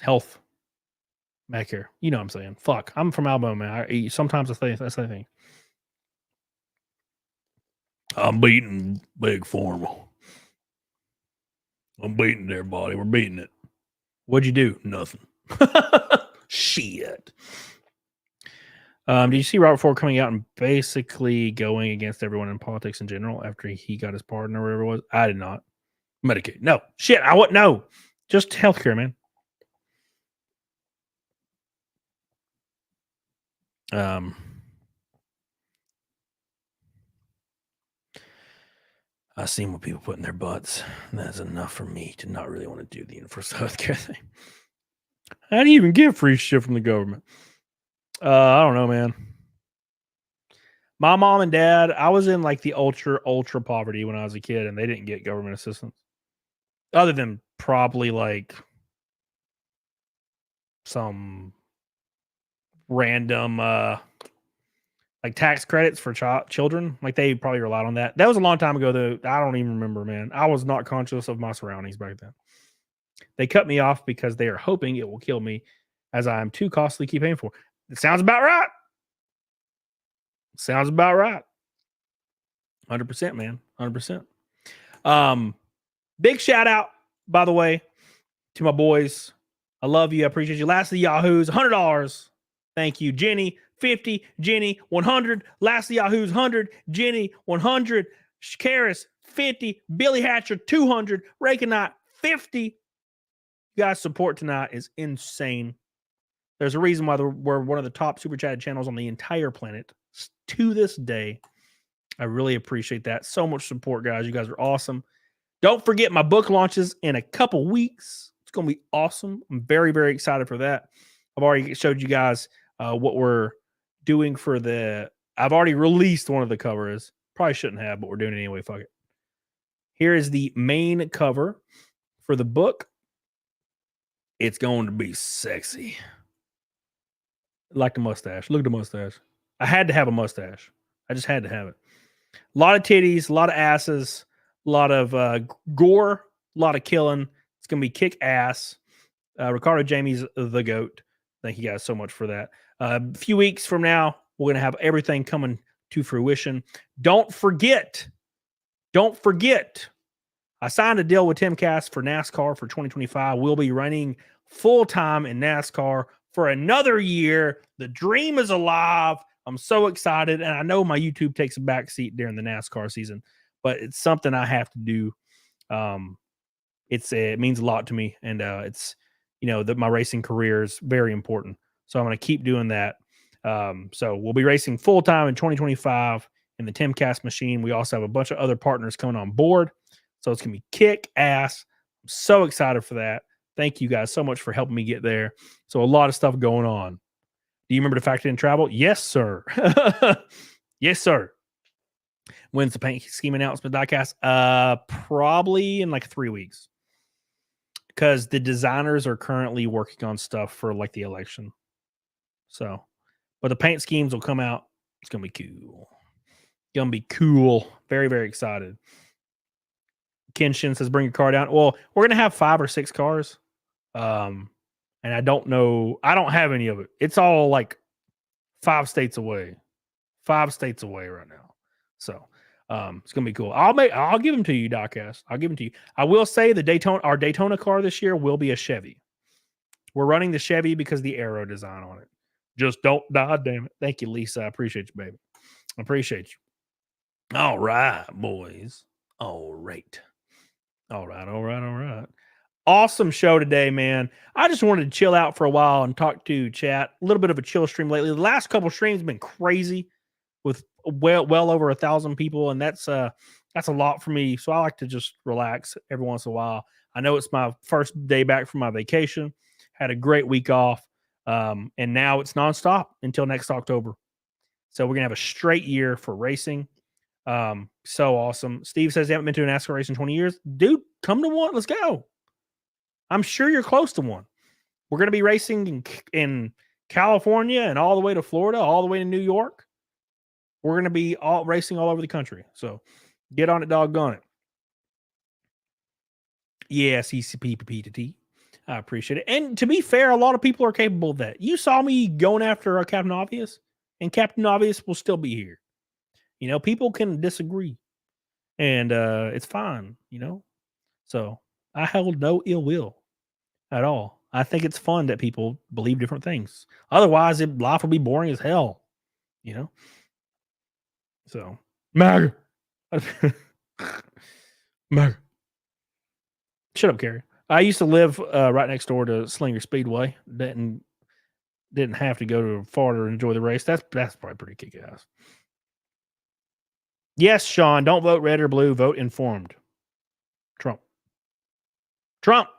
Medicare. You know what I'm saying? Fuck. I'm from Alabama, man. Sometimes that's the thing. I'm beating Big Pharma. I'm beating everybody. We're beating it. What'd you do? Nothing. Shit. Did you see Robert Ford coming out and basically going against everyone in politics in general after he got his pardon or whatever it was? I did not. Medicaid. No. Shit. I wouldn't know. Just healthcare, man. I've seen what people put in their butts. That's enough for me to not really want to do the universal healthcare thing. How do you even get free shit from the government? I don't know, man. My mom and dad, I was in like the ultra poverty when I was a kid, and they didn't get government assistance. Other than probably like some random like tax credits for children. Like they probably relied on that. That was a long time ago, though. I don't even remember, man. I was not conscious of my surroundings back then. They cut me off because they are hoping it will kill me as I am too costly to keep paying for. It sounds about right. Sounds about right. 100%, man. 100%. Big shout out, by the way, to my boys. I love you. I appreciate you. Last of the Yahoos, $100. Thank you. Jenny, 50. Jenny, 100. Last of the Yahoos, 100. Jenny, 100. Karis, 50. Billy Hatcher, 200. Reaganite, 50. You guys' support tonight is insane. There's a reason why we're one of the top super chatted channels on the entire planet to this day. I really appreciate that. So much support, guys. You guys are awesome. Don't forget my book launches in a couple weeks. It's going to be awesome. I'm very, very excited for that. I've already showed you guys what we're doing for I've already released one of the covers. Probably shouldn't have, but we're doing it anyway. Fuck it. Here is the main cover for the book. It's going to be sexy. Like the mustache. Look at the mustache. I had to have a mustache. I just had to have it. A lot of titties, a lot of asses, a lot of gore, a lot of killing. It's going to be kick ass. Ricardo Jamie's the GOAT. Thank you guys so much for that. A few weeks from now, we're going to have everything coming to fruition. Don't forget, I signed a deal with Timcast for NASCAR for 2025. We'll be running full-time in NASCAR for another year. The dream is alive. I'm so excited. And I know my YouTube takes a back seat during the NASCAR season, but it's something I have to do. It means a lot to me. And it's, that my racing career is very important. So I'm going to keep doing that. So we'll be racing full-time in 2025 in the Timcast machine. We also have a bunch of other partners coming on board. So it's going to be kick ass. I'm so excited for that. Thank you guys so much for helping me get there. So a lot of stuff going on. Do you remember to factor in travel? Yes, sir. Yes, sir. When's the paint scheme announcement diecast? Probably in like 3 weeks. because the designers are currently working on stuff for like the election. So, but the paint schemes will come out. It's gonna be cool. Gonna be cool. Very, very excited. Kenshin says, "Bring your car down." Well, we're gonna have 5 or 6 cars, and I don't know. I don't have any of it. It's all like 5 states away. 5 states away right now. So it's gonna be cool. I'll give them to you, Doccast. I'll give them to you. I will say our Daytona car this year will be a Chevy. We're running the Chevy because of the aero design on it. Just don't die, damn it. Thank you, Lisa. I appreciate you, baby. I appreciate you. All right, boys. All right. All right. Awesome show today, man. I just wanted to chill out for a while and talk to chat. A little bit of a chill stream lately. The last couple streams have been crazy with well over 1,000 people, and that's a lot for me. So I like to just relax every once in a while. I know it's my first day back from my vacation. Had a great week off, and now it's nonstop until next October. So we're gonna have a straight year for racing. So awesome. Steve says they haven't been to a NASCAR race in 20 years. Dude, come to one. Let's go. I'm sure you're close to one. We're going to be racing in California and all the way to Florida, all the way to New York. We're going to be racing all over the country. So get on it, doggone it. Yeah, CCPPT. I appreciate it. And to be fair, a lot of people are capable of that. You saw me going after Captain Obvious, and Captain Obvious will still be here. You know, people can disagree, and it's fine, you know. So I held no ill will at all. I think it's fun that people believe different things. Otherwise, life would be boring as hell, you know. So, MAGA. MAGA. Shut up, Carrie. I used to live right next door to Slinger Speedway. Didn't have to go to far to enjoy the race. That's probably pretty kick-ass. Yes, Sean, don't vote red or blue. Vote informed. Trump.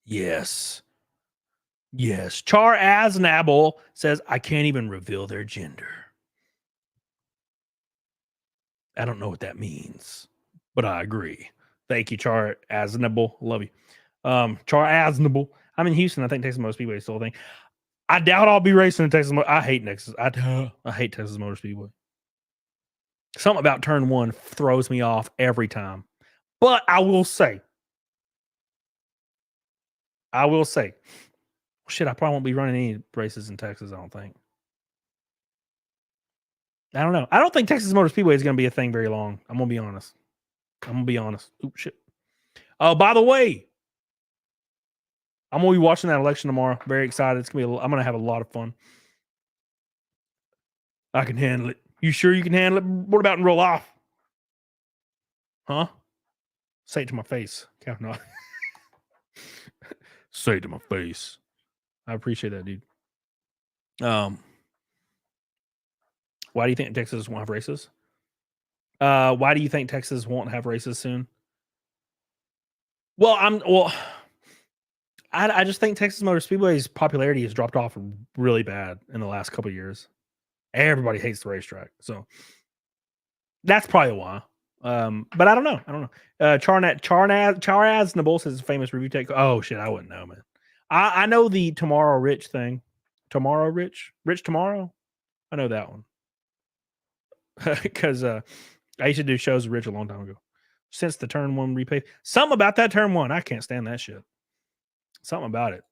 Yes. Char Aznable says, I can't even reveal their gender. I don't know what that means, but I agree. Thank you, Char Aznable. Love you. Char Aznable. I'm in Houston. I think Texas Motor Speedway is still a thing. I doubt I'll be racing in Texas. I hate Texas. I hate Texas Motor Speedway. Something about turn 1 throws me off every time. But I will say, shit, I probably won't be running any races in Texas, I don't think. I don't know. I don't think Texas Motor Speedway is going to be a thing very long. I'm going to be honest. Ooh, shit. Oh, by the way, I'm going to be watching that election tomorrow. Very excited. I'm going to have a lot of fun. I can handle it. You sure you can handle it? What about in real life? Huh? Say it to my face. No. Say it to my face. I appreciate that, dude. Why do you think Texas won't have races? Why do you think Texas won't have races soon? I just think Texas Motor Speedway's popularity has dropped off really bad in the last couple of years. Everybody hates the racetrack, so that's probably why. But I don't know. Char Aznable says famous review take. Oh shit, I wouldn't know, man. I know the Tomorrow Rich thing. Tomorrow Rich Tomorrow. I know that one because I used to do shows with Rich a long time ago. Since the turn 1 repay, something about that turn 1, I can't stand that shit. Something about it,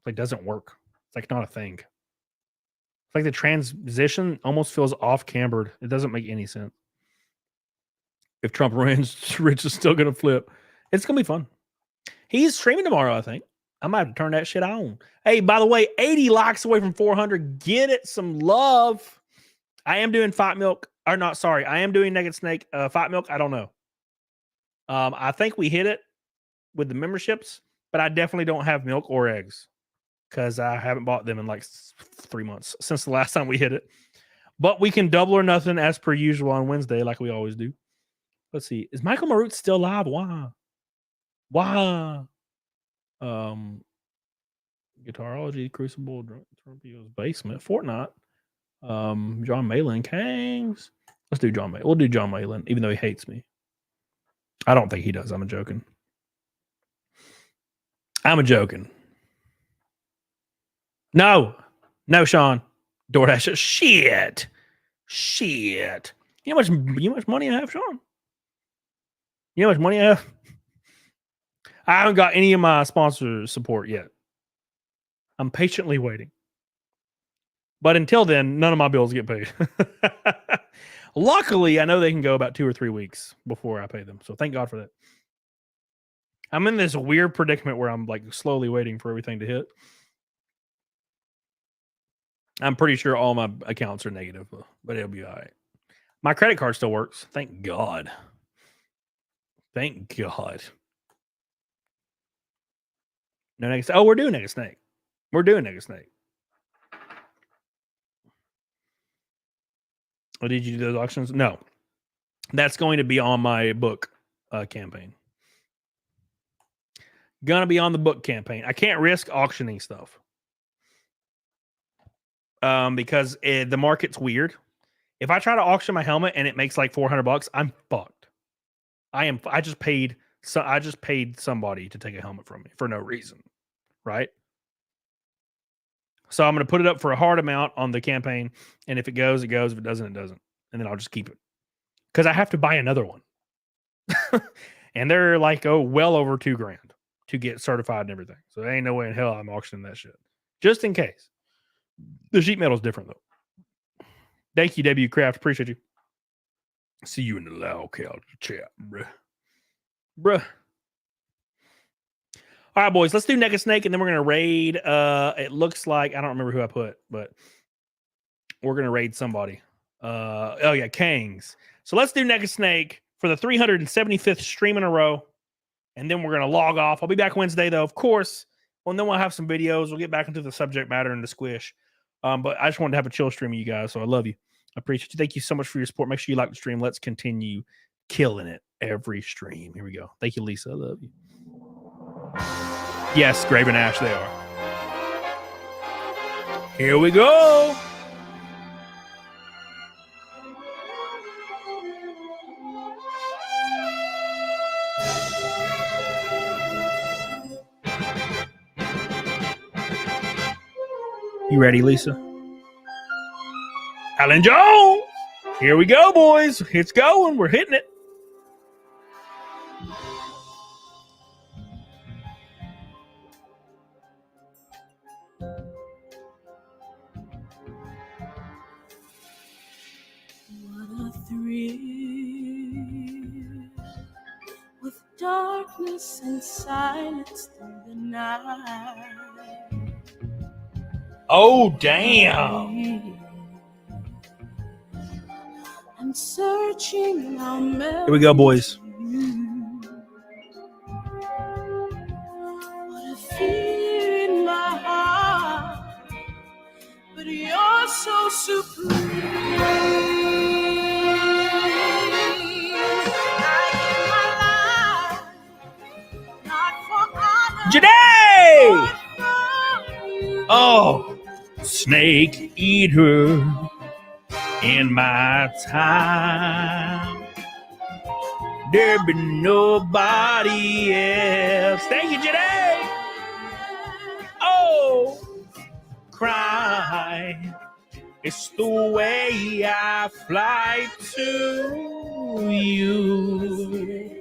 like, doesn't work. It's like not a thing. It's like the transition almost feels off-cambered. It doesn't make any sense. If Trump wins, Rich is still gonna flip. It's gonna be fun. He's streaming tomorrow, I think. I might have to turn that shit on. Hey, by the way, 80 likes away from 400. Get it some love. I am doing Fight Milk. Or not, sorry. I am doing Naked Snake. Fight Milk, I don't know. I think we hit it with the memberships, but I definitely don't have milk or eggs because I haven't bought them in like 3 months since the last time we hit it. But we can double or nothing as per usual on Wednesday, like we always do. Let's see. Is Michael Marut still live? Why? Guitarology, Crucible, Trumpio's Basement, Fortnite, John Malin, Kangs. Let's do John Malin. We'll do John Malin, even though he hates me. I don't think he does. I'm joking. I'm joking. No, Sean. DoorDash. Shit. You know how much money I have, Sean? You know how much money I have? I haven't got any of my sponsor support yet. I'm patiently waiting. But until then, none of my bills get paid. Luckily, I know they can go about 2 or 3 weeks before I pay them. So thank God for that. I'm in this weird predicament where I'm like slowly waiting for everything to hit. I'm pretty sure all my accounts are negative, but it'll be all right. My credit card still works. Thank God. Thank God. No next. Oh, we're doing Nigga Snake. Oh, did you do those auctions? No. That's going to be on my book campaign. Gonna be on the book campaign. I can't risk auctioning stuff. Because the market's weird. If I try to auction my helmet and it makes like $400, I'm fucked. I just paid somebody to take a helmet from me for no reason, right? So I'm going to put it up for a hard amount on the campaign, and if it goes, it goes. If it doesn't, it doesn't, and then I'll just keep it because I have to buy another one, and they're like well over $2,000 to get certified and everything. So there ain't no way in hell I'm auctioning that shit just in case. The sheet metal's different though. Thank you, W Craft. Appreciate you. See you in the loud couch chat, bruh. All right, boys. Let's do Nega Snake, and then we're gonna raid. It looks like I don't remember who I put, but we're gonna raid somebody. Oh yeah, Kangs. So let's do Nega Snake for the 375th stream in a row, and then we're gonna log off. I'll be back Wednesday though, of course. Well, and then we'll have some videos. We'll get back into the subject matter and the squish. But I just wanted to have a chill stream with you guys, so I love you. I appreciate you. Thank you so much for your support. Make sure you like the stream. Let's continue killing it every stream. Here we go. Thank you, Lisa. I love you. Yes, Graven Ash, they are. Here we go. You ready, Lisa? Alan Jones. Here we go, boys. It's going. We're hitting it. What a thrill with darkness and silence through the night. Oh, damn. I'm searching our Here we go, boys. What a fear in my heart, but you're so supreme. I give my life, not for honor, Janae! Oh, snake eater in my time. There be nobody else. Thank you, Janae. Oh, cry. It's the way I fly to you.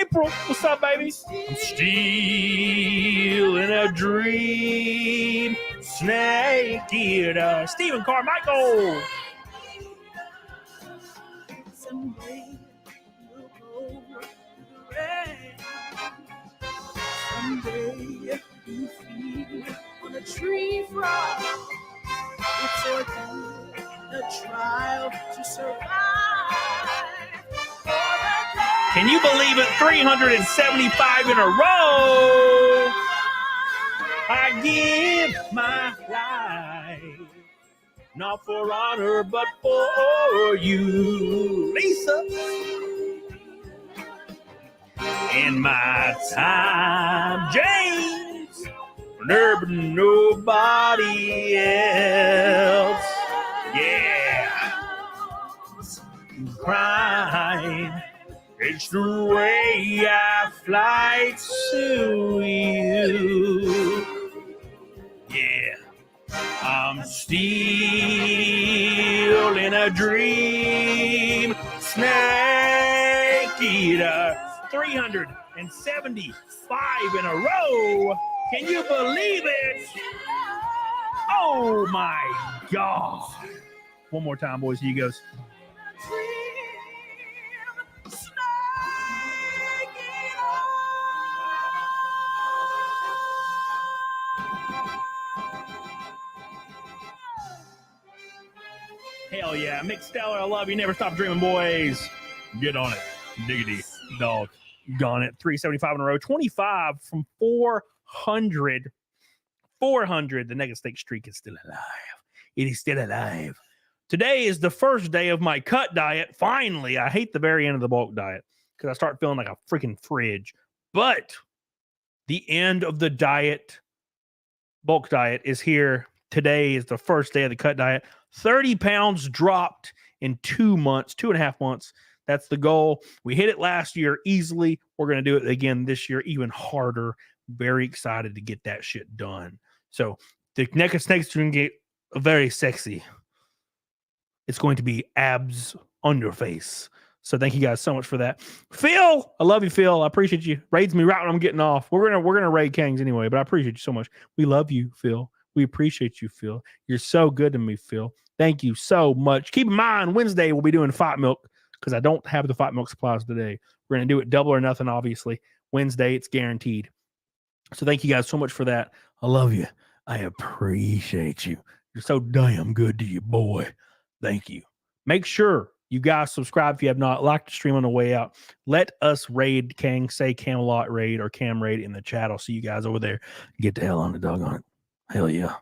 April, what's up, baby? I'm still in a dream. Snake eater. Stephen Carmichael. Someday we'll go the rain. Someday you feel on a tree frog. It's a trial to survive. Can you believe it? 375 in a row. I give my life, not for honor, but for you, Lisa. In my time, James, there be nobody else. Yeah. Crying. It's the way I fly to you. Yeah. I'm still in a dream. Snake eater. 375 in a row. Can you believe it? Oh my God. One more time, boys. Here he goes. Hell yeah. Mick Stellar, I love you. Never stop dreaming, boys. Get on it. Diggity dog. Gone it. 375 in a row. 25 from 400. 400. The negative stake streak is still alive. It is still alive. Today is the first day of my cut diet. Finally, I hate the very end of the bulk diet because I start feeling like a freaking fridge. But the end of the diet, bulk diet, is here. Today is the first day of the cut diet. 30 pounds dropped in 2 months, 2.5 months. That's the goal. We hit it last year easily. We're going to do it again this year, even harder. Very excited to get that shit done. So the next snakes are going to get very sexy. It's going to be abs on your face. So thank you guys so much for that. Phil, I love you, Phil. I appreciate you. Raids me right when I'm getting off. We're gonna raid Kangs anyway, but I appreciate you so much. We love you, Phil. We appreciate you, Phil. You're so good to me, Phil. Thank you so much. Keep in mind, Wednesday we'll be doing Fight Milk because I don't have the Fight Milk supplies today. We're going to do it double or nothing, obviously. Wednesday, it's guaranteed. So thank you guys so much for that. I love you. I appreciate you. You're so damn good to you, boy. Thank you. Make sure you guys subscribe if you have not. Like the stream on the way out. Let us raid Kang. Say Camelot raid or Cam raid in the chat. I'll see you guys over there. Get the hell on the dog on it. Hell yeah.